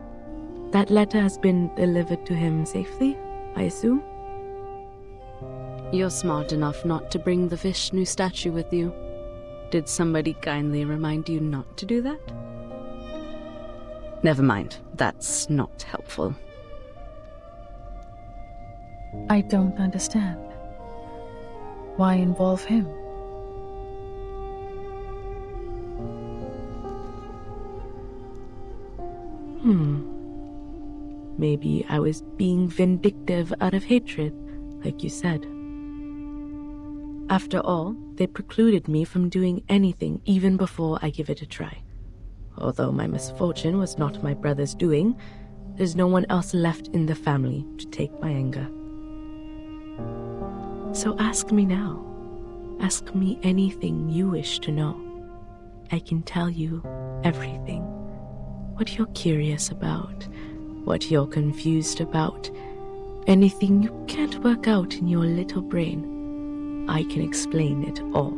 that letter has been delivered to him safely, I assume? You're smart enough not to bring the Vishnu statue with you. Did somebody kindly remind you not to do that? Never mind, that's not helpful. I don't understand. Why involve him? Maybe I was being vindictive out of hatred, like you said. After all, they precluded me from doing anything even before I give it a try. Although my misfortune was not my brother's doing, there's no one else left in the family to take my anger. So ask me now. Ask me anything you wish to know. I can tell you everything. What you're curious about, what you're confused about, anything you can't work out in your little brain, I can explain it all.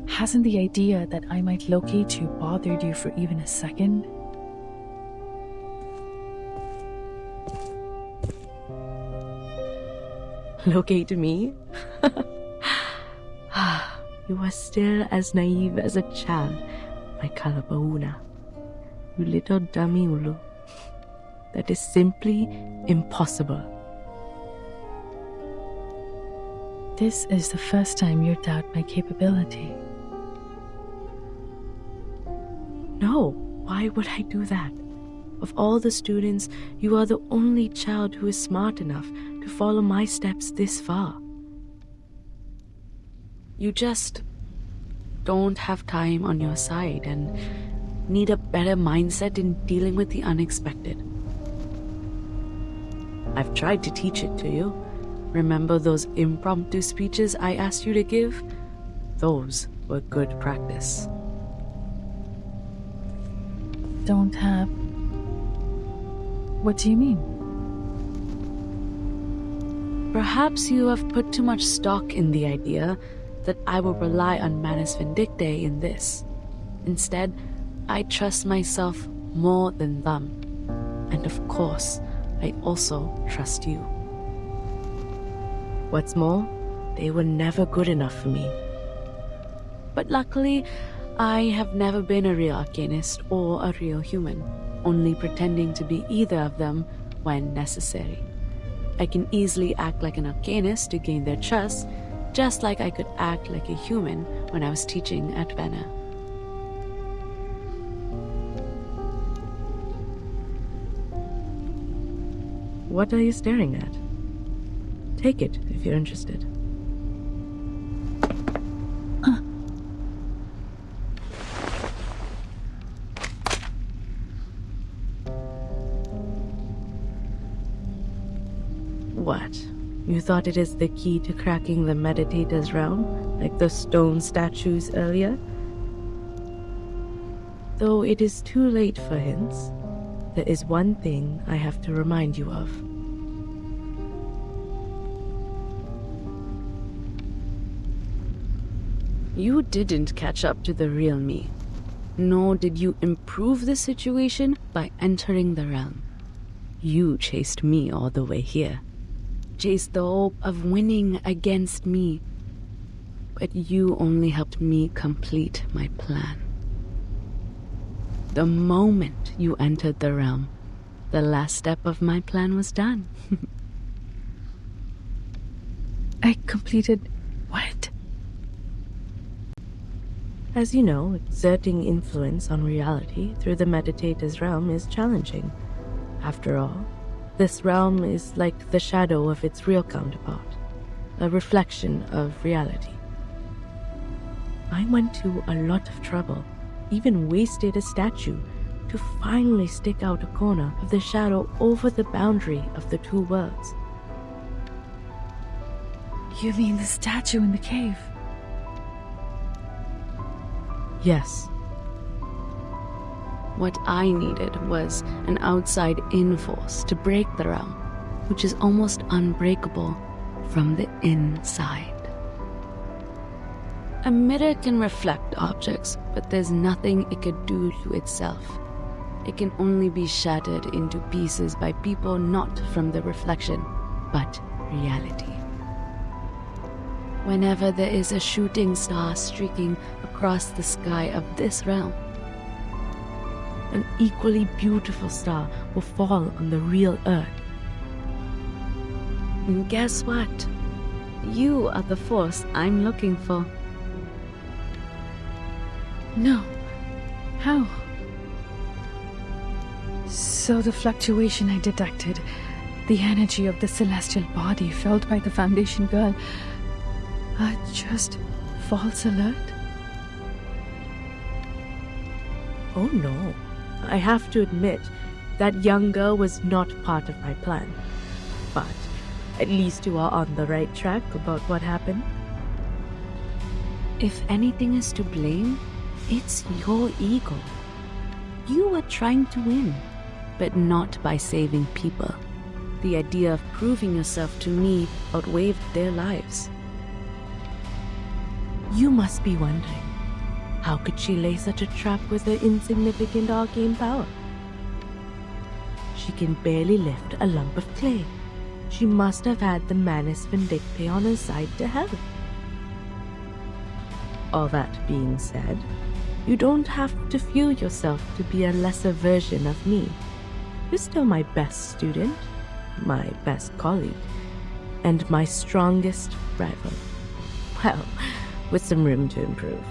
Hasn't the idea that I might locate you bothered you for even a second? Locate me? You are still as naive as a child, my Kalapauna. You little dummy Ulu. That is simply impossible. This is the first time you doubt my capability. No, why would I do that? Of all the students, you are the only child who is smart enough to follow my steps this far. You just don't have time on your side and need a better mindset in dealing with the unexpected. I've tried to teach it to you. Remember those impromptu speeches I asked you to give? Those were good practice. Don't have... What do you mean? Perhaps you have put too much stock in the idea that I will rely on Manus Vindictae in this. Instead, I trust myself more than them. And of course, I also trust you. What's more, they were never good enough for me. But luckily, I have never been a real arcanist or a real human, only pretending to be either of them when necessary. I can easily act like an arcanist to gain their trust, just like I could act like a human when I was teaching at Vena. What are you staring at? Take it if you're interested. What? You thought it is the key to cracking the meditator's realm, like the stone statues earlier? Though it is too late for hints, there is one thing I have to remind you of. You didn't catch up to the real me, nor did you improve the situation by entering the realm. You chased me all the way here, chased the hope of winning against me, but you only helped me complete my plan. The moment you entered the realm, the last step of my plan was done. I completed what? As you know, exerting influence on reality through the meditator's realm is challenging. After all, this realm is like the shadow of its real counterpart, a reflection of reality. I went to a lot of trouble, even wasted a statue, to finally stick out a corner of the shadow over the boundary of the two worlds. You mean the statue in the cave? Yes. What I needed was an outside-in force to break the realm, which is almost unbreakable from the inside. A mirror can reflect objects, but there's nothing it could do to itself. It can only be shattered into pieces by people not from the reflection, but reality. Whenever there is a shooting star streaking across the sky of this realm, an equally beautiful star will fall on the real Earth. And guess what? You are the force I'm looking for. No. How? So the fluctuation I detected, the energy of the celestial body felt by the Foundation girl, are just false alert? Oh no. I have to admit, that young girl was not part of my plan. But at least you are on the right track about what happened. If anything is to blame, it's your ego. You were trying to win, but not by saving people. The idea of proving yourself to me outweighed their lives. You must be wondering, how could she lay such a trap with her insignificant arcane power? She can barely lift a lump of clay. She must have had the Manus Vindictae on her side to help. All that being said, you don't have to feel yourself to be a lesser version of me. You're still my best student, my best colleague, and my strongest rival. Well, with some room to improve.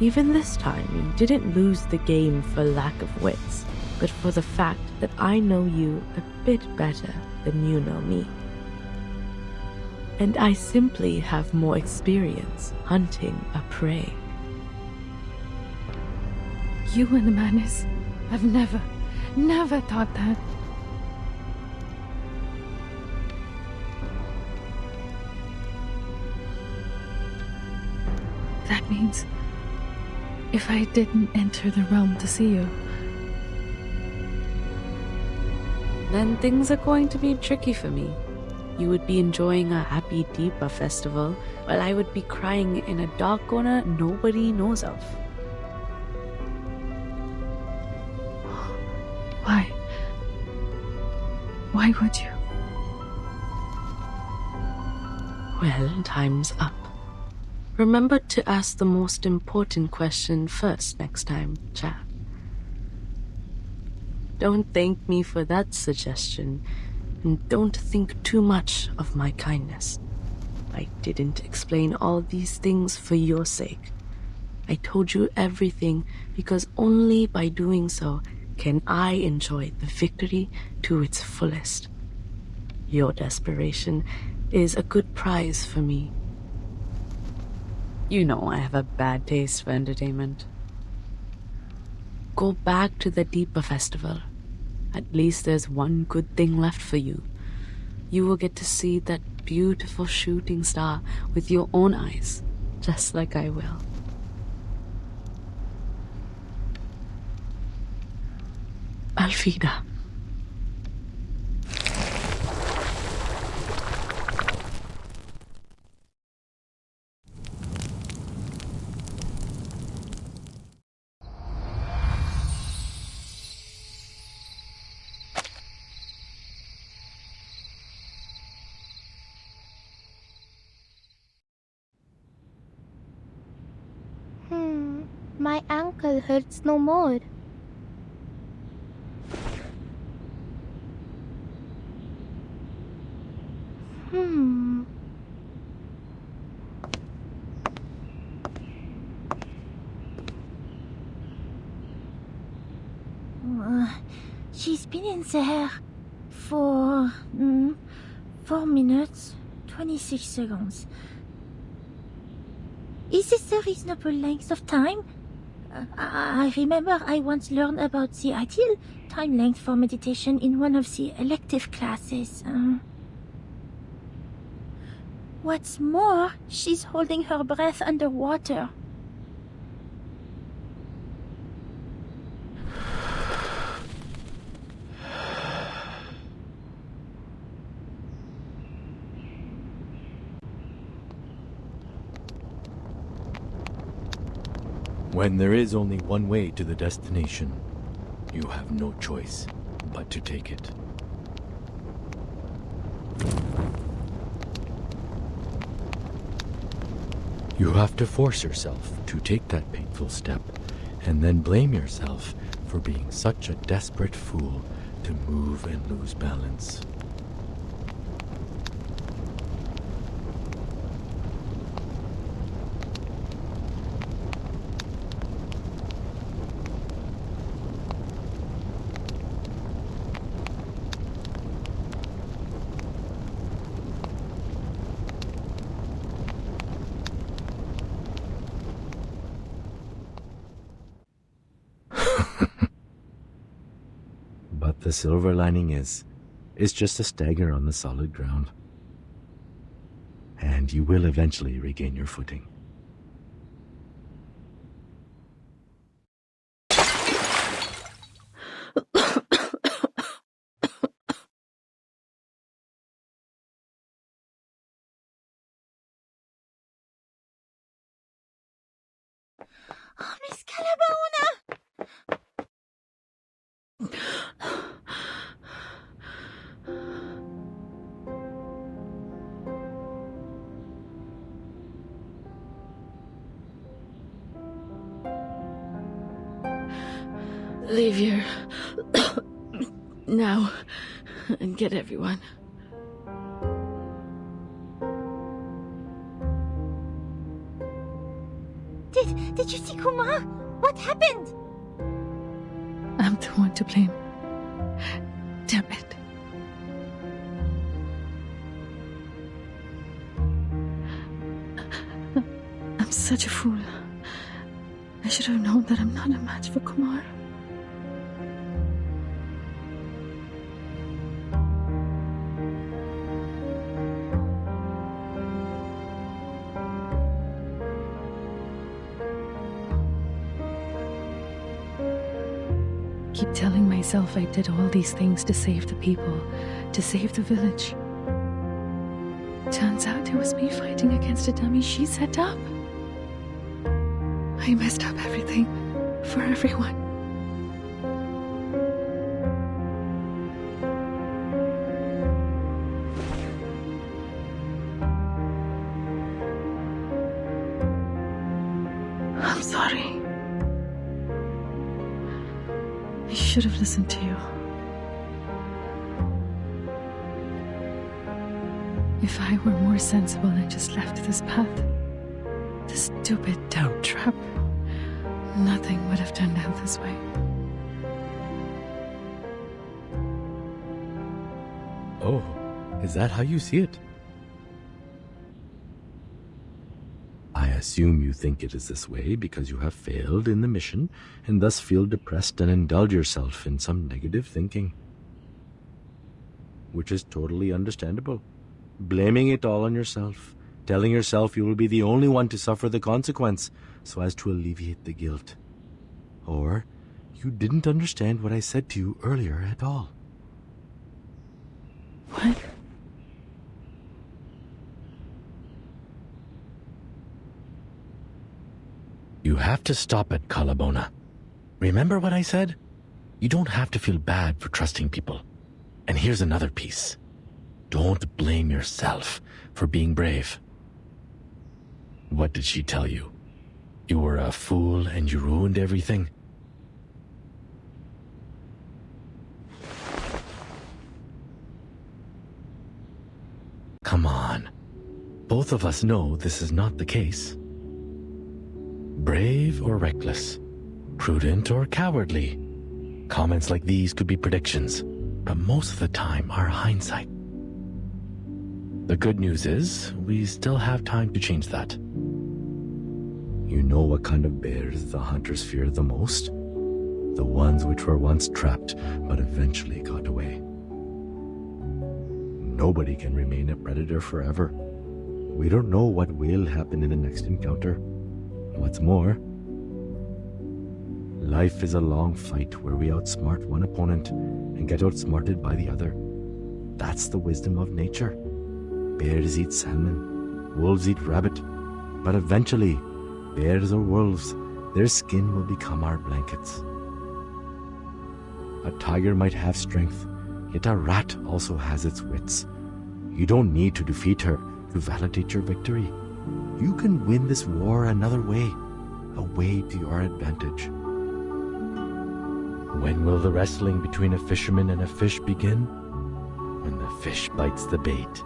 Even this time, you didn't lose the game for lack of wits, but for the fact that I know you a bit better than you know me. And I simply have more experience hunting a prey. You and the Manus, I've never thought that. That means if I didn't enter the realm to see you, then things are going to be tricky for me. You would be enjoying a happy Deepa festival, while I would be crying in a dark corner nobody knows of. Why? Why would you? Well, time's up. Remember to ask the most important question first next time, chap. Don't thank me for that suggestion, and don't think too much of my kindness. I didn't explain all these things for your sake. I told you everything because only by doing so can I enjoy the victory to its fullest. Your desperation is a good prize for me. You know I have a bad taste for entertainment. Go back to the Deepa festival. At least there's one good thing left for you. You will get to see that beautiful shooting star with your own eyes, just like I will. Alfida. My ankle hurts no more. She's been in there for 4 minutes, 26 seconds. Is this a reasonable length of time? I remember I once learned about the ideal time length for meditation in one of the elective classes. What's more, she's holding her breath underwater. When there is only one way to the destination, you have no choice but to take it. You have to force yourself to take that painful step, and then blame yourself for being such a desperate fool to move and lose balance. But the silver lining is, it's just a stagger on the solid ground. And you will eventually regain your footing. Oh, Miss Calabona! Leave here. Now. And get everyone. Did you see Kumar? What happened? I'm the one to blame. Damn it. I'm such a fool. I should have known that I'm not a match for Kumar. Keep telling myself I did all these things to save the people, to save the village. Turns out it was me fighting against a dummy she set up. I messed up everything for everyone. I'm sorry. I should have listened to you. If I were more sensible and just left this path, this stupid doubt trap, nothing would have turned out this way. Oh, is that how you see it? I assume you think it is this way because you have failed in the mission and thus feel depressed and indulge yourself in some negative thinking. Which is totally understandable. Blaming it all on yourself, telling yourself you will be the only one to suffer the consequence so as to alleviate the guilt. Or you didn't understand what I said to you earlier at all. What? You have to stop it, Calabona. Remember what I said? You don't have to feel bad for trusting people. And here's another piece. Don't blame yourself for being brave. What did she tell you? You were a fool and you ruined everything. Come on. Both of us know this is not the case. Brave or reckless, prudent or cowardly. Comments like these could be predictions, but most of the time are hindsight. The good news is, we still have time to change that. You know what kind of bears the hunters fear the most? The ones which were once trapped, but eventually got away. Nobody can remain a predator forever. We don't know what will happen in the next encounter. What's more, life is a long fight where we outsmart one opponent and get outsmarted by the other. That's the wisdom of nature. Bears eat salmon, wolves eat rabbit, but eventually, bears or wolves, their skin will become our blankets. A tiger might have strength, yet a rat also has its wits. You don't need to defeat her to validate your victory. You can win this war another way, a way to your advantage. When will the wrestling between a fisherman and a fish begin? When the fish bites the bait.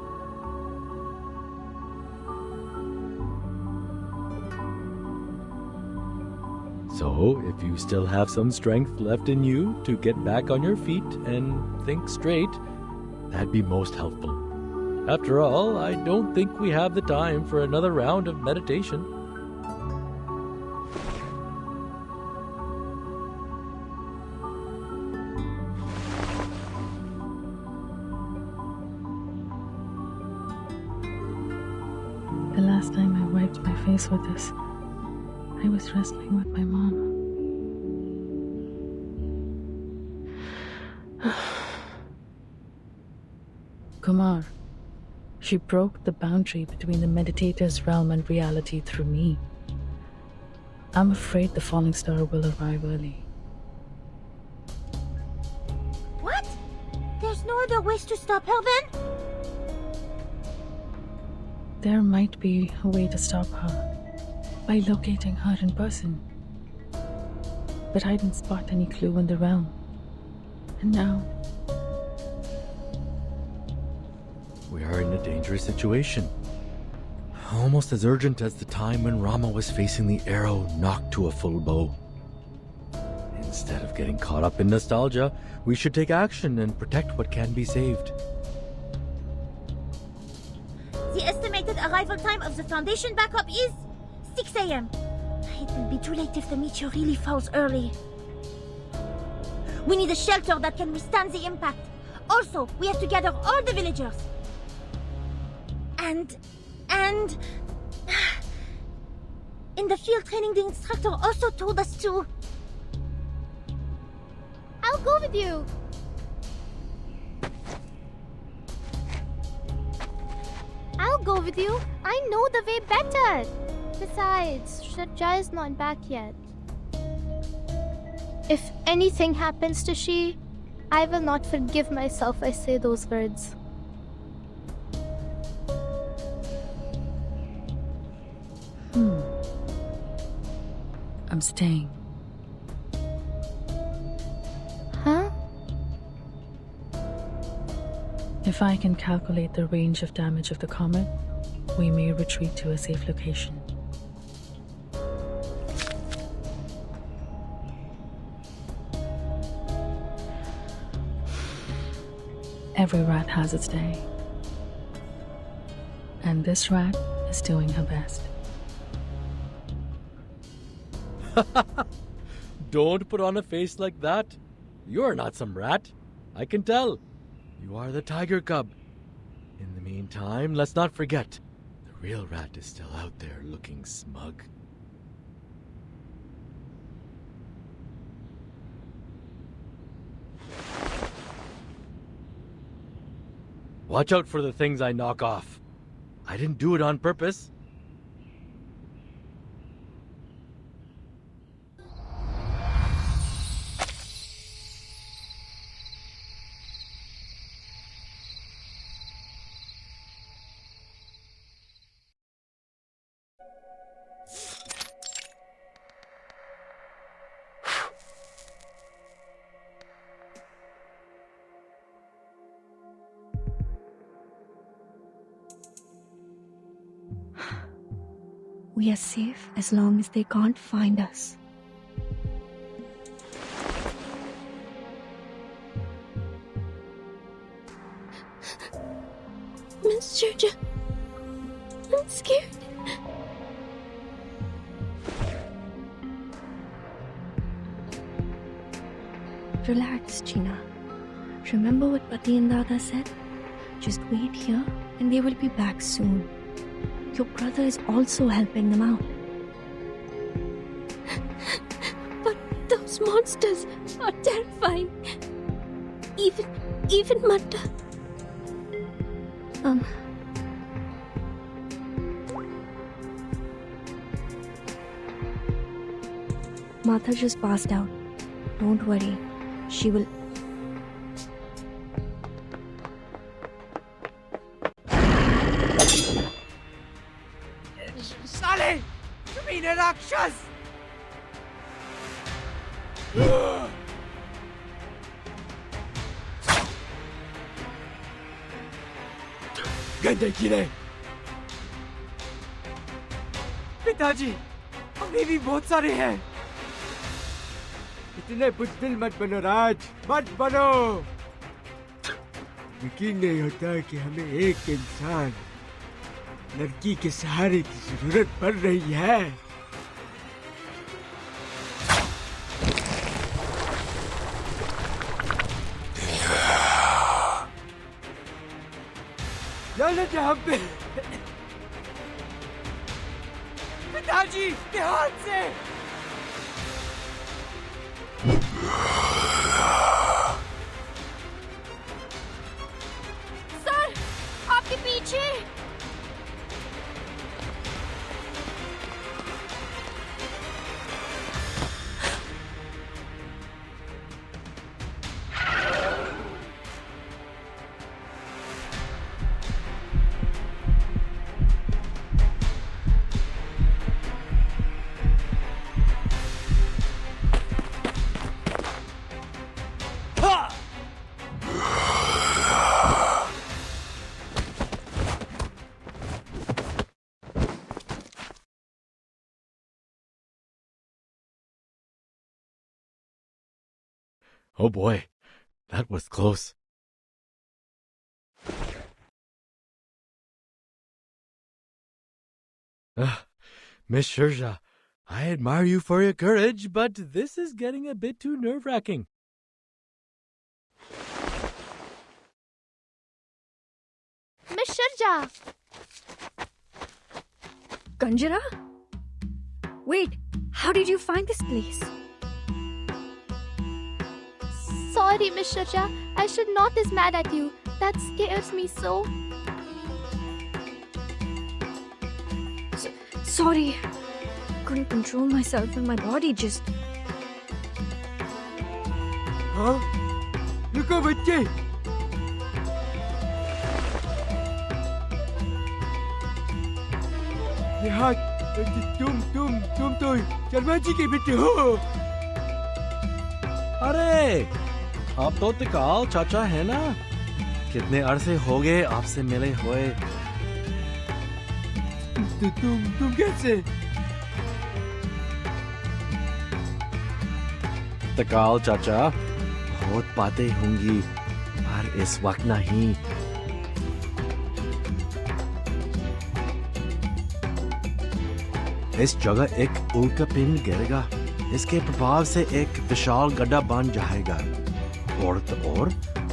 So, if you still have some strength left in you to get back on your feet and think straight, that'd be most helpful. After all, I don't think we have the time for another round of meditation. The last time I wiped my face with this, I was wrestling with my mom. Kumar, she broke the boundary between the meditator's realm and reality through me. I'm afraid the falling star will arrive early. What? There's no other ways to stop her then? There might be a way to stop her by locating her in person. But I didn't spot any clue in the realm. And now, we are in a dangerous situation. Almost as urgent as the time when Rama was facing the arrow knocked to a full bow. Instead of getting caught up in nostalgia, we should take action and protect what can be saved. The estimated arrival time of the Foundation backup is 6 a.m. It will be too late if the meteor really falls early. We need a shelter that can withstand the impact. Also, we have to gather all the villagers. And... In the field training, the instructor also told us to... I'll go with you. I'll go with you. I know the way better. Besides, Sharjah is not back yet. If anything happens to she, I will not forgive myself I say those words. I'm staying. Huh? If I can calculate the range of damage of the comet, we may retreat to a safe location. Every rat has its day. And this rat is doing her best. Don't put on a face like that. You're not some rat. I can tell. You are the tiger cub. In the meantime, let's not forget, the real rat is still out there looking smug. Watch out for the things I knock off. I didn't do it on purpose. We are safe as long as they can't find us. Miss Georgia, I'm scared. Relax, Gina. Remember what Pati and Dada said? Just wait here and they will be back soon. Your brother is also helping them out. But those monsters are terrifying. Even Matta. Martha just passed out. Don't worry. She will... साले! कमीने राक्षस! गंदे कीड़े! पिताजी, अभी भी बहुत सारे हैं। इतने बुज़दिल मत बनो राज, मत बनो। यकीन नहीं होता कि हमें एक इंसान, लड़की के सहारे की जरूरत पड़ रही है। लानत है हम पे। पिताजी, ध्यान से। सर, आपके पीछे। Oh boy, that was close. Miss Shirja, I admire you for your courage, but this is getting a bit too nerve-wracking. Miss Shirja! Kanjara? Wait, how did you find this place? Sorry, Miss Shirja. I should not is mad at you. That scares me so. Sorry. Couldn't control myself and my body just... हाँ? रुको बच्चे! ये हाथ, तुम तो शर्मा जी के बेटे हो। अरे, आप तो तिकाल चाचा है ना? कितने अरसे हो गए आपसे मिले हुए? तुम कैसे? तिकाल चाचा, बहुत बातें होंगी, पर इस वक्त नहीं। इस जगह एक उल्का पिंड गिरेगा। इसके प्रभाव से एक विशाल गड्ढा बन जाएगा और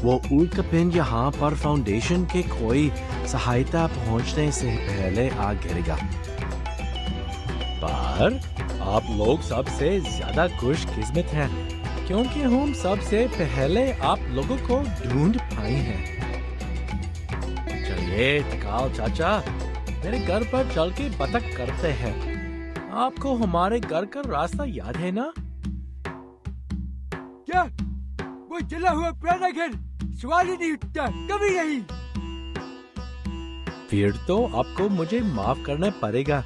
वो उल्का पिंड यहाँ पर फाउंडेशन के कोई सहायता पहुँचने से पहले आ गिरेगा। पर आप लोग सबसे ज्यादा खुशकिस्मत हैं, क्योंकि हम सबसे पहले आप लोगों को ढूंढ पाए हैं। चलिए तिकाल चाचा, मेरे घर पर चल के बतख करते हैं। आपको हमारे घर का रास्ता याद है ना? क्या? वो जला हुआ पुराना घर सवाल ही नहीं उठता, कभी नहीं। फिर तो आपको मुझे माफ करना पड़ेगा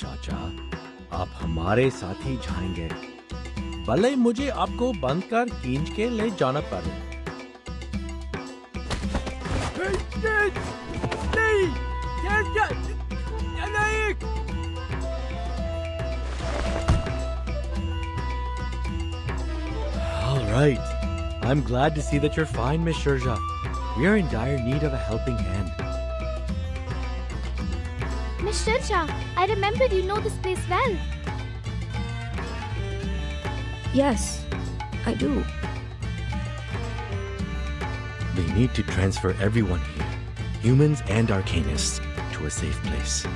चाचा। आप हमारे साथ ही जाएंगे, भले मुझे आपको बंद कर खींच के ले जाना पड़े। नहीं, Right. I'm glad to see that you're fine, Miss Shurja. We are in dire need of a helping hand. Miss Shirja, I remember you know this place well. Yes, I do. They need to transfer everyone here, humans and arcanists, to a safe place.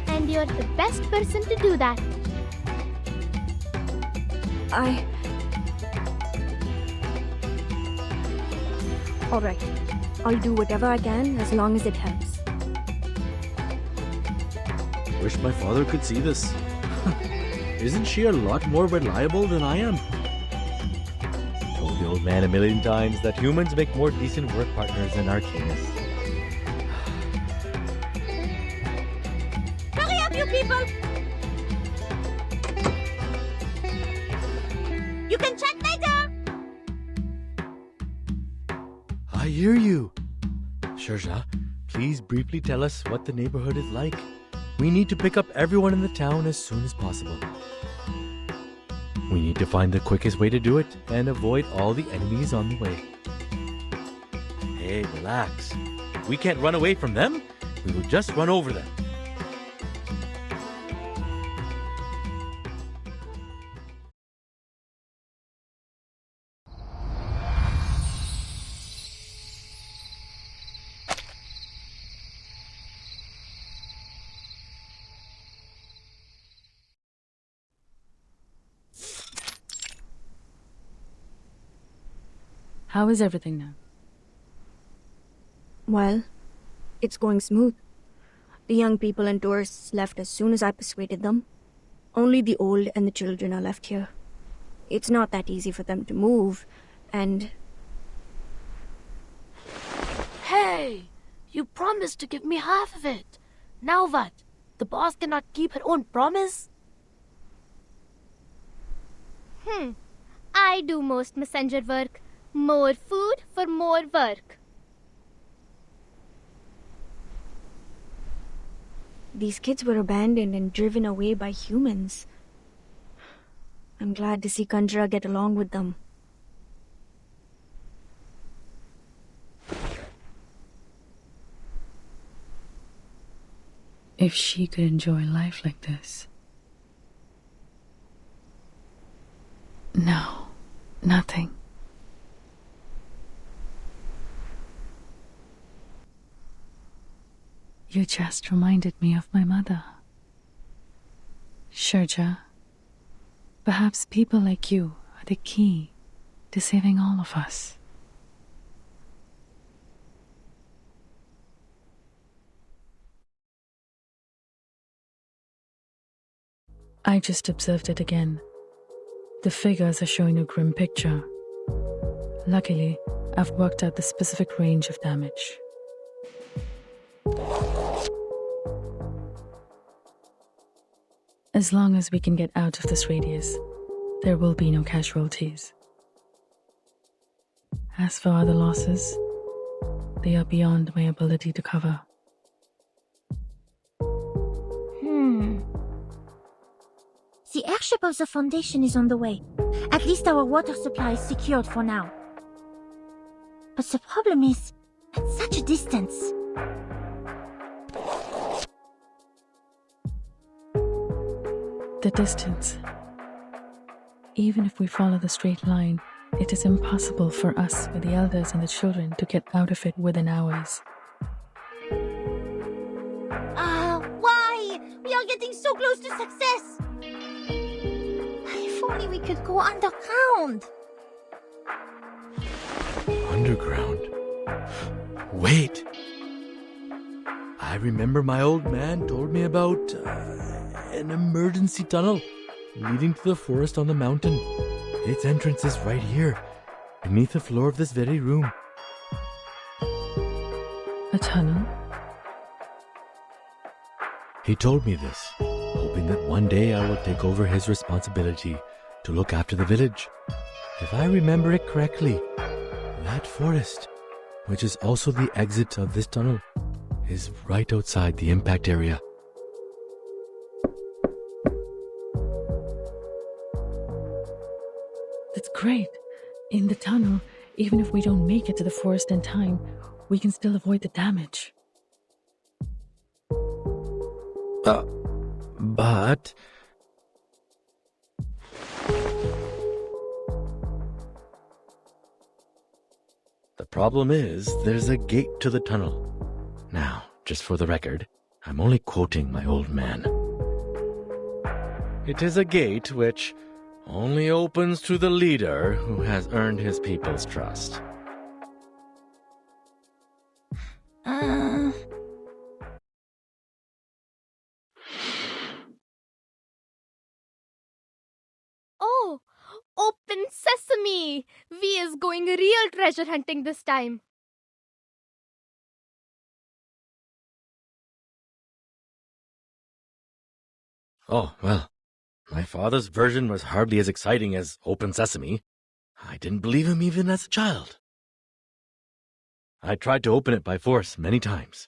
And you're the best person to do that. Alright, I'll do whatever I can as long as it helps. Wish my father could see this. Isn't she a lot more reliable than I am? Told the old man a million times that humans make more decent work partners than arcanists. Hurry up, you people! You can chat later! I hear you. Shurja, please briefly tell us what the neighborhood is like. We need to pick up everyone in the town as soon as possible. We need to find the quickest way to do it and avoid all the enemies on the way. Hey, relax. We can't run away from them. We will just run over them. How is everything now? Well, it's going smooth. The young people and tourists left as soon as I persuaded them. Only the old and the children are left here. It's not that easy for them to move, and... Hey! You promised to give me half of it. Now what? The boss cannot keep her own promise? I do most messenger work. More food for more work. These kids were abandoned and driven away by humans. I'm glad to see Kanjra get along with them. If she could enjoy life like this. No, nothing. You just reminded me of my mother. Shurja, perhaps people like you are the key to saving all of us. I just observed it again. The figures are showing a grim picture. Luckily, I've worked out the specific range of damage. As long as we can get out of this radius, there will be no casualties. As for other losses, they are beyond my ability to cover. The airship of the Foundation is on the way. At least our water supply is secured for now. But the problem is, at such a distance. The distance. Even if we follow the straight line, it is impossible for us with the elders and the children to get out of it within hours. Why? We are getting so close to success. If only we could go underground. Underground? Wait! I remember my old man told me about an emergency tunnel leading to the forest on the mountain. Its entrance is right here, beneath the floor of this very room. A tunnel? He told me this, hoping that one day I will take over his responsibility to look after the village. If I remember it correctly, that forest, which is also the exit of this tunnel, is right outside the impact area. great. In the tunnel, even if we don't make it to the forest in time, we can still avoid the damage. But... The problem is, there's a gate to the tunnel. Now, just for the record, I'm only quoting my old man. It is a gate which only opens to the leader who has earned his people's trust. Oh, open sesame! V is going real treasure hunting this time. Oh, well, my father's version was hardly as exciting as Open Sesame. I didn't believe him even as a child. I tried to open it by force many times.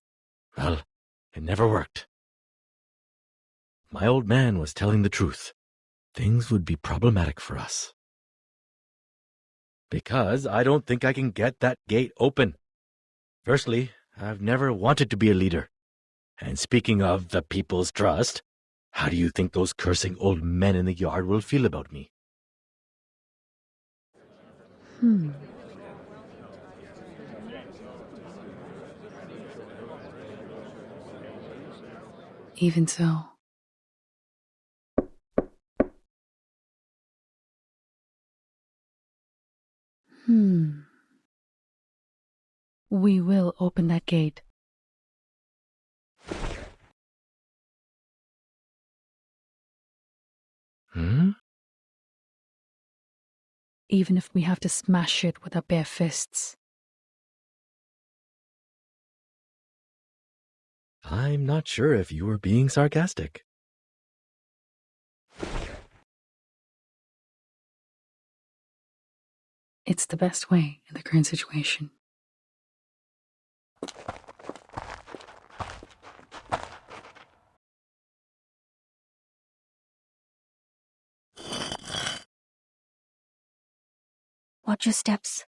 Well, it never worked. My old man was telling the truth. Things would be problematic for us. Because I don't think I can get that gate open. Firstly, I've never wanted to be a leader. And speaking of the people's trust, how do you think those cursing old men in the yard will feel about me? Even so. We will open that gate. Even if we have to smash it with our bare fists. I'm not sure if you were being sarcastic. It's the best way in the current situation. Watch your steps.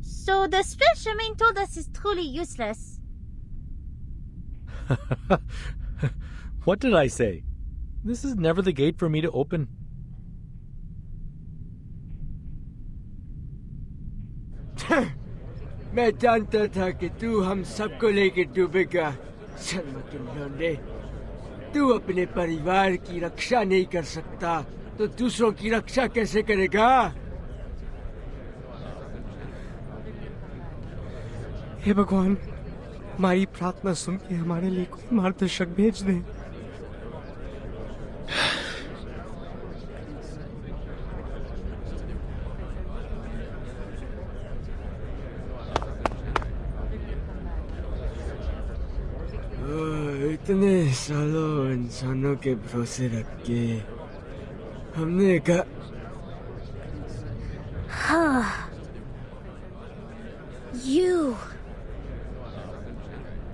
So the spell Shemaine told us is truly useless. What did I say? This is never the gate for me to open. मैं जानता था कि तू हम सबको लेकर डूबेगा शर्म के लौंडे तू अपने परिवार की रक्षा नहीं कर सकता तो दूसरों की रक्षा कैसे करेगा हे भगवान हमारी प्रार्थना सुन के हमारे लिए कोई मार्गदर्शक भेज दे इतने सालों इंसानों के भरोसे रख के हमने कहा You.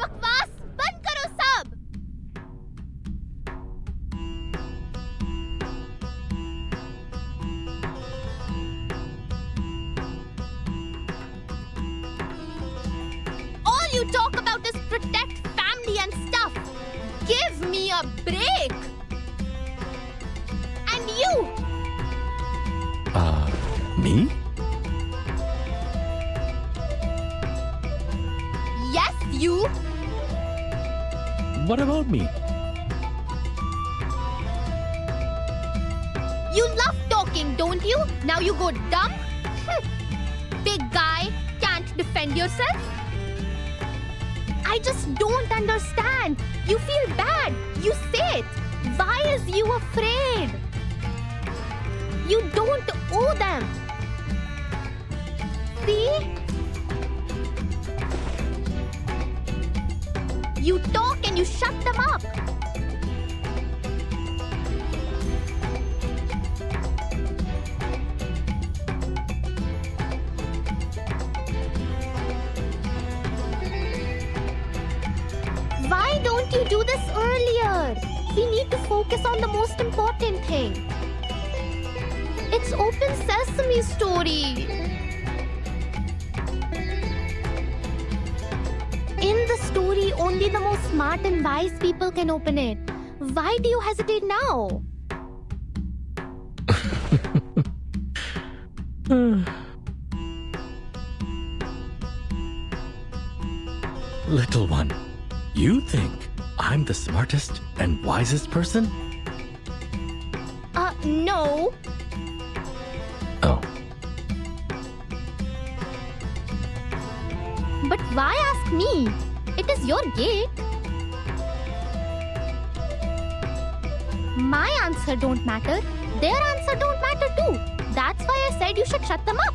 बकवास बंद करो सब! All you talk about is protect family and stuff. Give me a break. And you. Me? Yes, you. What about me? You love talking, don't you? Now you go dumb? Big guy, can't defend yourself? I just don't understand. You feel bad. You say it. Why is you afraid? You don't owe them. See? You talk and you shut them up. you do this earlier? We need to focus on the most important thing. It's Open Sesame story. In the story, only the most smart and wise people can open it. Why do you hesitate now? Little one, you think I'm the smartest and wisest person? No. Oh. But why ask me? It is your gate. My answer don't matter. Their answer don't matter too. That's why I said you should shut them up.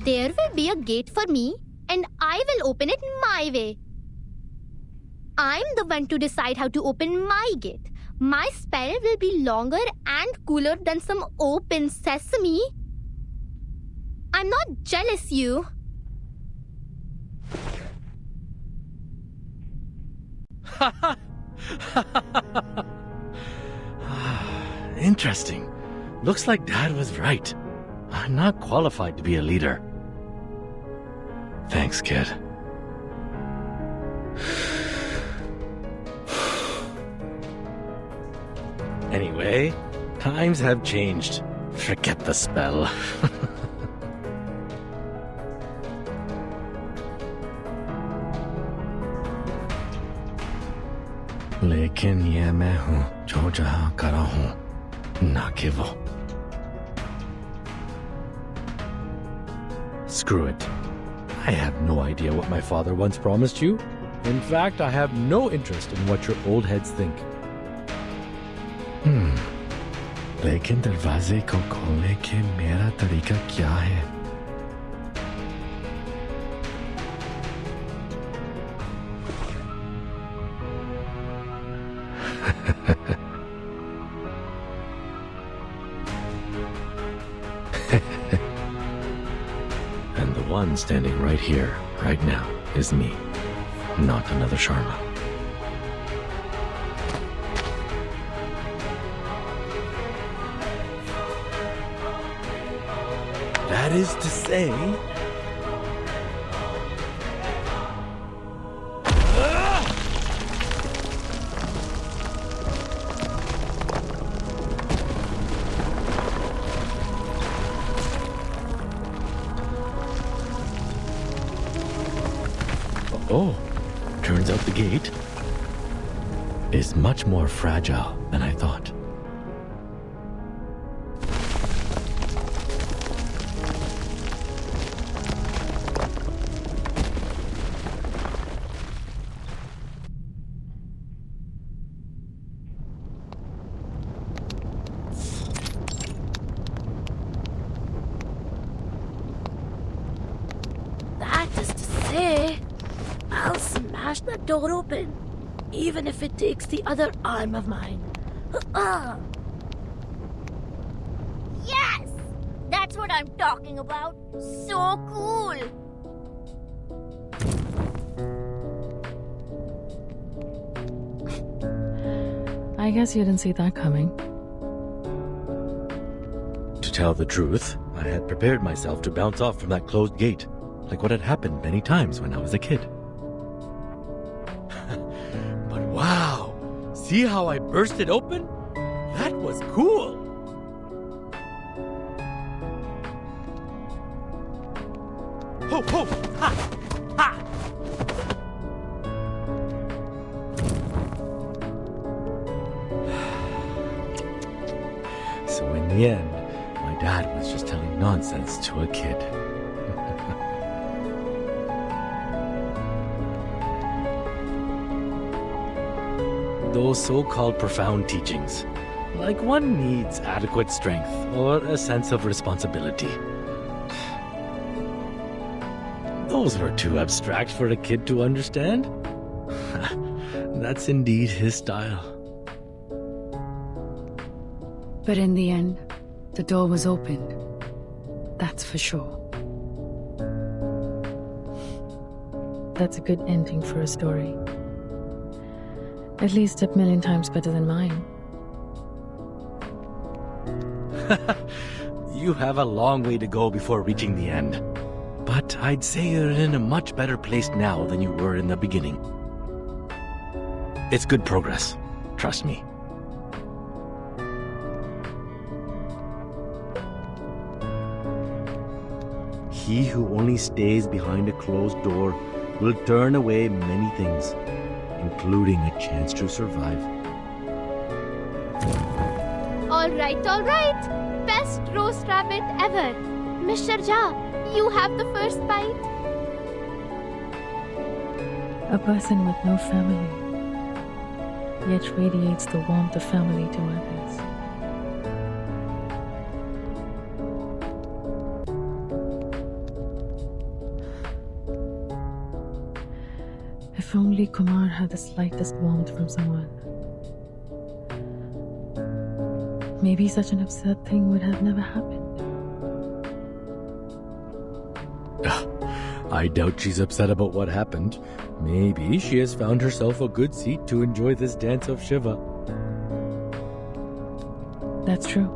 There will be a gate for me, and I will open it my way. I'm the one to decide how to open my gate. My spell will be longer and cooler than some Open Sesame. I'm not jealous, you. Interesting. Looks like Dad was right. I'm not qualified to be a leader. Thanks, kid. Anyway, times have changed. Forget the spell. लेकिन ये मैं हूँ जो जहाँ करा हूँ ना कि वो. Screw it. I have no idea what my father once promised you. In fact, I have no interest in what your old heads think. लेकिन दरवाजे को खोलने के मेरा तरीका क्या है? And the one standing right here, right now, is me, not another Sharma. That is to say... Oh, turns out the gate is much more fragile than I thought. That is to say, I'll smash the door open, even if it takes the other arm of mine. Yes! That's what I'm talking about. So cool! I guess you didn't see that coming. To tell the truth, I had prepared myself to bounce off from that closed gate, like what had happened many times when I was a kid. But wow! See how I burst it open? That was cool! Ho ho! Ha! Ha! So in the end, my dad was just telling nonsense to a kid. Those so-called profound teachings. Like one needs adequate strength or a sense of responsibility. Those were too abstract for a kid to understand. That's indeed his style. But in the end, the door was opened. That's for sure. that's a good ending for a story. At least 1,000,000 times better than mine. You have a long way to go before reaching the end. But I'd say you're in a much better place now than you were in the beginning. It's good progress. Trust me. He who only stays behind a closed door will turn away many things, including a chance to survive. All right. Best roast rabbit ever. Mr. Jha, you have the first bite. A person with no family, yet radiates the warmth of family to others. If only Kumar had the slightest warmth from someone. Maybe such an absurd thing would have never happened. I doubt she's upset about what happened. Maybe she has found herself a good seat to enjoy this dance of Shiva. That's true.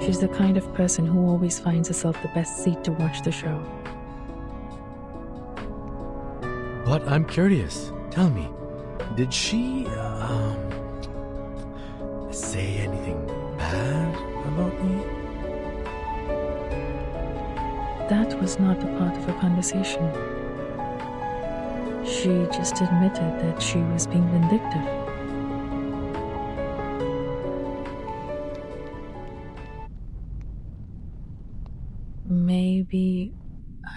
She's the kind of person who always finds herself the best seat to watch the show. But I'm curious. Tell me, did she, say anything bad about me? That was not a part of her conversation. She just admitted that she was being vindictive. Maybe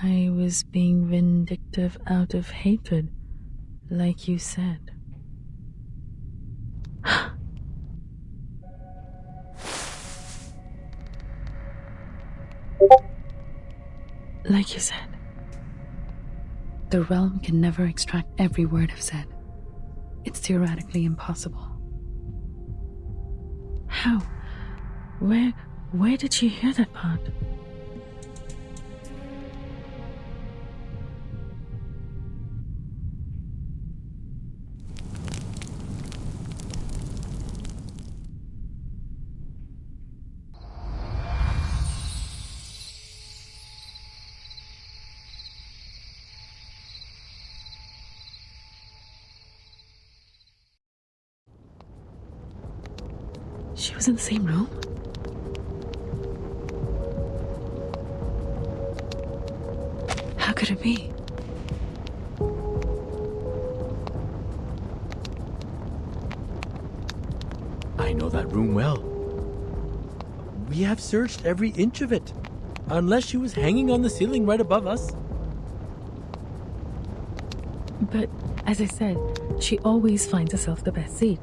I was being vindictive out of hatred, like you said. Like you said, the realm can never extract every word I've said. It's theoretically impossible. How? Where did she hear that part? She was in the same room? How could it be? I know that room well. We have searched every inch of it, unless she was hanging on the ceiling right above us. But, as I said, she always finds herself the best seat.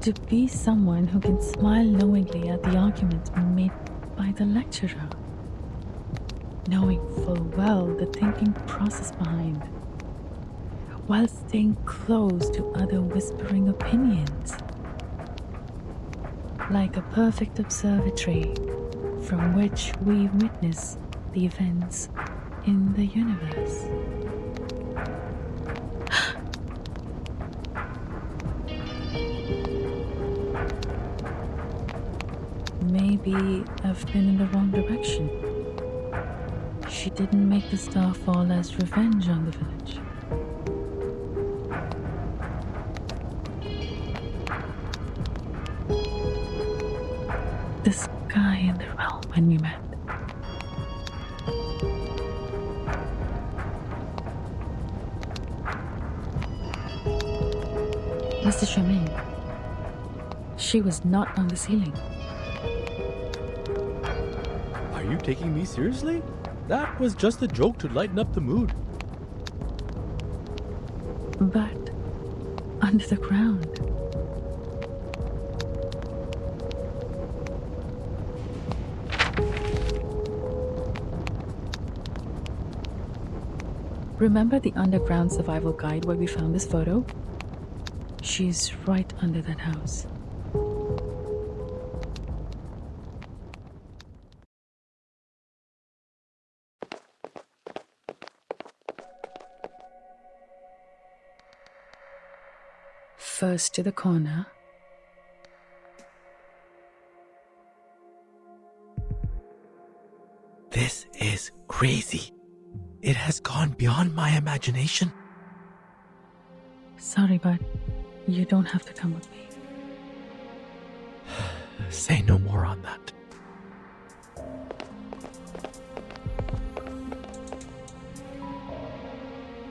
To be someone who can smile knowingly at the arguments made by the lecturer, knowing full well the thinking process behind, while staying close to other whispering opinions, like a perfect observatory from which we witness the events in the universe. Maybe I've been in the wrong direction. She didn't make the star fall as revenge on the village. This guy in the realm when we met. Mr. Charmaine, she was not on the ceiling. Are you taking me seriously? That was just a joke to lighten up the mood. But under the ground. Remember the underground survival guide where we found this photo? She's right under that house. First to the corner. This is crazy. It has gone beyond my imagination. Sorry, but you don't have to come with me. Say no more on that.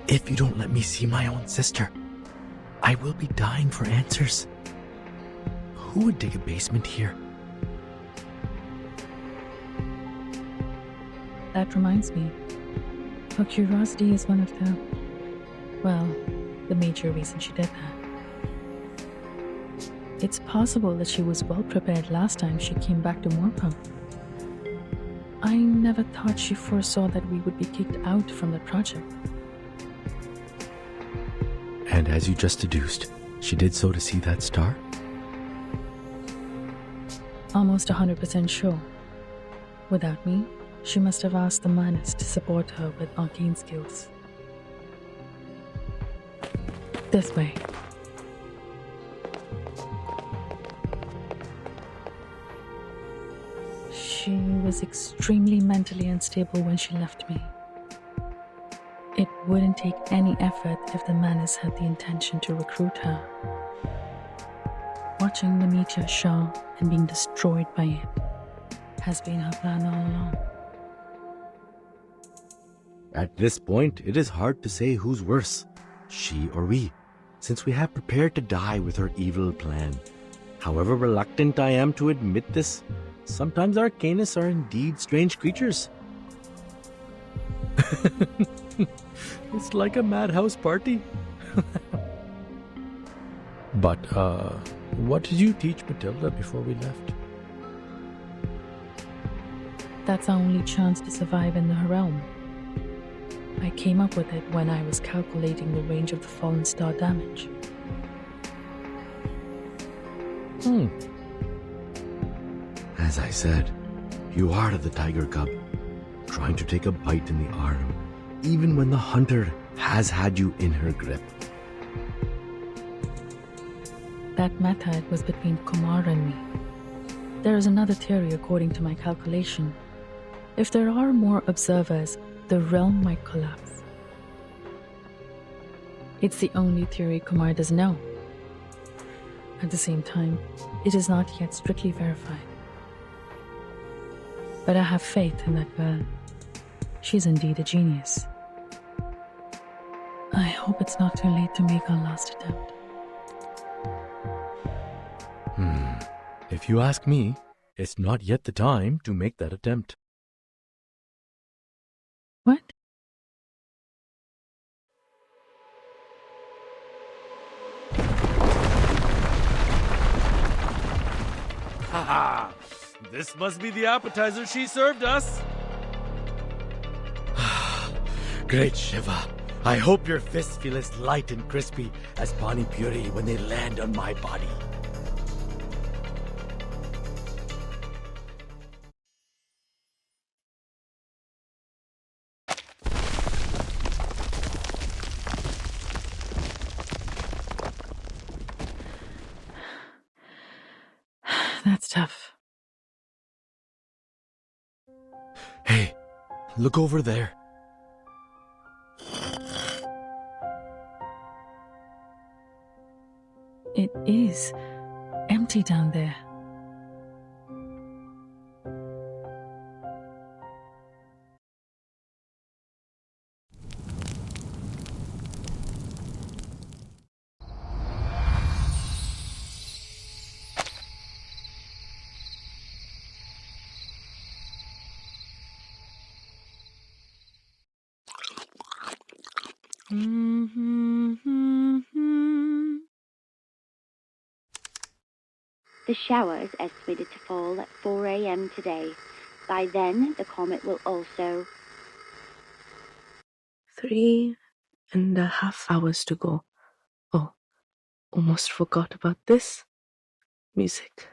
If you don't let me see my own sister, I will be dying for answers. Who would dig a basement here? That reminds me. Her curiosity is one of the major reason she did that. It's possible that she was well prepared last time she came back to Moorpump. I never thought she foresaw that we would be kicked out from the project. And as you just deduced, she did so to see that star? Almost 100% sure. Without me, she must have asked the Manus to support her with arcane skills. This way. She was extremely mentally unstable when she left me. It wouldn't take any effort if the Manus had the intention to recruit her. Watching the meteor show and being destroyed by it has been her plan all along. At this point, it is hard to say who's worse, she or we, since we have prepared to die with her evil plan. However reluctant I am to admit this, sometimes Arcanists are indeed strange creatures. It's like a madhouse party. But, what did you teach Matilda before we left? That's our only chance to survive in the realm. I came up with it when I was calculating the range of the fallen star damage. As I said, you are the tiger cub, trying to take a bite in the arm, even when the hunter has had you in her grip. That method was between Kumar and me. There is another theory according to my calculation. If there are more observers, the realm might collapse. It's the only theory Kumar does know. At the same time, it is not yet strictly verified. But I have faith in that girl. She's indeed a genius. I hope it's not too late to make our last attempt. If you ask me, it's not yet the time to make that attempt. What? Haha! This must be the appetizer she served us! Great Shiva! I hope your fists feel as light and crispy as Pani Puri when they land on my body. That's tough. Hey, look over there. It is empty down there. The shower is estimated to fall at 4 a.m. today. By then, the comet will also... 3.5 hours to go. Oh, almost forgot about this. Music.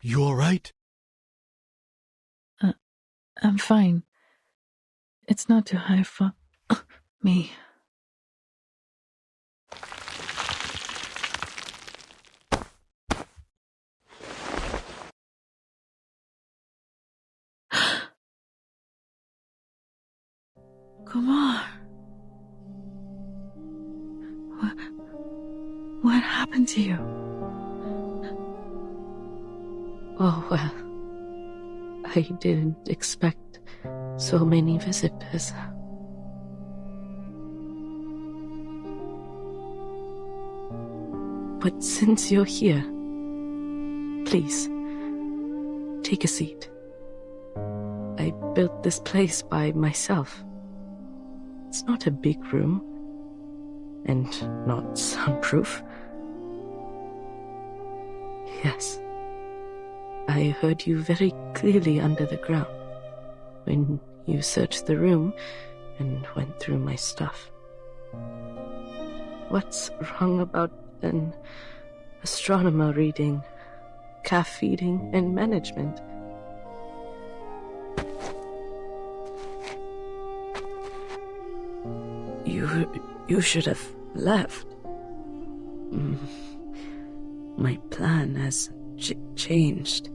You all right? I'm fine. It's not too high for me. Kumar. What happened to you? Oh, well. I didn't expect so many visitors. But since you're here, please, take a seat. I built this place by myself. It's not a big room, and not soundproof. Yes, I heard you very clearly under the ground when you searched the room and went through my stuff. What's wrong about an astronomer reading calf feeding and management? You should have left. My plan has changed.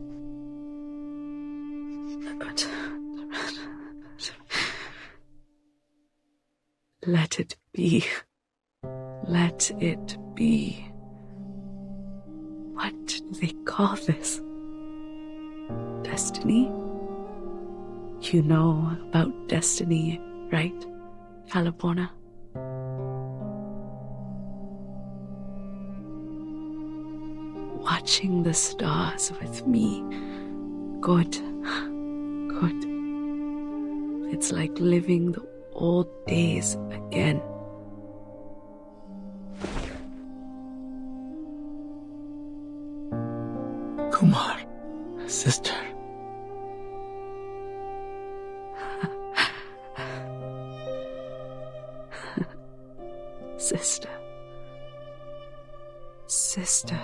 But let it be. Let it be. What do they call this? Destiny? You know about destiny, right, Caliborna? Watching the stars with me. Good. Good. It's like living the old days again. Kumar, sister. Sister. Sister.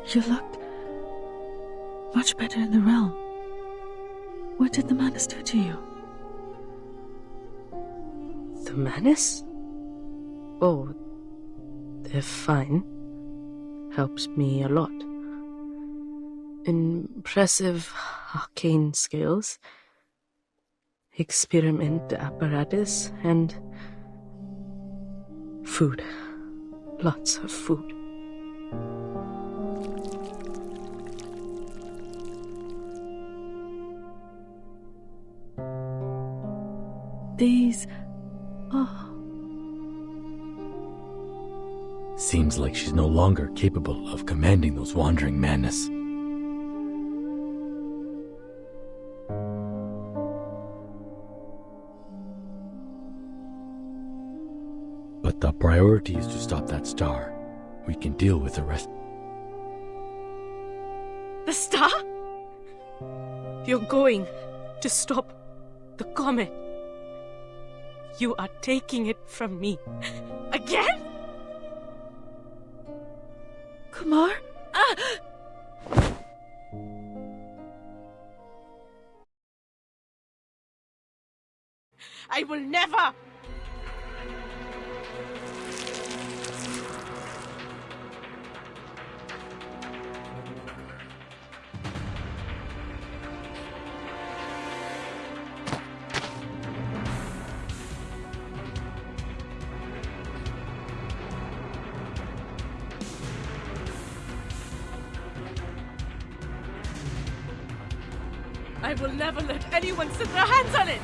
You looked much better in the realm. What did the Manus do to you? The Manus? Oh, they're fine. Helps me a lot. Impressive arcane skills, experiment apparatus, and food. Lots of food. These... oh... Seems like she's no longer capable of commanding those wandering Manus. But the priority is to stop that star. We can deal with the rest. The star? You're going to stop the comet. You are taking it from me. Again? Kumar? I will never! I will never let anyone sit their hands on it!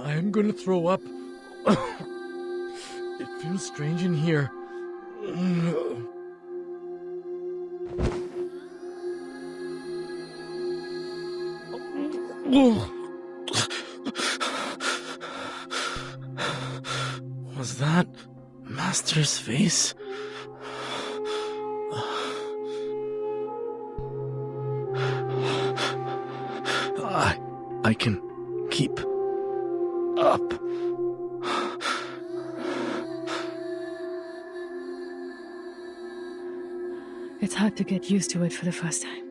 I'm gonna throw up. It feels strange in here. Was that Master's face? I can keep up. It's hard to get used to it for the first time.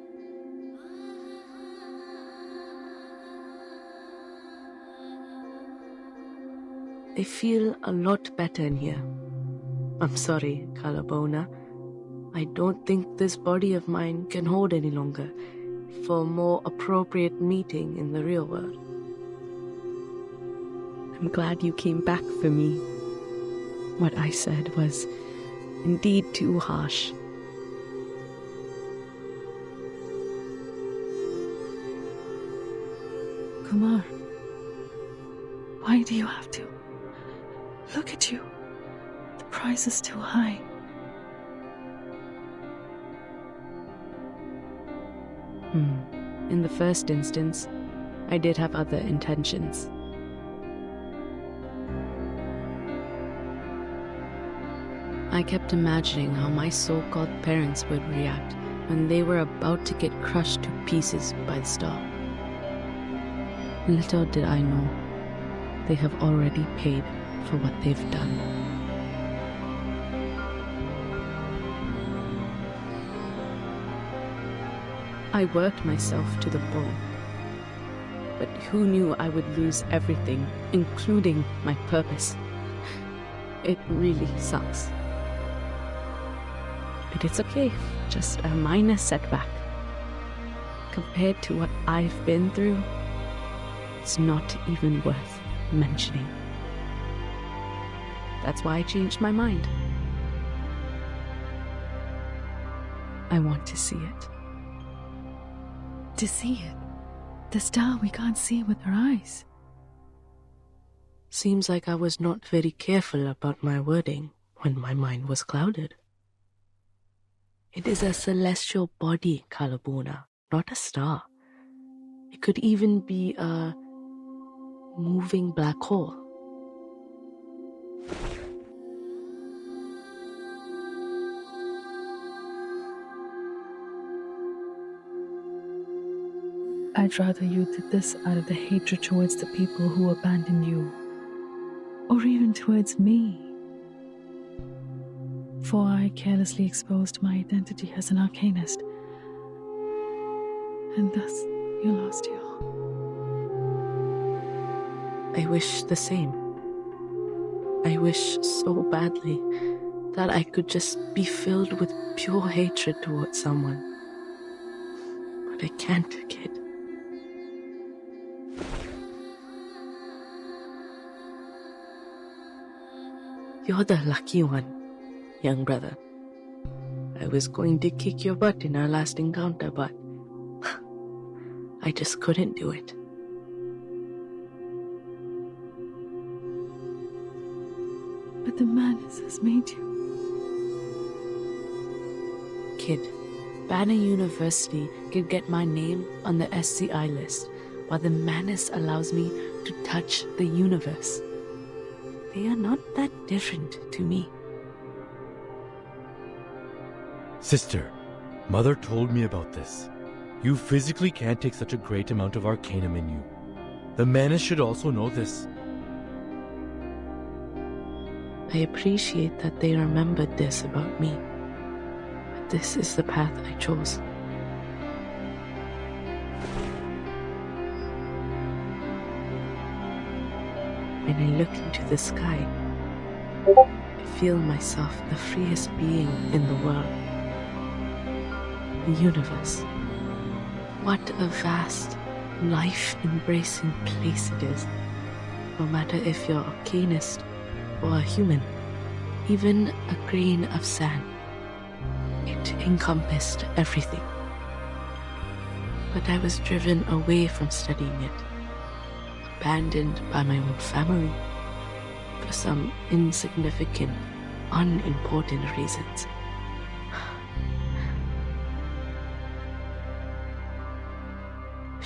I feel a lot better in here. I'm sorry, Calabona. I don't think this body of mine can hold any longer for a more appropriate meeting in the real world. I'm glad you came back for me. What I said was indeed too harsh. Kumar, why do you have to? Look at you. The price is too high. In the first instance, I did have other intentions. I kept imagining how my so-called parents would react when they were about to get crushed to pieces by the star. Little did I know, they have already paid for what they've done. I worked myself to the bone, but who knew I would lose everything, including my purpose? It really sucks. But it's okay, just a minor setback. Compared to what I've been through, it's not even worth mentioning. That's why I changed my mind. I want to see it. To see it. The star we can't see with our eyes. Seems like I was not very careful about my wording when my mind was clouded. It is a celestial body, Calabona, not a star. It could even be a moving black hole. I'd rather you did this out of the hatred towards the people who abandoned you, or even towards me. For I carelessly exposed my identity as an arcanist, and thus you lost you. I wish the same. I wish so badly that I could just be filled with pure hatred towards someone. But I can't, kid. You're the lucky one, young brother. I was going to kick your butt in our last encounter, but I just couldn't do it. But the madness has made you. Kid, Banner University could get my name on the SCI list, while the madness allows me to touch the universe. They are not that different to me. Sister, Mother told me about this. You physically can't take such a great amount of arcanum in you. The Manus should also know this. I appreciate that they remembered this about me, but this is the path I chose. When I look into the sky, I feel myself the freest being in the world. The universe. What a vast, life-embracing place it is. No matter if you're a arcanist or a human, even a grain of sand. It encompassed everything. But I was driven away from studying it, abandoned by my own family, for some insignificant, unimportant reasons.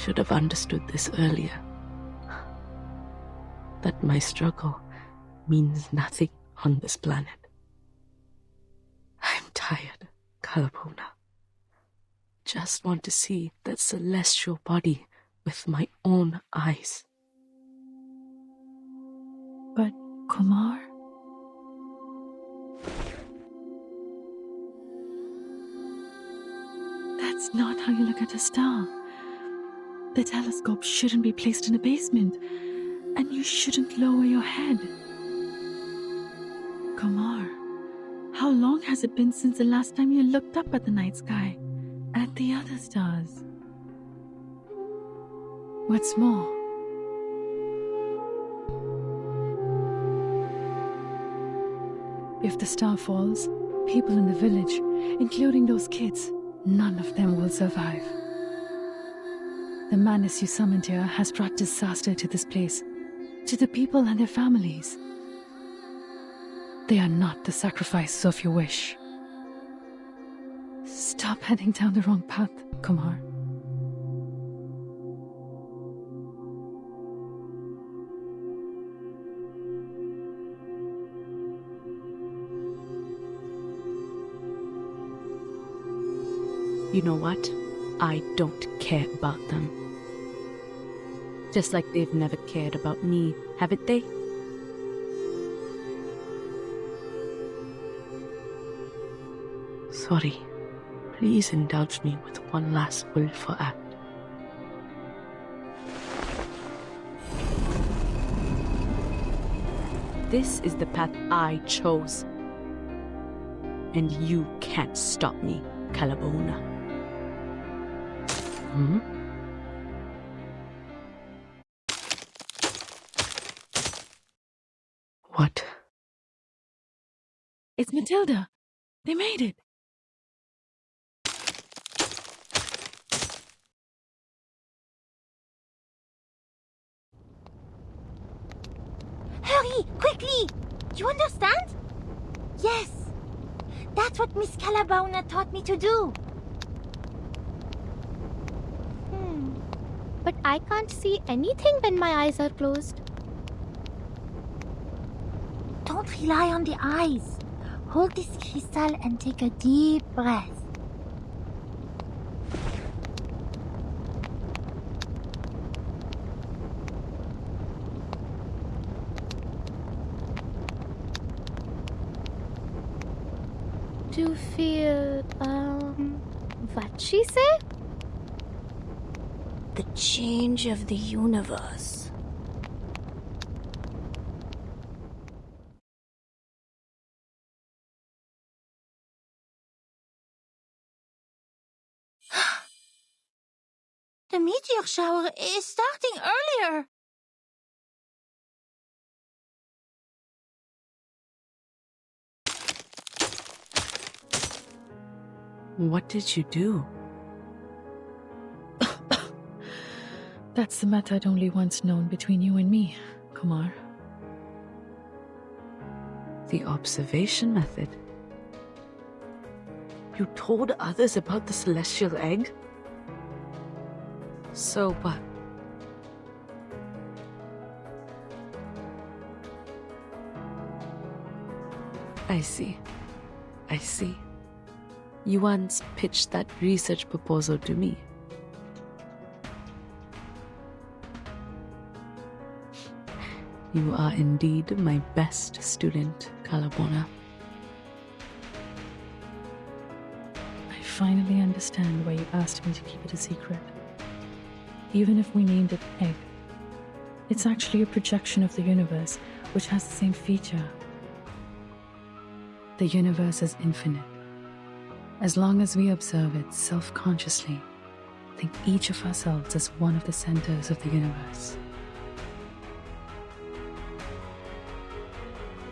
should have understood this earlier. That my struggle means nothing on this planet. I'm tired, Calabona. Just want to see that celestial body with my own eyes. But, Kumar? That's not how you look at a star. The telescope shouldn't be placed in a basement, and you shouldn't lower your head. Kumar, how long has it been since the last time you looked up at the night sky and at the other stars? What's more, if the star falls, people in the village, including those kids, none of them will survive. The madness you summoned here has brought disaster to this place, to the people and their families. They are not the sacrifices of your wish. Stop heading down the wrong path, Kumar. You know what? I don't care about them. Just like they've never cared about me, haven't they? Sorry. Please indulge me with one last willful act. This is the path I chose. And you can't stop me, Calabona. Hmm? What? It's Matilda. They made it. Hurry, quickly! You understand? Yes. That's what Miss Calabona taught me to do. But I can't see anything when my eyes are closed. Don't rely on the eyes. Hold this crystal and take a deep breath. To feel, what'd she say? The change of the universe. The meteor shower is starting earlier. What did you do? That's the method only once known between you and me, Kumar. The observation method. You told others about the celestial egg? So what? I see. You once pitched that research proposal to me. You are indeed my best student, Calabona. I finally understand why you asked me to keep it a secret. Even if we named it Egg, it's actually a projection of the universe, which has the same feature. The universe is infinite. As long as we observe it self-consciously, think each of ourselves as one of the centers of the universe.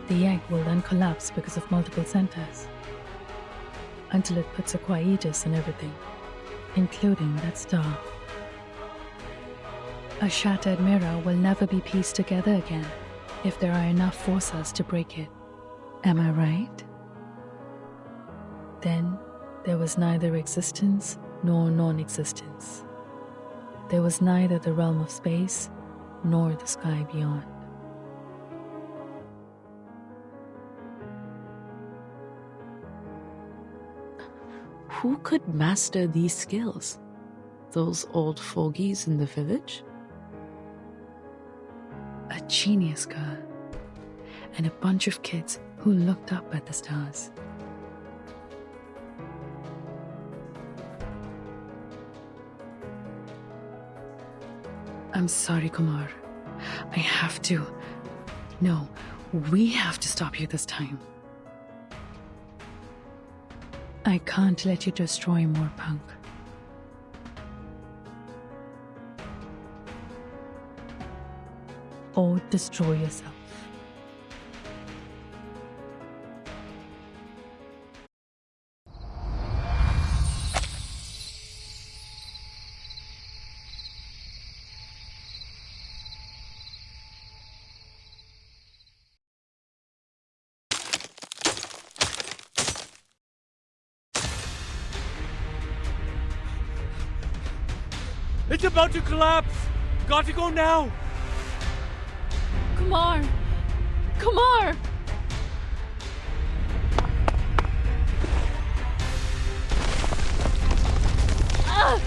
The egg will then collapse because of multiple centers, until it puts a quietus on everything, including that star. A shattered mirror will never be pieced together again if there are enough forces to break it. Am I right? Then there was neither existence nor non-existence. there was neither the realm of space nor the sky beyond. Who could master these skills? Those old fogies in the village? A genius girl, and a bunch of kids who looked up at the stars. I'm sorry, Kumar. I have to. No, we have to stop you this time. I can't let you destroy Moorpunk. Or destroy yourself. It's about to collapse! Got to go now! Kumar! Kumar! Ah!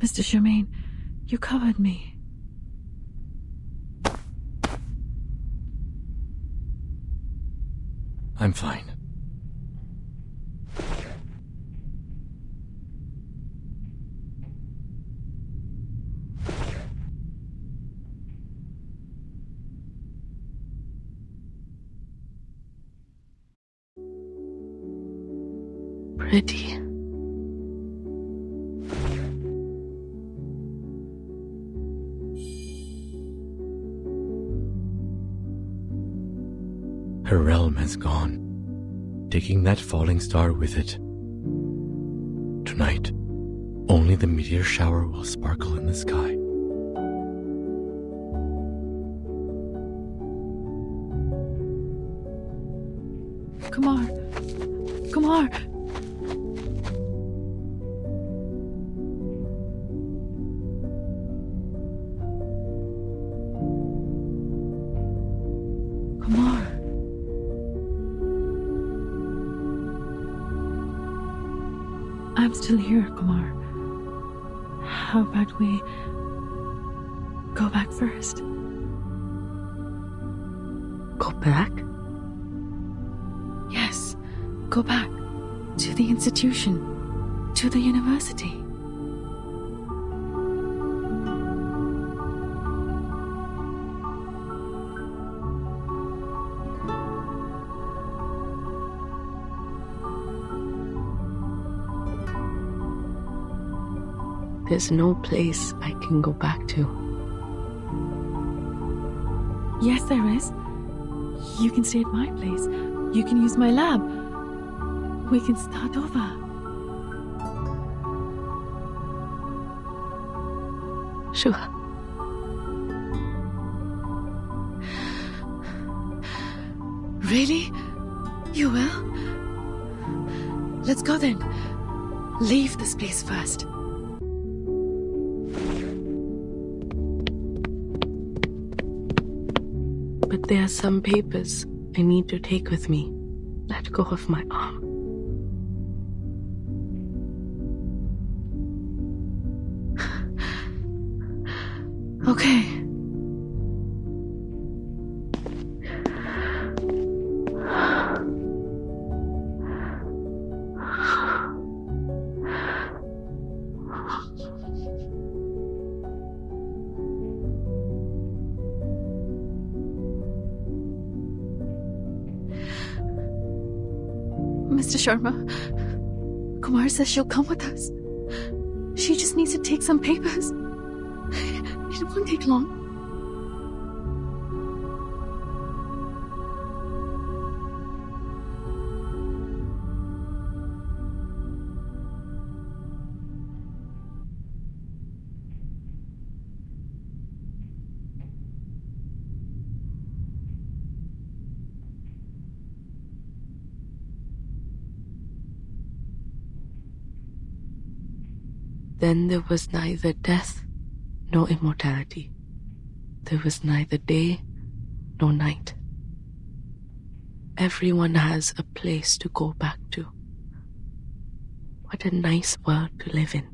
Mr. Charmaine, you covered me. I'm fine. Pretty. Her realm has gone, taking that falling star with it. Tonight, only the meteor shower will sparkle in the sky. Kumar! Kumar! Kumar! I'm still here, Kumar. How about we go back first? Go back? Yes, go back to the institution, to the university. There's no place I can go back to. Yes, there is. You can stay at my place. You can use my lab. We can start over. Sure. Really? You will? Let's go then. Leave this place first. But there are some papers I need to take with me. Let go of my arm. Okay. Mr. Sharma, Kumar says she'll come with us. She just needs to take some papers. It won't take long. Then there was neither death nor immortality. There was neither day nor night. Everyone has a place to go back to. What a nice world to live in.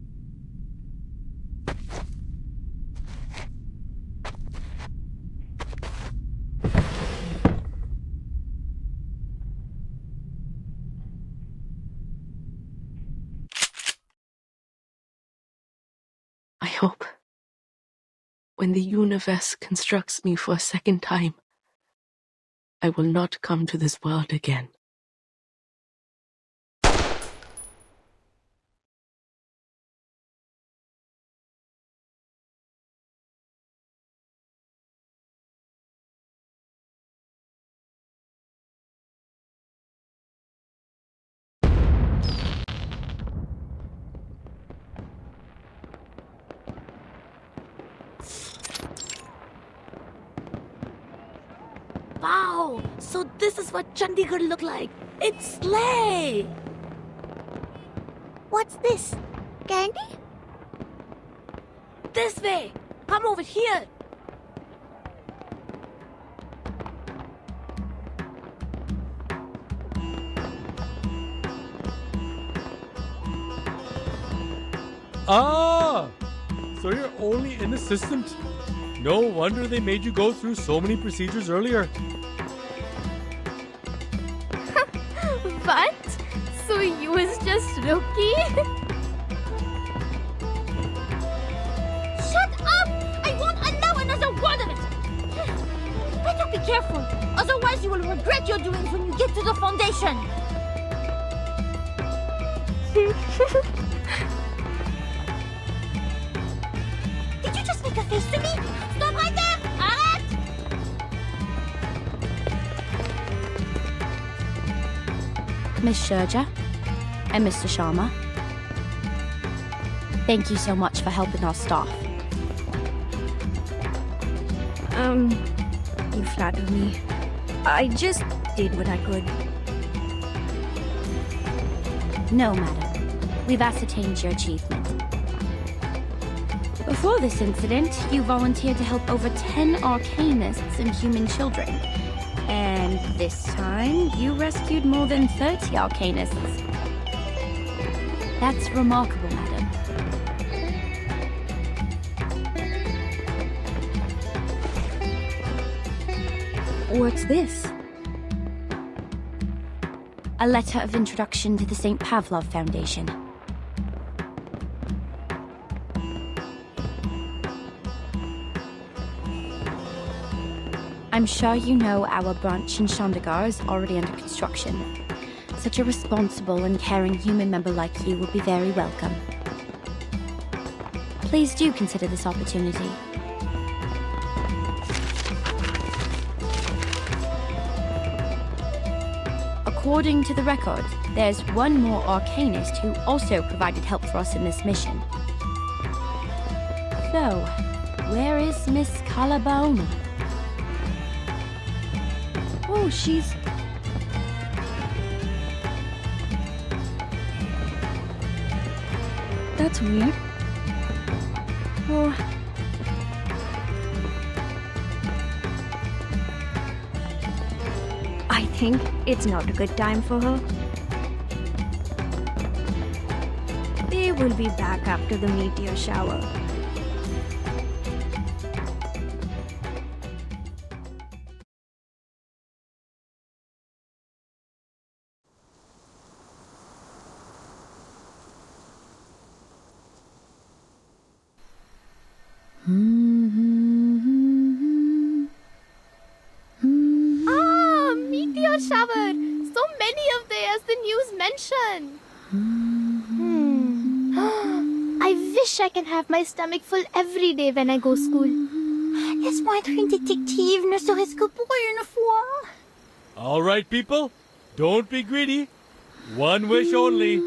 I hope, when the universe constructs me for a second time, I will not come to this world again. Wow! So this is what Chandigarh looked like. It's slay! What's this? Candy? This way! Come over here! Ah! So you're only an assistant. No wonder they made you go through so many procedures earlier. What? So you was just rookie? Shut up! I won't allow another word of it! Better be careful, otherwise you will regret your doings when you get to the foundation. Did you just make a face to me? Stop right there! Arrête! Miss Shurja and Mr. Sharma, thank you so much for helping our staff. You flatter me. I just did what I could. No, madam. We've ascertained your achievement. Before this incident, you volunteered to help over 10 arcanists and human children. And this time, you rescued more than 30 arcanists. That's remarkable, madam. What's this? A letter of introduction to the St. Pavlov Foundation. I'm sure you know our branch in Chandigarh is already under construction. Such a responsible and caring human member like you will be very welcome. Please do consider this opportunity. According to the record, there's one more arcanist who also provided help for us in this mission. So, where is Miss Calabaona? Oh, she's... That's weird. Oh... I think it's not a good time for her. They will be back after the meteor shower. Meteor shower! So many of they as the news mentioned. I wish I can have my stomach full every day when I go school. Laisse-moi être une détective, ne serait-ce que pour une fois. All right, people, don't be greedy. One wish only.